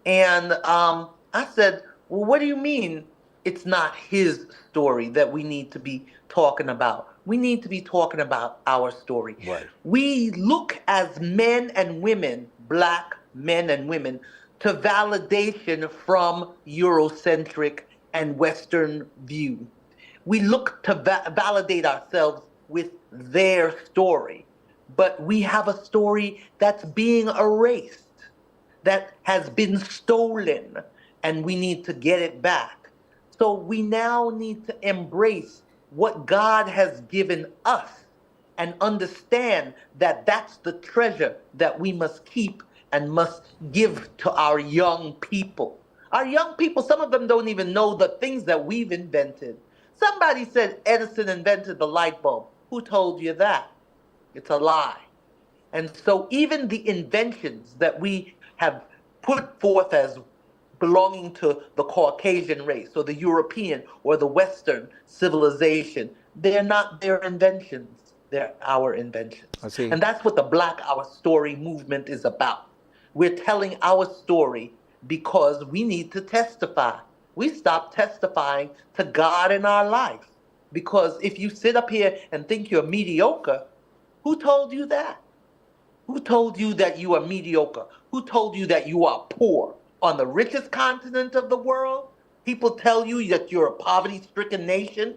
And I said, well, what do you mean it's not his story that we need to be talking about? We need to be talking about our story. Right. We look as men and women, Black men and women, to validation from Eurocentric and Western view. We look to validate ourselves with their story. But we have a story that's being erased, that has been stolen, and we need to get it back. So we now need to embrace what God has given us and understand that that's the treasure that we must keep and must give to our young people. Our young people, some of them don't even know the things that we've invented. Somebody said Edison invented the light bulb. Who told you that? It's a lie. And so even the inventions that we have put forth as belonging to the Caucasian race or the European or the Western civilization, they're not their inventions, they're our inventions. I see. And that's what the Black Our Story movement is about. We're telling our story because we need to testify. We stopped testifying to God in our life. Because if you sit up here and think you're mediocre, who told you that? Who told you that you are mediocre? Who told you that you are poor? On the richest continent of the world, people tell you that you're a poverty-stricken nation?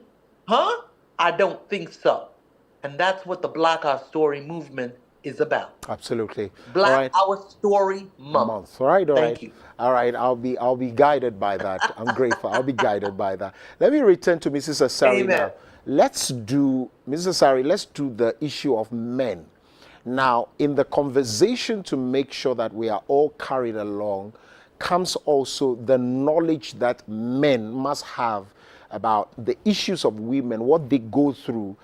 Huh? I don't think so. And that's what the Black Our Story movement is about. Absolutely. Black All right. Our Story Month. All right, all Thank right. you. All right, I'll be guided by that. I'm grateful. I'll be guided by that. Let me return to Mrs. Asari Amen. now. Mrs. Asari, let's do the issue of men. Now, in the conversation to make sure that we are all carried along comes also the knowledge that men must have about the issues of women, what they go through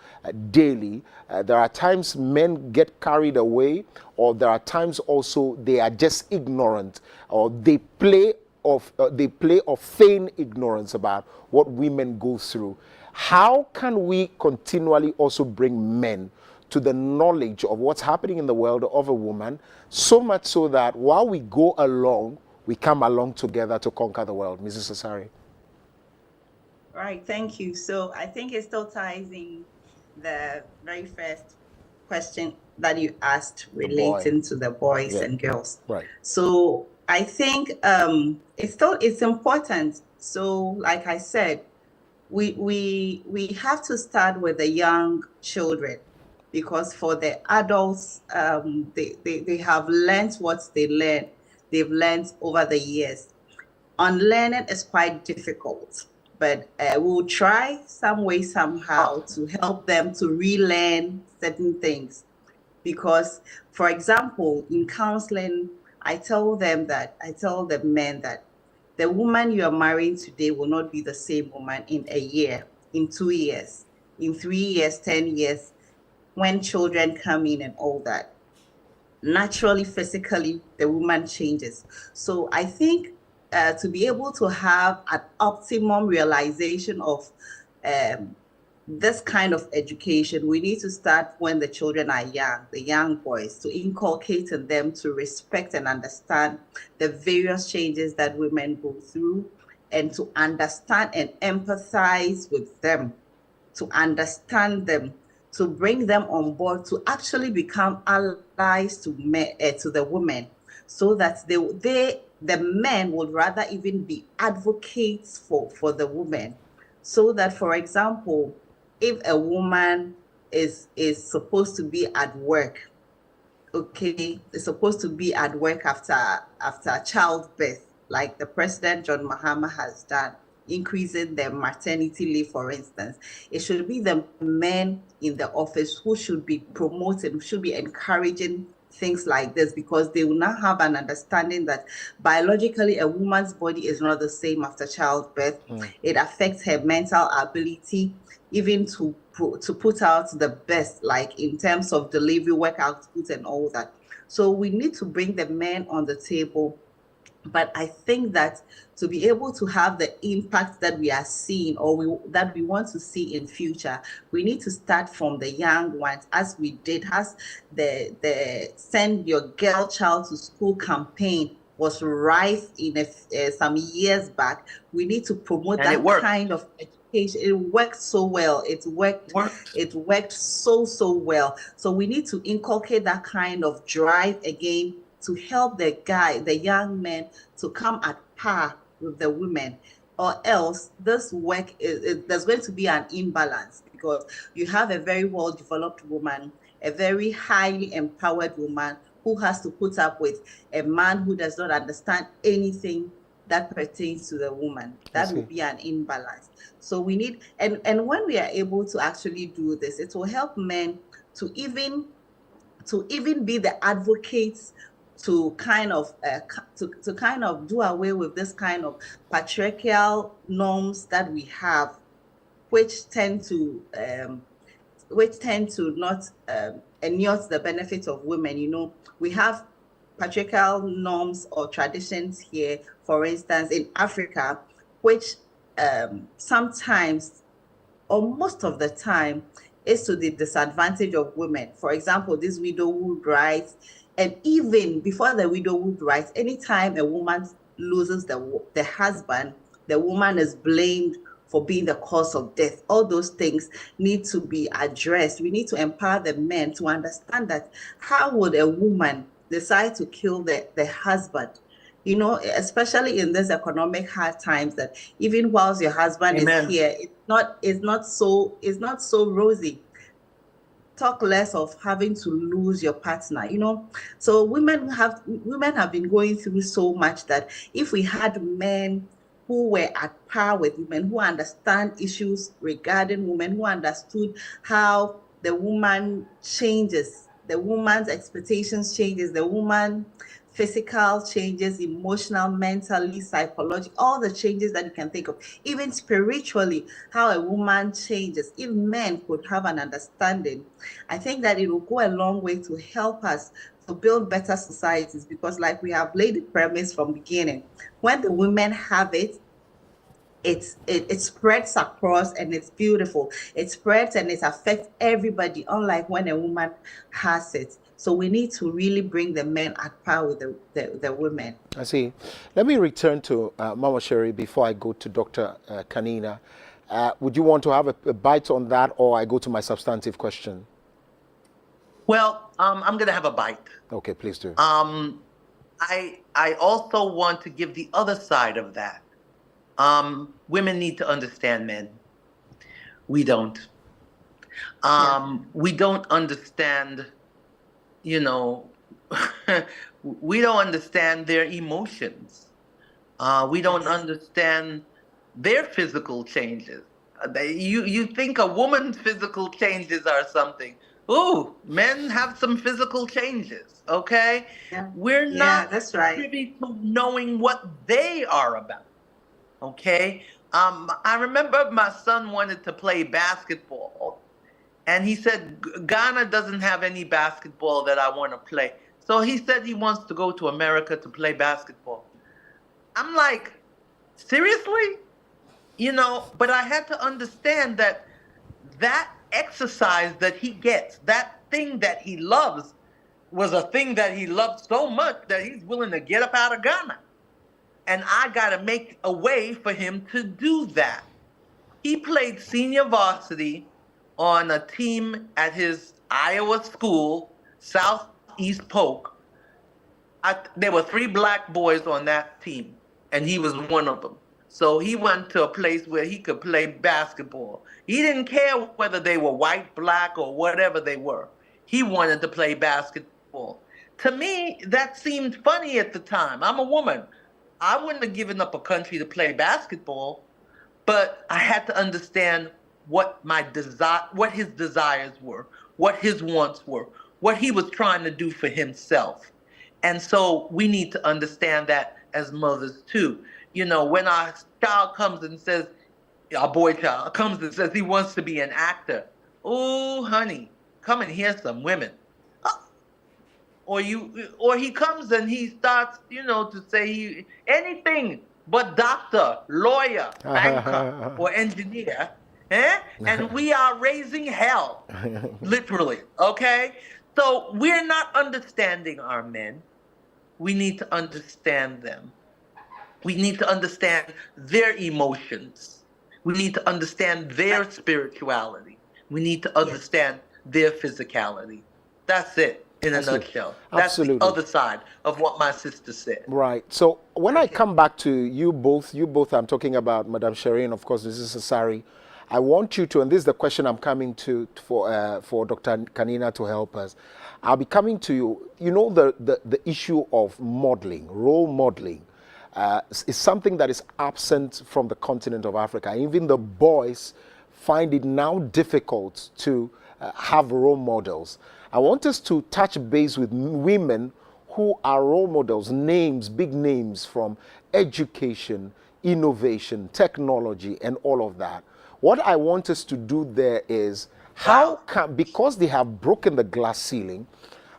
daily. There are times men get carried away, or there are times also they are just ignorant, or they play or feign ignorance about what women go through. How can we continually also bring men to the knowledge of what's happening in the world of a woman, so much so that while we go along, we come along together to conquer the world? Mrs. Asari. Right, thank you. So I think it still ties in the very first question that you asked relating to the boys and girls. Right. So I think it's important. So like I said, we have to start with the young children, because for the adults, they have learned what they've learned over the years. Unlearning is quite difficult, but we'll try some way, somehow to help them to relearn certain things. Because, for example, in counseling, I tell the men that the woman you are marrying today will not be the same woman in a year, in 2 years, in 3 years, 10 years, when children come in and all that. Naturally, physically, the woman changes. So I think to be able to have an optimum realization of this kind of education, we need to start when the children are young, the young boys, to inculcate in them to respect and understand the various changes that women go through, and to understand and empathize with them, to understand them, to bring them on board, to actually become allies to the women, so that the men would rather even be advocates for the women. So that, for example, if a woman is supposed to be at work, okay, is supposed to be at work after childbirth, like the President John Mahama has done, increasing the maternity leave, for instance, it should be the men in the office who should be promoting, who should be encouraging things like this, because they will now have an understanding that biologically a woman's body is not the same after childbirth. It affects her mental ability, even to put out the best, like in terms of delivery, work output and all that. So we need to bring the men on the table. But I think that to be able to have the impact that we are seeing, or that we want to see in future, we need to start from the young ones, as we did, as the Send Your Girl Child to School campaign was rife in some years back. We need to promote that kind of education. It worked so well. It worked so well. So we need to inculcate that kind of drive again, to help the young men to come at par with the women, or else this work there's going to be an imbalance, because you have a very well-developed woman, a very highly empowered woman, who has to put up with a man who does not understand anything that pertains to the woman. That will be an imbalance. So we need, and when we are able to actually do this, it will help men to even be the advocates to kind of to kind of do away with this kind of patriarchal norms that we have, which tend to not inure the benefit of women. You know, we have patriarchal norms or traditions here, for instance, in Africa, which sometimes or most of the time is to the disadvantage of women. For example, this widowhood rights, and even before the widowhood rights, anytime a woman loses the husband, the woman is blamed for being the cause of death. All those things need to be addressed. We need to empower the men to understand that how would a woman decide to kill the husband? You know, especially in this economic hard times, that even whilst your husband is here, it's not so rosy. Talk less of having to lose your partner, you know. So women have been going through so much that if we had men who were at par with women, who understand issues regarding women, who understood how the woman changes, the woman's expectations changes, the woman physical changes, emotional, mentally, psychological, all the changes that you can think of, even spiritually, how a woman changes. If men could have an understanding, I think that it will go a long way to help us to build better societies, because like we have laid the premise from beginning, when the women have it, it spreads across and it's beautiful. It spreads and it affects everybody, unlike when a woman has it. So we need to really bring the men at par with the women. I see. Let me return to Mama Sherry before I go to Dr. Kanina. Would you want to have a bite on that, or I go to my substantive question? Well, I'm going to have a bite. Okay, please do. I also want to give the other side of that. Women need to understand men. We don't. We don't understand, you know, we don't understand their emotions. We don't understand their physical changes. You think a woman's physical changes are something. Ooh, men have some physical changes, okay? Yeah. We're not that's right. privy to knowing what they are about, okay? I remember my son wanted to play basketball, and he said, Ghana doesn't have any basketball that I want to play. So he said he wants to go to America to play basketball. I'm like, seriously? You know, but I had to understand that that exercise that he gets, that thing that he loves, was a thing that he loved so much that he's willing to get up out of Ghana. And I got to make a way for him to do that. He played senior varsity on a team at his Iowa school, Southeast Polk. There were 3 black boys on that team, and he was one of them. So he went to a place where he could play basketball. He didn't care whether they were white, black, or whatever they were. He wanted to play basketball. To me, that seemed funny at the time. I'm a woman. I wouldn't have given up a country to play basketball, but I had to understand what his desires were, what his wants were, what he was trying to do for himself. And so we need to understand that as mothers too. You know, when our child comes and says, our boy child comes and says he wants to be an actor, oh, honey, come and hear some women. Or he comes and he starts, you know, to say anything but doctor, lawyer, banker, or engineer, and we are raising hell, literally, okay? So we're not understanding our men. We need to understand them. We need to understand their emotions. We need to understand their spirituality. We need to understand their physicality. That's it. In a nutshell. That's the other side of what my sister said. Right. So when I come back to you both, I'm talking about Madam Sherry, and of course this is Asari. I want you to, and this is the question I'm coming to for Dr. Kanina to help us. I'll be coming to you. You know the issue of modeling, role modeling. is something that is absent from the continent of Africa. Even the boys find it now difficult to have role models. I want us to touch base with women who are role models, names, big names from education, innovation, technology, and all of that. What I want us to do there is, how can, because they have broken the glass ceiling,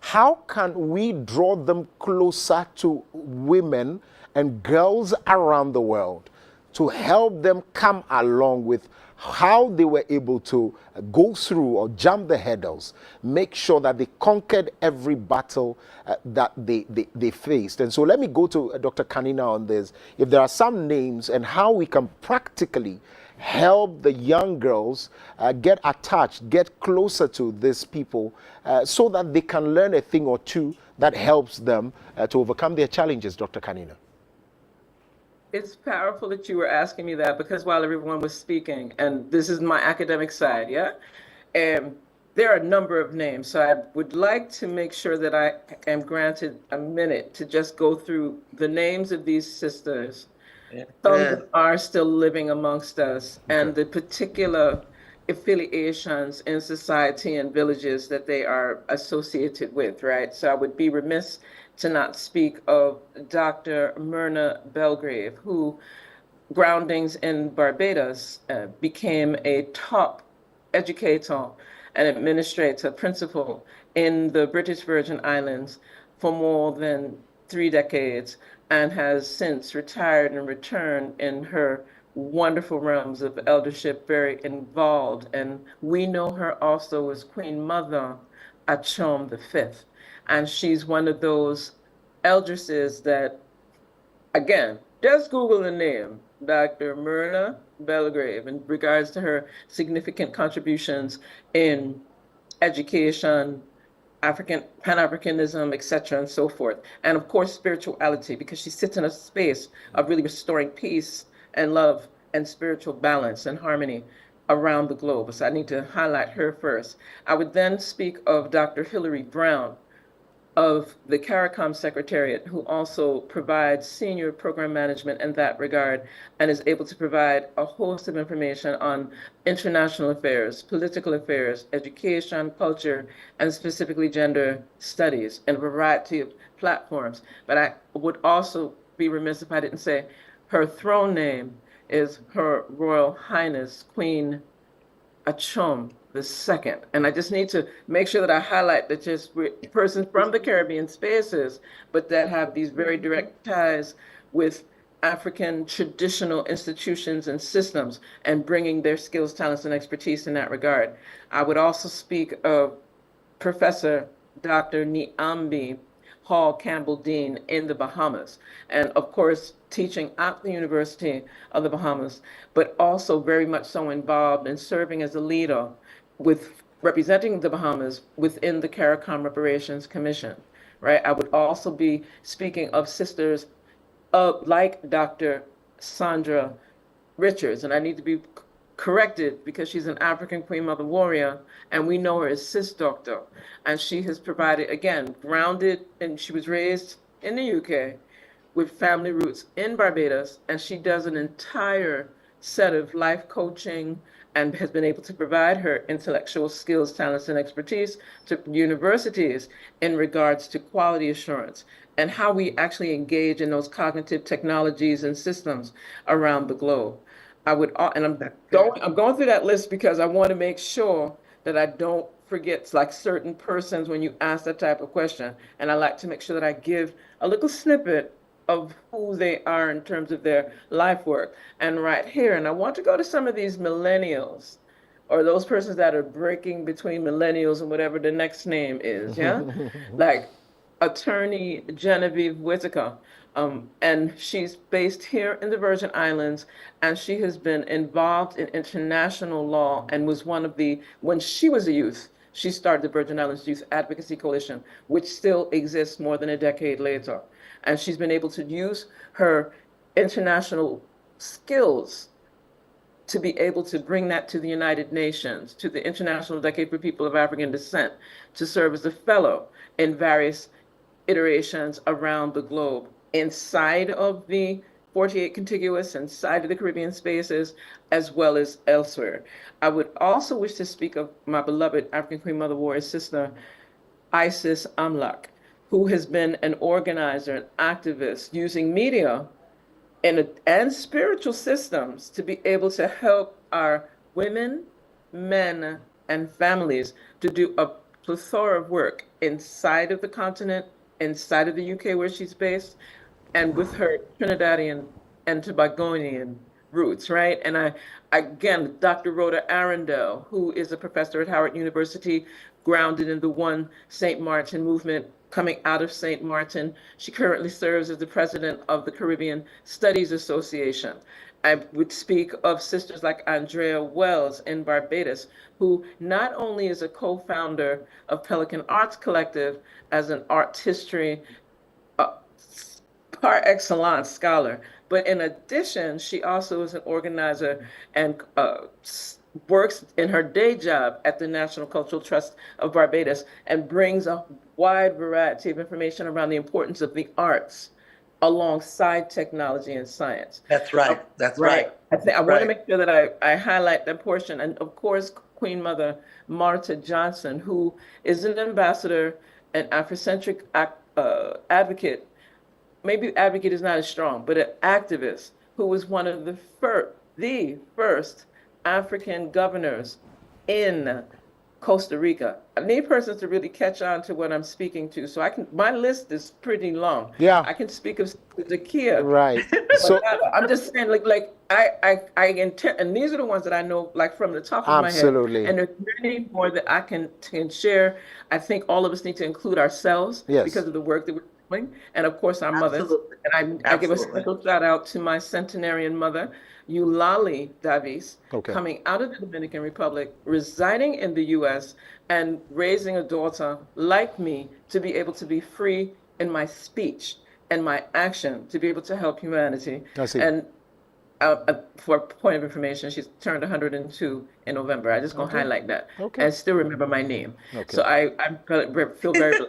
how can we draw them closer to women and girls around the world to help them come along with how they were able to go through or jump the hurdles, make sure that they conquered every battle that they faced. And so let me go to Dr. Kanina on this. If there are some names and how we can practically help the young girls get attached, get closer to these people so that they can learn a thing or two that helps them to overcome their challenges, Dr. Kanina. It's powerful that you were asking me that, because while everyone was speaking, and this is my academic side, yeah? There are a number of names, so I would like to make sure that I am granted a minute to just go through the names of these sisters. Some of them are still living amongst us, and the particular affiliations in society and villages that they are associated with, right? So I would be remiss to not speak of Dr. Myrna Belgrave, who, groundings in Barbados, became a top educator and administrator, principal in the British Virgin Islands for more than 3 decades, and has since retired and returned in her wonderful realms of eldership, very involved. And we know her also as Queen Mother Achom V. And she's one of those eldresses that, again, just Google the name, Dr. Myrna Belgrave, in regards to her significant contributions in education, Pan-Africanism, etc., and so forth. And of course, spirituality, because she sits in a space of really restoring peace and love and spiritual balance and harmony around the globe. So I need to highlight her first. I would then speak of Dr. Hilary Brown of the CARICOM Secretariat, who also provides senior program management in that regard and is able to provide a host of information on international affairs, political affairs, education, culture, and specifically gender studies in a variety of platforms. But I would also be remiss if I didn't say her throne name is Her Royal Highness Queen Achom II. And I just need to make sure that I highlight that just persons from the Caribbean spaces, but that have these very direct ties with African traditional institutions and systems and bringing their skills, talents, and expertise in that regard. I would also speak of Professor Dr. Niambi Hall Campbell Dean in the Bahamas, and of course teaching at the University of the Bahamas, but also very much so involved in serving as a leader with representing the Bahamas within the CARICOM Reparations Commission, right? I would also be speaking of sisters like Dr. Sandra Richards, and I need to be corrected because she's an African Queen Mother warrior, and we know her as Sis Doctor. And she has provided, again, grounded, and she was raised in the UK with family roots in Barbados, and she does an entire set of life coaching and has been able to provide her intellectual skills, talents, and expertise to universities in regards to quality assurance and how we actually engage in those cognitive technologies and systems around the globe. I would, and I'm going through that list because I want to make sure that I don't forget like certain persons when you ask that type of question. And I like to make sure that I give a little snippet of who they are in terms of their life work. And right here, and I want to go to some of these millennials or those persons that are breaking between millennials and whatever the next name is, yeah? Like attorney Genevieve Whitaker. And she's based here in the Virgin Islands, and she has been involved in international law and was one of the, when she was a youth, she started the Virgin Islands Youth Advocacy Coalition, which still exists more than a decade later. And she's been able to use her international skills to be able to bring that to the United Nations, to the International Decade for People of African Descent, to serve as a fellow in various iterations around the globe inside of the 48 contiguous, inside of the Caribbean spaces, as well as elsewhere. I would also wish to speak of my beloved African Queen Mother Warrior sister, Isis Amlak, who has been an organizer and activist using media and spiritual systems to be able to help our women, men, and families to do a plethora of work inside of the continent, inside of the UK where she's based, and with her Trinidadian and Tobagonian roots, right? And again, Dr. Rhoda Arundel, who is a professor at Howard University, grounded in the One St. Martin movement, coming out of St. Martin. She currently serves as the president of the Caribbean Studies Association. I would speak of sisters like Andrea Wells in Barbados, who not only is a co-founder of Pelican Arts Collective as an art history par excellence scholar, but in addition, she also is an organizer and works in her day job at the National Cultural Trust of Barbados and brings a wide variety of information around the importance of the arts alongside technology and science. That's right. That's right. I want to make sure that I highlight that portion. And of course, Queen Mother Marta Johnson, who is an ambassador and Afrocentric advocate. Maybe advocate is not as strong, but an activist who was one of the first African governors in Costa Rica. I need persons to really catch on to what I'm speaking to. So my list is pretty long. Yeah. I can speak of Zakia. Right. So I'm just saying, I intend, and these are the ones that I know, like from the top of my head. Absolutely. And there's many more that I can share. I think all of us need to include ourselves because of the work that we're doing, and of course our mothers. And I give a special shout out to my centenarian mother, Eulalie Davis, coming out of the Dominican Republic, residing in the U.S., and raising a daughter like me to be able to be free in my speech and my action, to be able to help humanity. I see. And for a point of information, she's turned 102 in November. I just gonna highlight that, and still remember my name. So I feel very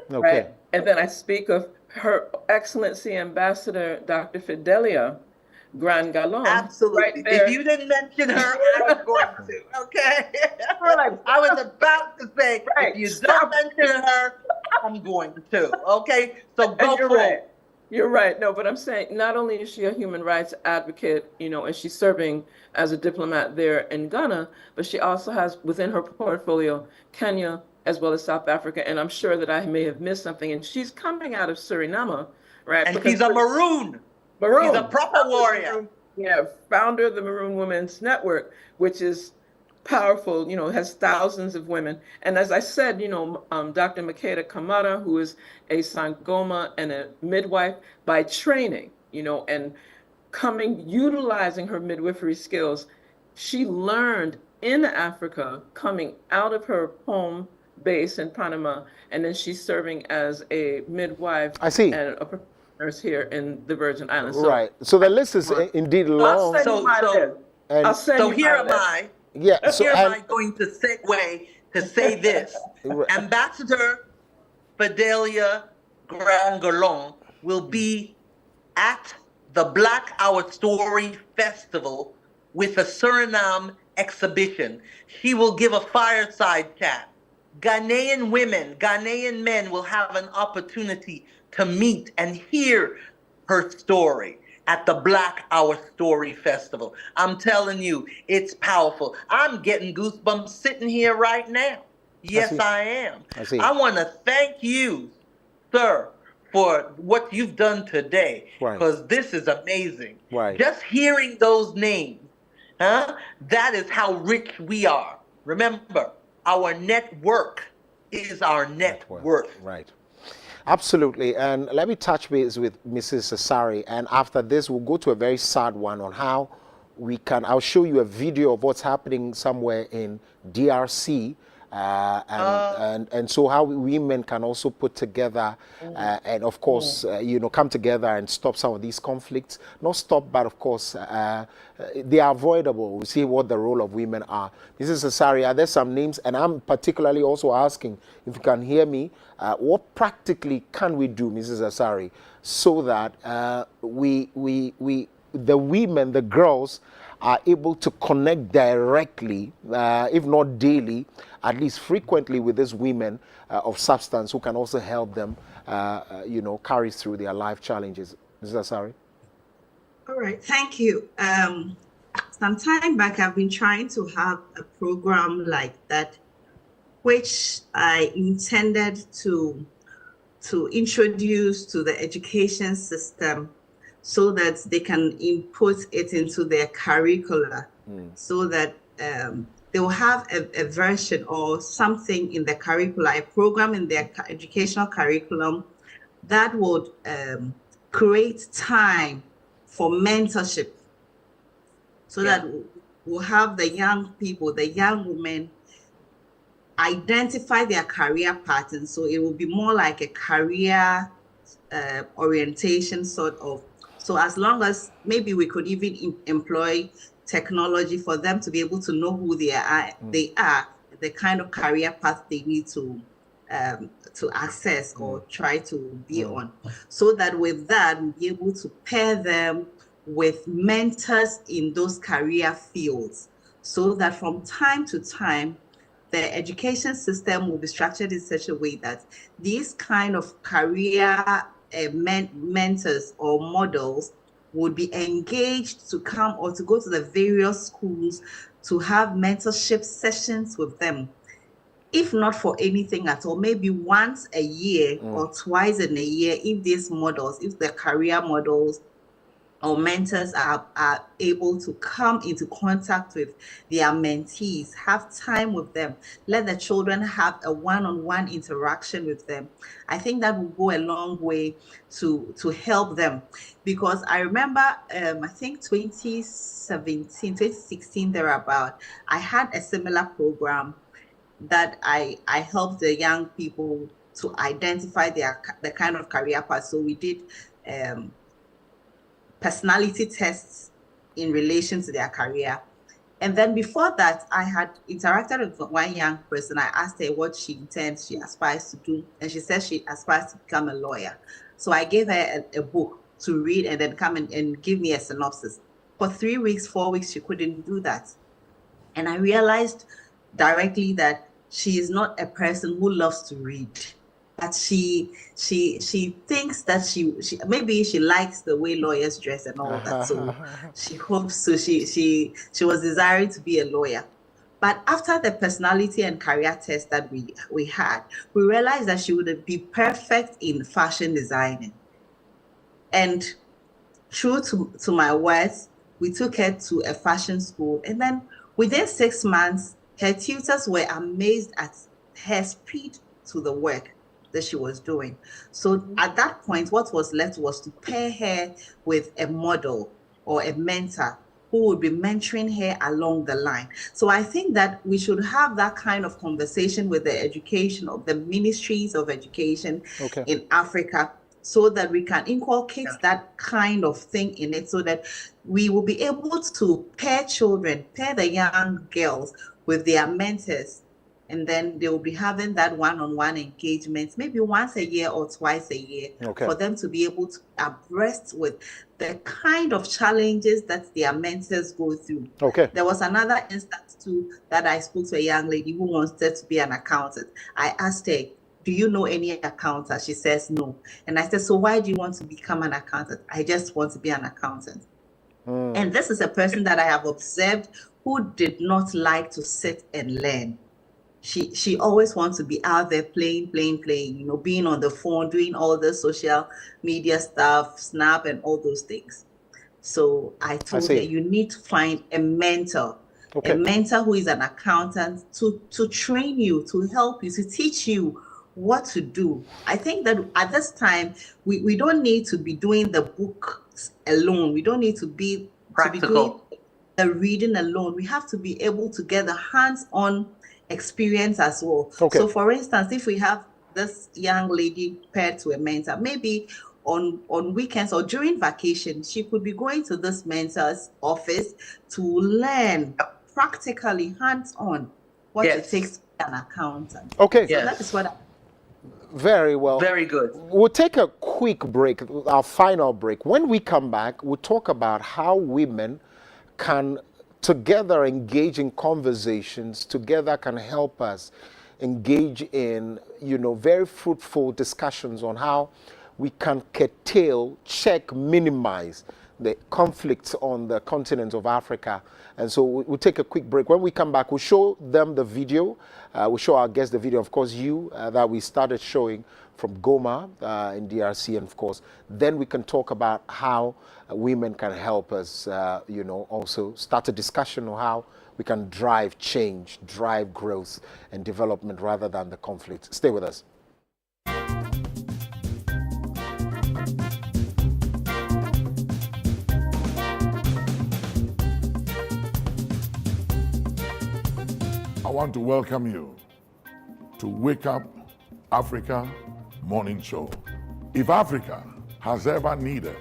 right. And then I speak of Her Excellency Ambassador Dr. Fidelia Grand Galon. Absolutely. Right there. If you didn't mention her, I was going to. Okay. I was about to say, if you don't mention her, I'm going to. Okay. So go for it. You're right. No, but I'm saying not only is she a human rights advocate, and she's serving as a diplomat there in Ghana, but she also has within her portfolio Kenya as well as South Africa. And I'm sure that I may have missed something. And she's coming out of Suriname, right? And she's a Maroon. She's a proper warrior. Yeah, founder of the Maroon Women's Network, which is powerful, has thousands of women. And as I said, Dr. Makeda Kamara, who is a Sangoma and a midwife by training, and utilizing her midwifery skills, she learned in Africa, coming out of her home base in Panama, and then she's serving as a midwife. I see. And a nurse here in the Virgin Islands. Right. So the list is indeed long. So here am I. Yeah. So here am I going to segue to say this. Ambassador Fidelia Grand-Galon will be at the Black Our Story Festival with a Suriname exhibition. She will give a fireside chat. Ghanaian women, Ghanaian men will have an opportunity to meet and hear her story at the Black Our Story Festival. I'm telling you, it's powerful. I'm getting goosebumps sitting here right now. Yes, I am. I want to thank you, sir, for what you've done today, because this is amazing. Just hearing those names, that is how rich we are. Remember, our network is our net worth. Right. Absolutely. And let me touch base with Mrs. Asari. And after this, we'll go to a very sad one on how I'll show you a video of what's happening somewhere in DRC And so how women can also put together and of course come together and stop some of these conflicts. Not stop, but of course they are avoidable. We see what the role of women are. Mrs. Asari, are there some names? And I'm particularly also asking, if you can hear me, what practically can we do, Mrs. Asari, so that the women, the girls, are able to connect directly, if not daily, at least frequently, with these women of substance who can also help them, carry through their life challenges. Mrs. Asari? All right, thank you. Some time back, I've been trying to have a program like that, which I intended to introduce to the education system so that they can input it into their curricula, so that they will have a version or something in the curricula, a program in their educational curriculum that would create time for mentorship, so that we'll have the young people, the young women, identify their career patterns. So it will be more like a career orientation sort of. So as long as maybe we could even employ technology for them to be able to know who they are, the kind of career path they need to access or try to be on, so that with that we'll be able to pair them with mentors in those career fields, so that from time to time the education system will be structured in such a way that these kind of career mentors or models would be engaged to come or to go to the various schools to have mentorship sessions with them. If not for anything at all, maybe once a year or twice in a year, if these models, if the career models or mentors are able to come into contact with their mentees, have time with them, let the children have a one-on-one interaction with them, I think that will go a long way to help them. Because I remember, I think 2017, 2016, thereabout, I had a similar program that I helped the young people to identify the kind of career path. So we did personality tests in relation to their career. And then before that, I had interacted with one young person. I asked her what she intends, she aspires to do. And she said she aspires to become a lawyer. So I gave her a book to read and then come and give me a synopsis. For 3 weeks, 4 weeks, she couldn't do that. And I realized directly that she is not a person who loves to read. That she thinks that she maybe she likes the way lawyers dress and all that, so she hopes, so she was desiring to be a lawyer. But after the personality and career test that we had, we realized that she would be perfect in fashion designing. And true to my words, we took her to a fashion school, and then within 6 months, her tutors were amazed at her speed to the work that she was doing. So at that point, what was left was to pair her with a model or a mentor who would be mentoring her along the line. So I think that we should have that kind of conversation with the education of the ministries of education in Africa, so that we can inculcate that kind of thing in it, so that we will be able to pair the young girls with their mentors, and then they will be having that one-on-one engagement, maybe once a year or twice a year, for them to be able to abreast with the kind of challenges that their mentors go through. There was another instance too that I spoke to a young lady who wanted to be an accountant. I asked her, do you know any accountant? She says no. And I said, so why do you want to become an accountant? I just want to be an accountant. And this is a person that I have observed who did not like to sit and learn. She always wants to be out there playing, being on the phone, doing all the social media stuff, Snap and all those things. So I told her, you need to find a mentor, a mentor who is an accountant to train you, to help you, to teach you what to do. I think that at this time, we don't need to be doing the books alone. We don't need to be practical. To be doing the reading alone. We have to be able to get the hands-on experience as well. Okay. So for instance, if we have this young lady paired to a mentor, maybe on weekends or during vacation, she could be going to this mentor's office to learn practically, hands-on, what it takes to be an accountant. Okay. So that is what I Very well. Very good. We'll take a quick break, our final break. When we come back, we'll talk about how women can together engage in conversations, together can help us engage in, very fruitful discussions on how we can curtail, check, minimize the conflicts on the continent of Africa. And so we'll take a quick break. When we come back, we'll show them the video. We'll show our guests the video, of course, that we started showing from Goma in DRC, and of course, then we can talk about how women can help us, also start a discussion on how we can drive change, drive growth and development rather than the conflict. Stay with us. I want to welcome you to Wake Up Africa Morning Show. If Africa has ever needed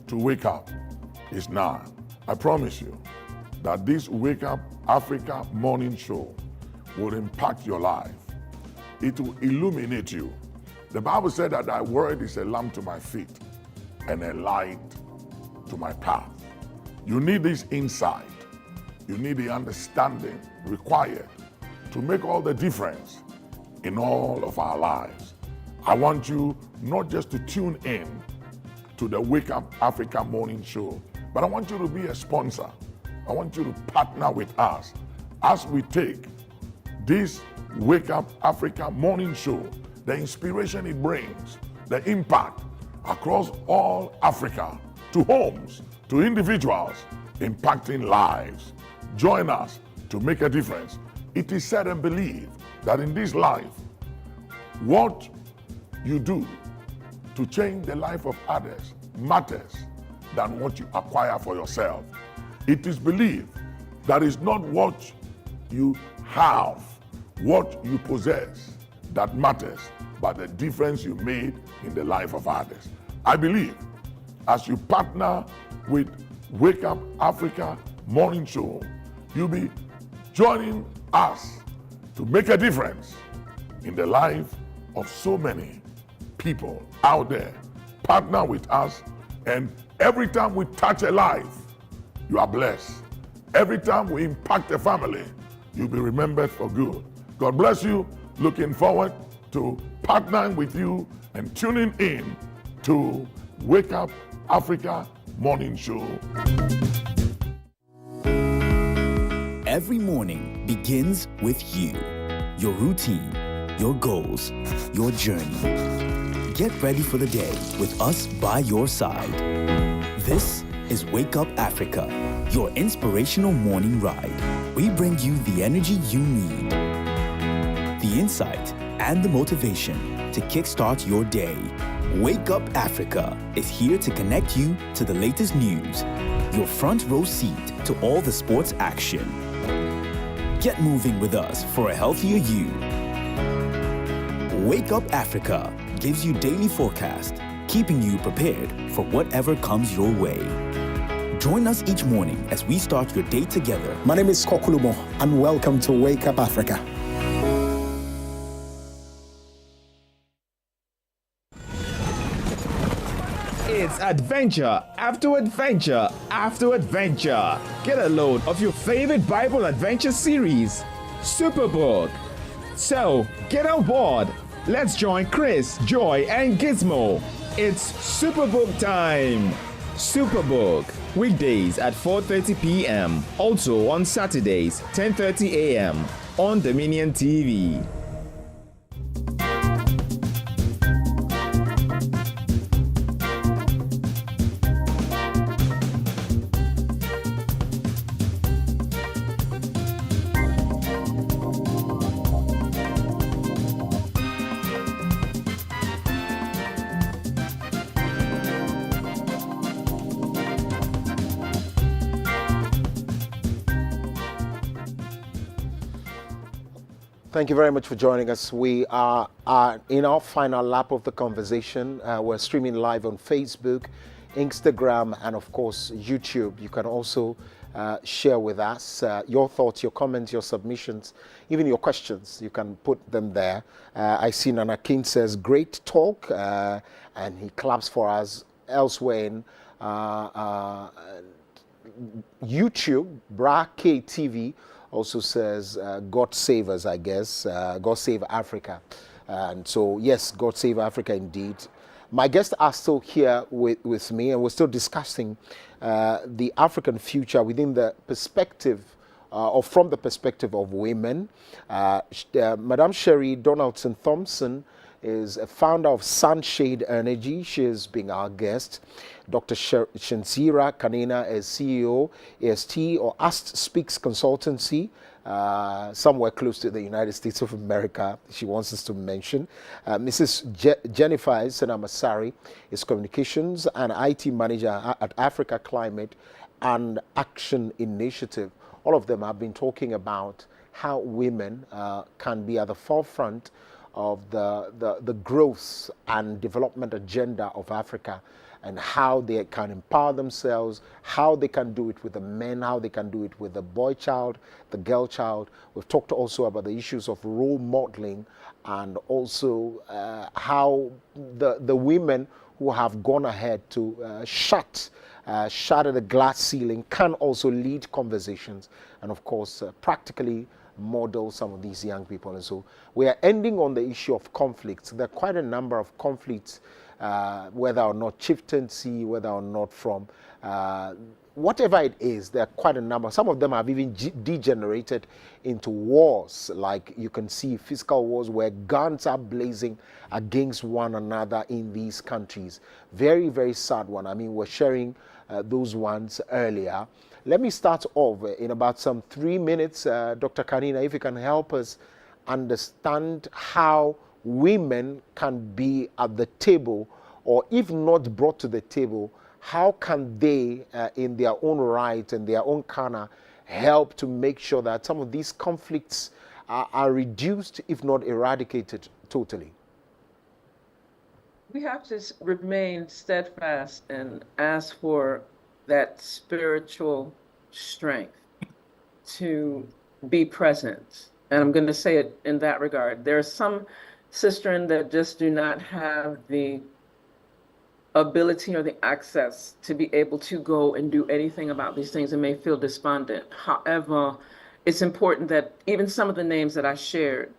to wake up, it's now. I promise you that this Wake Up Africa Morning Show will impact your life. It will illuminate you. The Bible said that thy word is a lamp to my feet and a light to my path. You need this insight. You need the understanding required to make all the difference in all of our lives. I want you not just to tune in to the Wake Up Africa Morning Show, but I want you to be a sponsor. I want you to partner with us as we take this Wake Up Africa Morning Show, the inspiration it brings, the impact across all Africa, to homes, to individuals, impacting lives. Join us to make a difference. It is said and believed that in this life, what you do to change the life of others matters than what you acquire for yourself. It is believed that it's not what you have, what you possess that matters, but the difference you made in the life of others. I believe as you partner with Wake Up Africa Morning Show, you'll be joining us to make a difference in the life of so many people out there. Partner with us, and every time we touch a life, you are blessed. Every time we impact a family, you'll be remembered for good. God bless you. Looking forward to partnering with you and tuning in to Wake Up Africa Morning Show. Every morning begins with you, your routine, your goals, your journey. Get ready for the day with us by your side. This is Wake Up Africa, your inspirational morning ride. We bring you the energy you need, the insight, and the motivation to kickstart your day. Wake Up Africa is here to connect you to the latest news, your front row seat to all the sports action. Get moving with us for a healthier you. Wake Up Africa gives you daily forecast, keeping you prepared for whatever comes your way. Join us each morning as we start your day together. My name is Kokulumo, and welcome to Wake Up Africa. It's adventure after adventure after adventure. Get a load of your favorite Bible adventure series, Superbook. So, get on board. Let's join Chris, Joy, and Gizmo. It's Superbook time. Superbook, weekdays at 4:30 p.m. Also on Saturdays, 10:30 a.m. on Dominion TV. Thank you very much for joining us. We are in our final lap of the conversation. We're streaming live on Facebook, Instagram, and of course, YouTube. You can also share with us your thoughts, your comments, your submissions, even your questions. You can put them there. I see Nana King says, great talk, and he claps for us elsewhere in YouTube. Bra KTV also says, God save us, I guess. God save Africa. And so, yes, God save Africa indeed. My guests are still here with me, and we're still discussing the African future within the perspective or from the perspective of women. Madam Sherry Donaldson Thompson is a founder of Sunshade Energy. She is being our guest. Dr. Shinzira Kanina is CEO, AST or AST Speaks Consultancy, somewhere close to the United States of America, she wants us to mention. Mrs. Jennifer Senamasari is Communications and IT Manager at Africa Climate and Action Initiative. All of them have been talking about how women can be at the forefront of the growth and development agenda of Africa, and how they can empower themselves, how they can do it with the men, how they can do it with the boy child, the girl child. We've talked also about the issues of role modeling, and also how the women who have gone ahead to shatter the glass ceiling can also lead conversations, and of course practically model some of these young people. And so we are ending on the issue of conflicts. There are quite a number of conflicts, whether or not chieftaincy, whether or not from whatever it is. There are quite a number. Some of them have even degenerated into wars. Like you can see physical wars where guns are blazing against one another in these countries. Very, very sad one. I mean, we're sharing those ones earlier. Let me start off in about some 3 minutes. Dr. Kanina, if you can help us understand how women can be at the table, or if not brought to the table, how can they, in their own right and their own corner, help to make sure that some of these conflicts are reduced, if not eradicated totally? We have to remain steadfast and ask for that spiritual strength to be present. And I'm going to say it in that regard. There are some sisters that just do not have the ability or the access to be able to go and do anything about these things and may feel despondent. However, it's important that even some of the names that I shared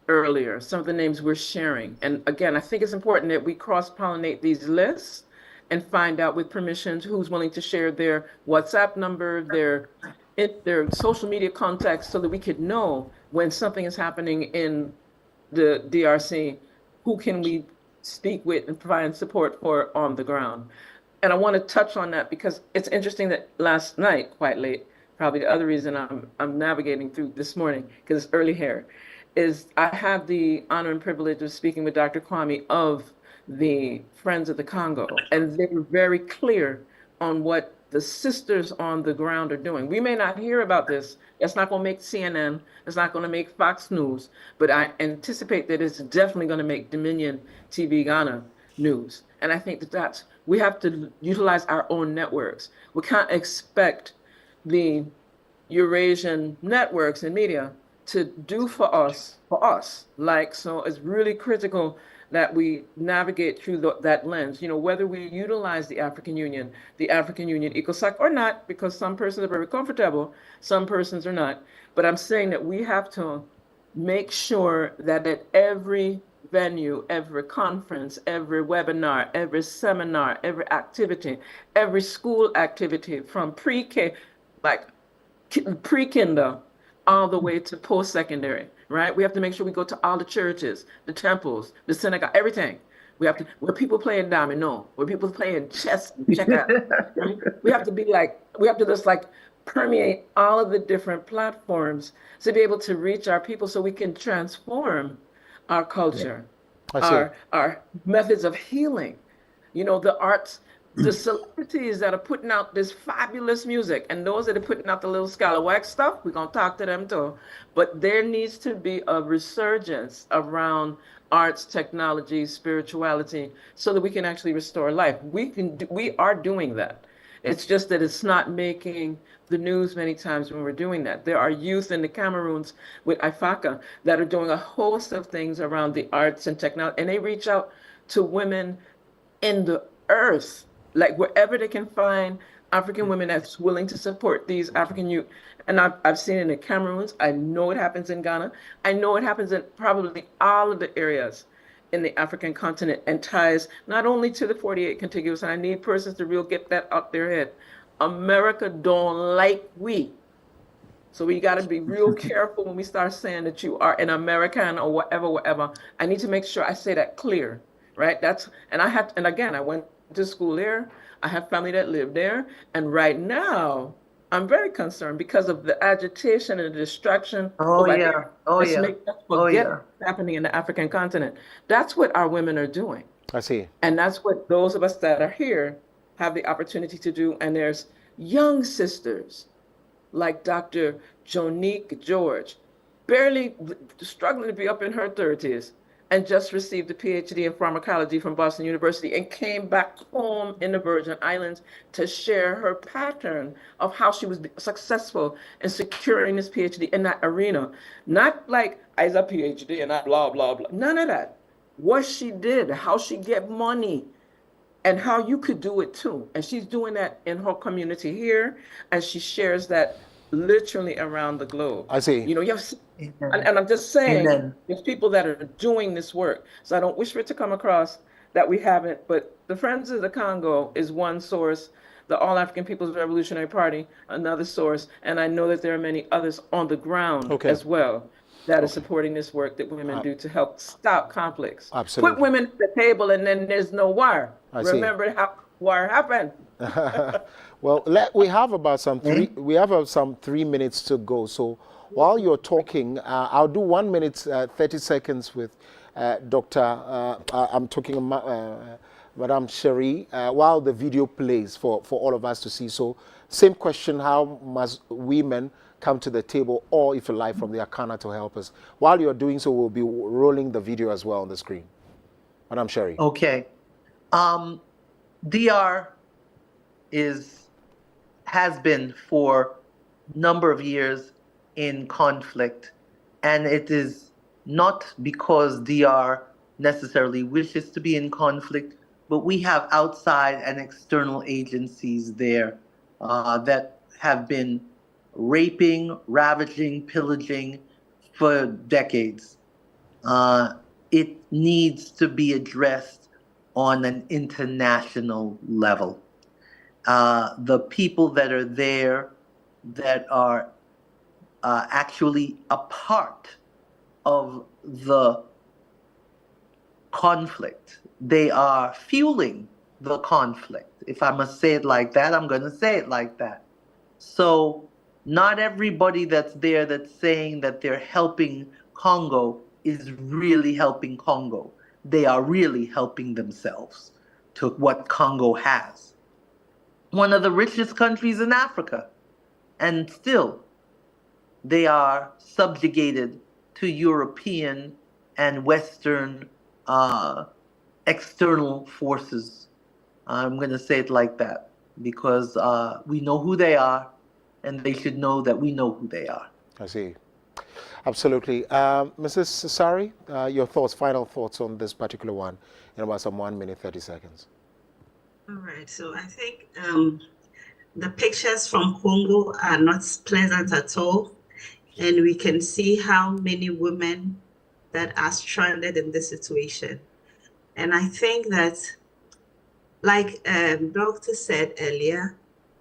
earlier, some of the names we're sharing, and again, I think it's important that we cross-pollinate these lists and find out with permissions who's willing to share their WhatsApp number, their social media contacts, so that we could know when something is happening in the DRC, who can we speak with and provide support for on the ground. And I want to touch on that because it's interesting that last night, quite late, probably the other reason I'm navigating through this morning, because it's early here, is I had the honor and privilege of speaking with Dr. Kwame of the Friends of the Congo, and they were very clear on what the sisters on the ground are doing. We may not hear about this. It's not going to make CNN. It's not going to make Fox News, but I anticipate that it's definitely going to make Dominion TV Ghana news. And I think that we have to utilize our own networks. We can't expect the Eurasian networks and media to do for us. So it's really critical that we navigate through that lens, whether we utilize the African Union ECOSOC or not, because some persons are very comfortable, some persons are not. But I'm saying that we have to make sure that at every venue, every conference, every webinar, every seminar, every activity, every school activity from pre-K, like pre-kinder, all the way to post-secondary, right? We have to make sure we go to all the churches, the temples, the synagogue, everything. We have to, where people playing domino, where people playing chess, check out. Right? We have to just permeate all of the different platforms to be able to reach our people so we can transform our culture, our methods of healing. The arts, the celebrities that are putting out this fabulous music and those that are putting out the little scalawag stuff, we're going to talk to them too. But there needs to be a resurgence around arts, technology, spirituality, so that we can actually restore life. We are doing that. It's just that it's not making the news many times when we're doing that. There are youth in the Cameroons with IFACA that are doing a host of things around the arts and technology, and they reach out to women in the earth, like wherever they can find African women that's willing to support these African youth. And I've seen it in the Cameroons. I know it happens in Ghana. I know it happens in probably all of the areas in the African continent and ties not only to the 48 contiguous, and I need persons to really get that out their head. America don't like we. So we got to be real careful when we start saying that you are an American or whatever. I need to make sure I say that clear, right? And again, I went to school there. I have family that live there. And right now, I'm very concerned because of the agitation and the distraction. Let's make us forget what's happening in the African continent. That's what our women are doing. I see. And that's what those of us that are here have the opportunity to do. And there's young sisters like Dr. Jonique George, barely struggling to be up in her 30s, and just received a PhD in pharmacology from Boston University and came back home in the Virgin Islands to share her pattern of how she was successful in securing this PhD in that arena. Not like, I have a PhD and I blah, blah, blah. None of that. What she did, how she get money, and how you could do it too. And she's doing that in her community here, and she shares that literally around the globe. I see. You know, you have, and I'm just saying, there's people that are doing this work. So I don't wish for it to come across that we haven't, but the Friends of the Congo is one source, the All African People's Revolutionary Party, another source, and I know that there are many others on the ground as well that are supporting this work that women do to help stop conflicts. Absolutely. Put women at the table and then there's no war. I see. Remember how war happened. Well, we have about some 3 minutes to go. So while you're talking, I'll do 1 minute 30 seconds with Dr. I'm talking Madame Cherie while the video plays for all of us to see. So same question: how must women come to the table, or if you like, from the Akana to help us? While you're doing so, we'll be rolling the video as well on the screen. Madame Cherie. Okay. DR has been for a number of years in conflict, and it is not because DR necessarily wishes to be in conflict, but we have outside and external agencies there that have been raping, ravaging, pillaging for decades. It needs to be addressed on an international level. The people that are there that are actually a part of the conflict, they are fueling the conflict. If I must say it like that, I'm going to say it like that. So not everybody that's there that's saying that they're helping Congo is really helping Congo. They are really helping themselves to what Congo has. One of the richest countries in Africa, and still they are subjugated to European and Western external forces. I'm going to say it like that because we know who they are, and they should know that we know who they are. I see. Absolutely. Mrs. Sari, your thoughts, final thoughts on this particular one in about some 1 minute, 30 seconds. All right. So I think the pictures from Congo are not pleasant at all. And we can see how many women that are stranded in this situation. And I think that, like Doctor said earlier,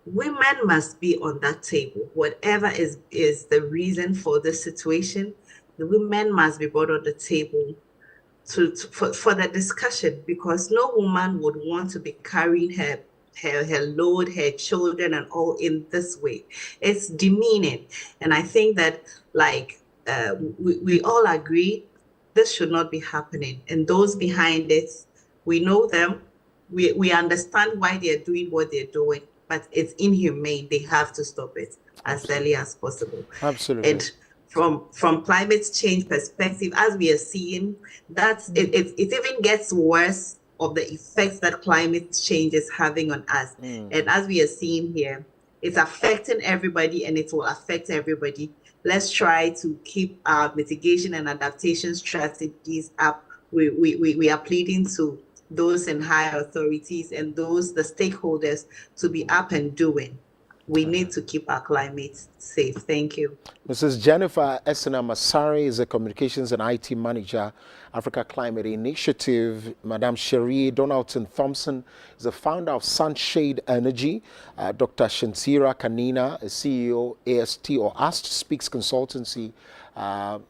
women must be on that table. Whatever is the reason for this situation, the women must be brought on the table for the discussion, because no woman would want to be carrying her load, her children and all in this way. It's demeaning. And I think that, like, we all agree this should not be happening. And those behind it, we know them. we understand why they're doing what they're doing, but it's inhumane. They have to stop it as early as possible. Absolutely. And from climate change perspective, as we are seeing, it even gets worse of the effects that climate change is having on us. And as we are seeing here, it's affecting everybody and it will affect everybody. Let's try to keep our mitigation and adaptation strategies up. We are pleading to those in high authorities and the stakeholders to be up and doing. We need to keep our climate safe. Thank you. Mrs. Jennifer Essena Masari is a communications and IT manager, Africa Climate Initiative. Madame Cherie Donaldson Thompson is the founder of Sunshade Energy. Dr. Shantira Kanina is CEO AST or AST Speaks Consultancy,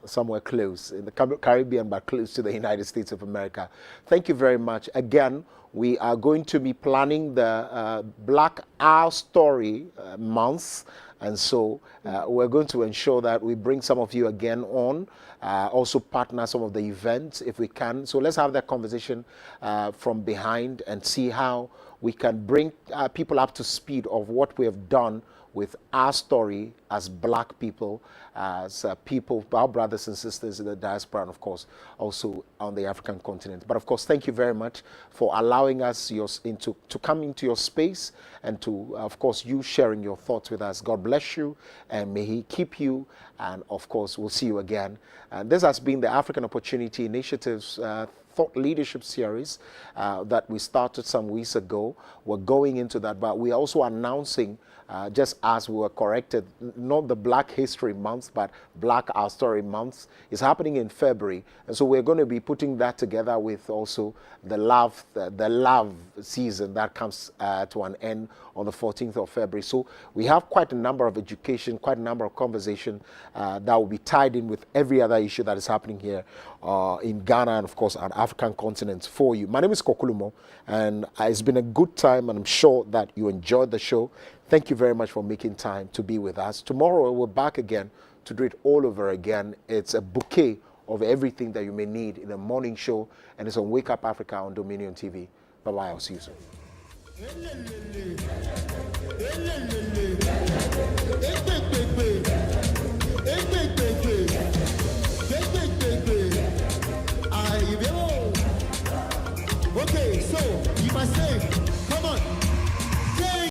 somewhere close in the Caribbean, but close to the United States of America. Thank you very much. Again, we are going to be planning the Black Our Story month. And so we're going to ensure that we bring some of you again on, also partner some of the events if we can. So let's have that conversation from behind and see how we can bring people up to speed of what we have done with our story as Black people, as people, our brothers and sisters in the diaspora, and of course also on the African continent. But of course, thank you very much for allowing us to come into your space and to, of course, you sharing your thoughts with us. God bless you and may He keep you. And of course, we'll see you again. And this has been the African Opportunity Initiative's Thought Leadership Series that we started some weeks ago. We're going into that, but we're also announcing, just as we were corrected, not the Black History Month, but Black Our Story Month is happening in February. And so we're going to be putting that together with also the love season that comes to an end on the 14th of February. So we have quite a number of education, quite a number of conversation that will be tied in with every other issue that is happening here in Ghana and of course on African continent for you. My name is Kokulumo, and it's been a good time, and I'm sure that you enjoyed the show. Thank you very much for making time to be with us. Tomorrow we're back again to do it all over again. It's a bouquet of everything that you may need in a morning show, and it's on Wake Up Africa on Dominion TV. Bye-bye. I'll see you soon.